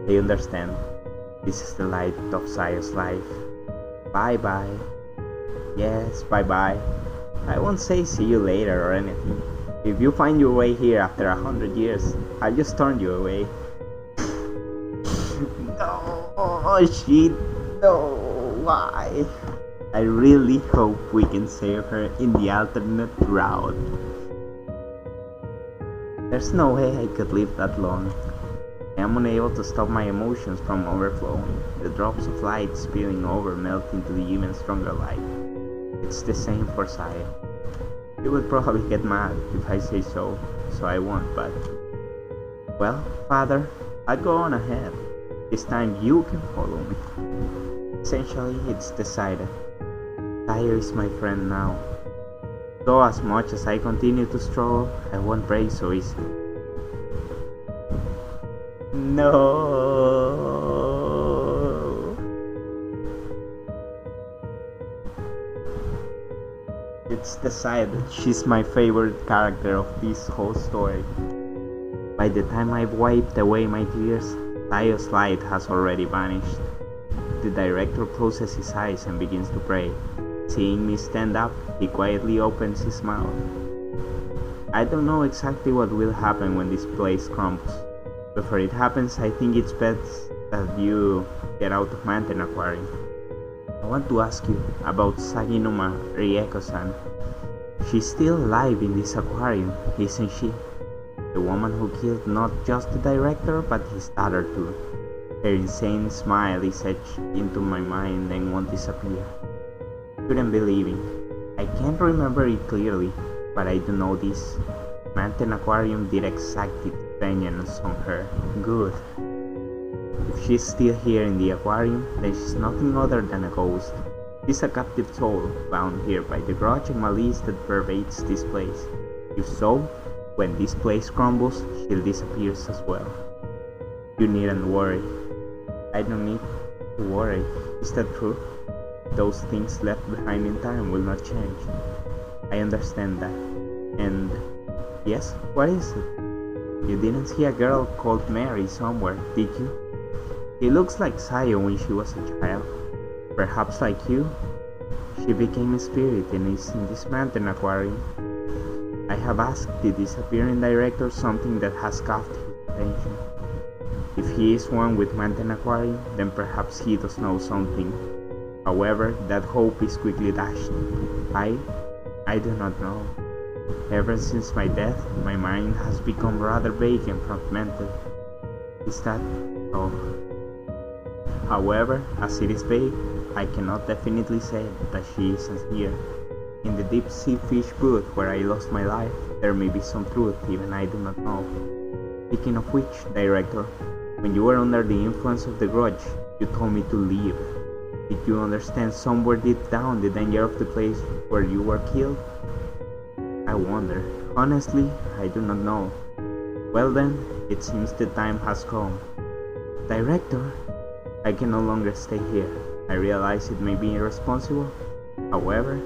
I understand. This is the light of Sayo's life. Bye-bye. Yes, bye-bye. I won't say see you later or anything. If you find your way here after 100 years, I'll just turn you away. No, shit. No, why? I really hope we can save her in the alternate route. There's no way I could live that long. I am unable to stop my emotions from overflowing. The drops of light spilling over melt into the even stronger light. It's the same for Saya. He would probably get mad if I say so, so I won't, but... Well, Father, I'll go on ahead. This time you can follow me. Essentially, it's decided. Saya is my friend now. Though as much as I continue to struggle, I won't break so easily. No. It's decided. She's my favorite character of this whole story. By the time I've wiped away my tears, Saya's light has already vanished. The director closes his eyes and begins to pray. Seeing me stand up, he quietly opens his mouth. I don't know exactly what will happen when this place crumbles. Before it happens, I think it's best that you get out of Manten Aquarium. I want to ask you about Saginuma Rieko-san. She's still alive in this aquarium, isn't she? The woman who killed not just the director, but his daughter too. Her insane smile is etched into my mind and won't disappear. Couldn't believe it. I can't remember it clearly, but I do know this. Manten Aquarium did exactly vengeance on her. Good. If she's still here in the aquarium, then she's nothing other than a ghost. She's a captive soul, bound here by the grudge and malice that pervades this place. If so, when this place crumbles, she'll disappear as well. You needn't worry. I don't need to worry. Is that true? Those things left behind in time will not change. I understand that. And yes, what is it? You didn't see a girl called Mary somewhere, did you? She looks like Saya when she was a child. Perhaps like you. She became a spirit and is in this Manten Aquarium. I have asked the disappearing director something that has caught his attention. If he is one with Manten Aquarium, then perhaps he does know something. However, that hope is quickly dashed. I do not know. Ever since my death, my mind has become rather vague and fragmented. Is that all? However, as it is vague, I cannot definitely say that she isn't here. In the deep sea fish booth where I lost my life, there may be some truth even I do not know. Speaking of which, director, when you were under the influence of the grudge, you told me to leave. Did you understand somewhere deep down the danger of the place where you were killed? I wonder. Honestly, I do not know. Well then, it seems the time has come. Director, I can no longer stay here. I realize it may be irresponsible. However,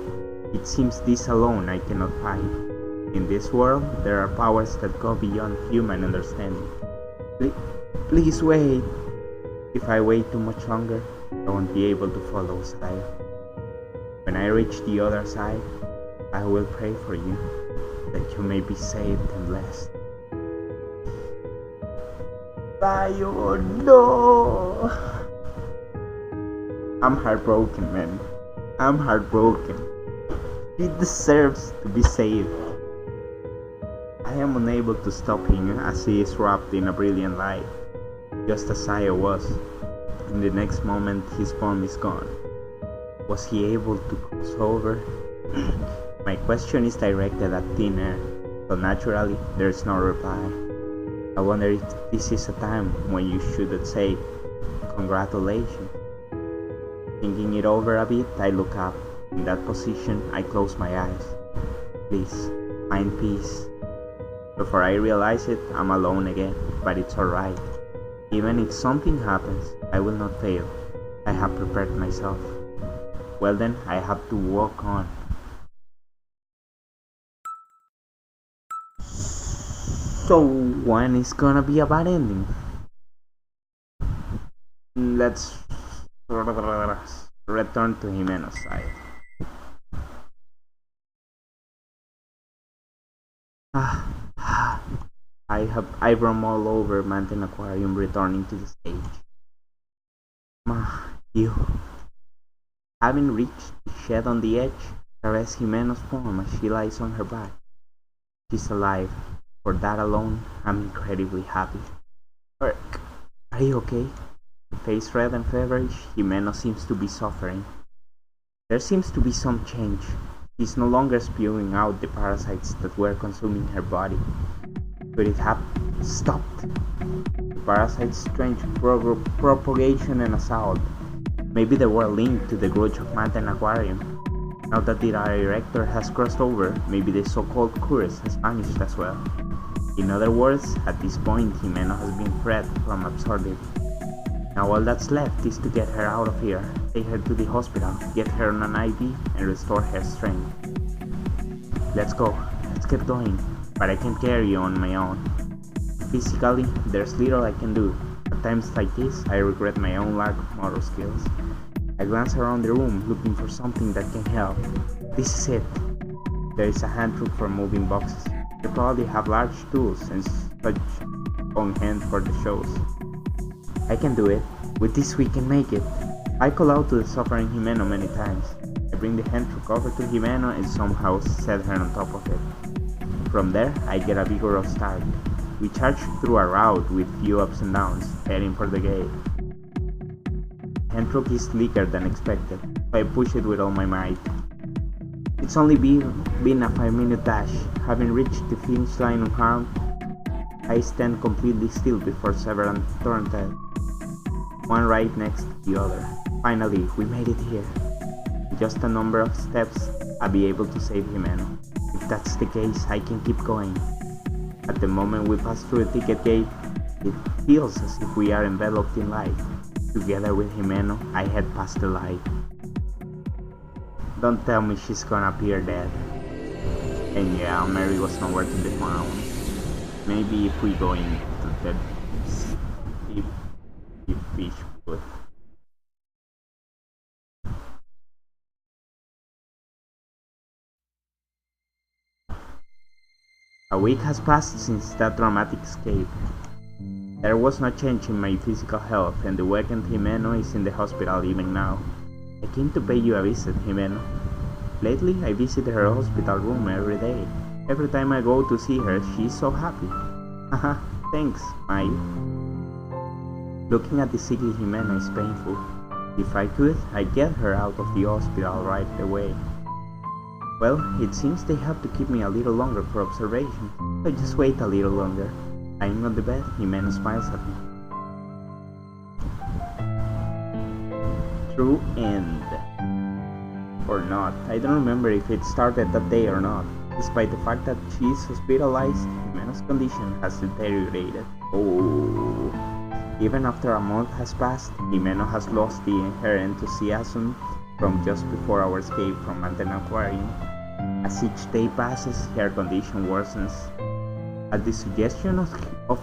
it seems this alone I cannot fight. In this world, there are powers that go beyond human understanding. Please wait. If I wait too much longer, I won't be able to follow Saya. When I reach the other side, I will pray for you, that you may be saved and blessed. Sayo, no! I'm heartbroken, man. I'm heartbroken. He deserves to be saved. I am unable to stop him as he is wrapped in a brilliant light, just as Saya was. In the next moment, his form is gone. Was he able to cross over? My question is directed at thin air, so naturally, there is no reply. I wonder if this is a time when you should say, congratulations. Thinking it over a bit, I look up. In that position, I close my eyes. Please, find peace. Before I realize it, I'm alone again, but it's alright. Even if something happens, I will not fail. I have prepared myself. Well then, I have to walk on. So, when is gonna be a bad ending? Let's return to Himeno's side. I roam all over Manten Aquarium, returning to the stage. You. Having reached the shed on the edge, caress Himeno's form as she lies on her back. She's alive. For that alone, I'm incredibly happy. Are you okay? Face red and feverish, Himeno seems to be suffering. There seems to be some change. She's no longer spewing out the parasites that were consuming her body. Could it have stopped the parasite's strange propagation and assault? Maybe they were linked to the growth of Manten Aquarium. Now that the director has crossed over, maybe the so-called curse has vanished as well. In other words, at this point, Himeno has been freed from absurdity. Now all that's left is to get her out of here, take her to the hospital, get her on an IV, and restore her strength. Let's go, let's get going, but I can't carry on my own. Physically, there's little I can do. At times like this, I regret my own lack of motor skills. I glance around the room, looking for something that can help. This is it. There is a hand truck for moving boxes. They probably have large tools and such on hand for the shows. I can do it. With this we can make it. I call out to the suffering Himeno many times. I bring the hand truck over to Himeno and somehow set her on top of it. From there, I get a vigorous start. We charge through a route with few ups and downs, heading for the gate. The hand truck is slicker than expected, so I push it with all my might. It's only been a 5-minute dash. Having reached the finish line unharmed, I stand completely still before several torrented, one right next to the other. Finally, we made it here. In just a number of steps, I'll be able to save Himeno. If that's the case, I can keep going. At the moment we pass through the ticket gate, it feels as if we are enveloped in light. Together with Himeno, I head past the light. Don't tell me she's gonna appear dead. And yeah, Mary was nowhere to be found. Maybe if we go into the deep fish food. A week has passed since that dramatic escape. There was no change in my physical health, and the weakened Himeno is in the hospital even now. I came to pay you a visit, Himeno. Lately, I visit her hospital room every day. Every time I go to see her, she's so happy. Haha, thanks, Mayu. Looking at the sickly Himeno is painful. If I could, I'd get her out of the hospital right away. Well, it seems they have to keep me a little longer for observation, so just wait a little longer. Lying on the bed, Himeno smiles at me. True end. Or not. I don't remember if it started that day or not. Despite the fact that she is hospitalized, Himeno's condition has deteriorated. Oh. Even after a month has passed, Himeno has lost the inherent enthusiasm from just before our escape from Manten Aquarium. As each day passes, her condition worsens. At the suggestion of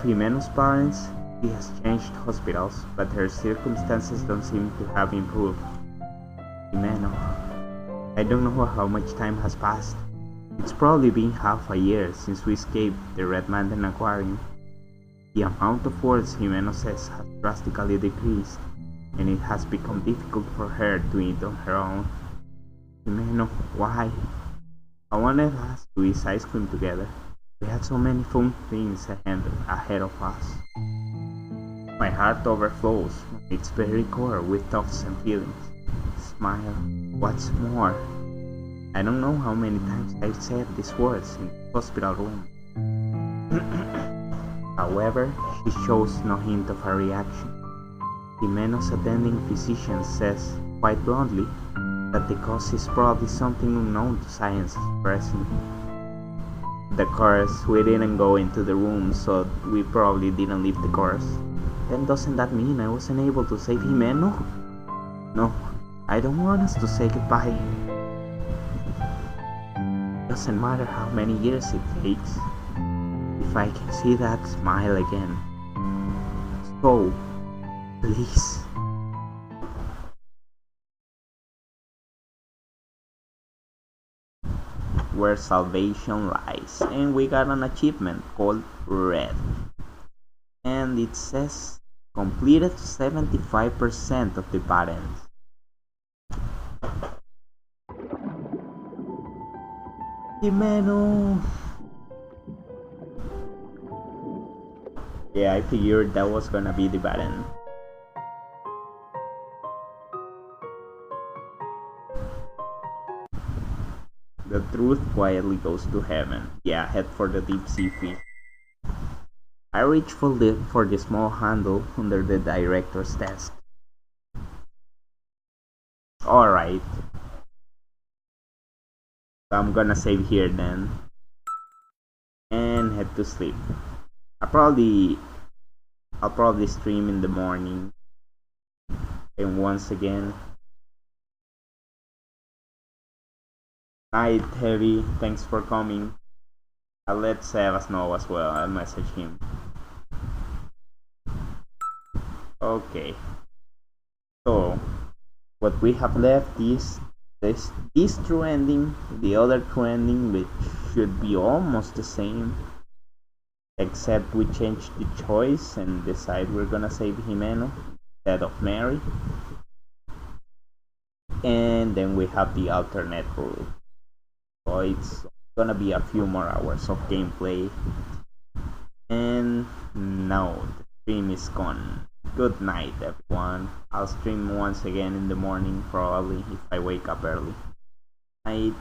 Himeno's parents, she has changed hospitals, but her circumstances don't seem to have improved. Himeno. I don't know how much time has passed. It's probably been half a year since we escaped the Red Manten Aquarium. The amount of words Himeno says has drastically decreased, and it has become difficult for her to eat on her own. Himeno, why? I wanted us to eat ice cream together. We had so many fun things ahead of us. My heart overflows from its very core with thoughts and feelings. Smile. What's more? I don't know how many times I've said these words in the hospital room. However, she shows no hint of a reaction. Himeno's attending physician says, quite bluntly, that the cause is probably something unknown to science at present. Of course, we didn't go into the room, so we probably didn't leave the course. Then doesn't that mean I wasn't able to save Himeno? No, I don't want us to say goodbye. Doesn't matter how many years it takes. If I can see that smile again. So, please. Where salvation lies. And we got an achievement called Red. And it says completed 75% of the patterns. Himeno. Yeah, I figured that was gonna be the button. The truth quietly goes to heaven. Yeah, head for the deep sea fish. I reach for the small handle under the director's desk. Alright, so I'm gonna save here then and head to sleep. I'll probably I'll probably stream in the morning. And once again, night Heavy, thanks for coming. I'll let Sebas know as well. I'll message him. Okay, so what we have left is this true ending, the other true ending, which should be almost the same, except we change the choice and decide we're gonna save Himeno instead of Mary. And then we have the alternate rule. So it's gonna be a few more hours of gameplay. And now the stream is gone. Good night, everyone. I'll stream once again in the morning, probably, if I wake up early. Night.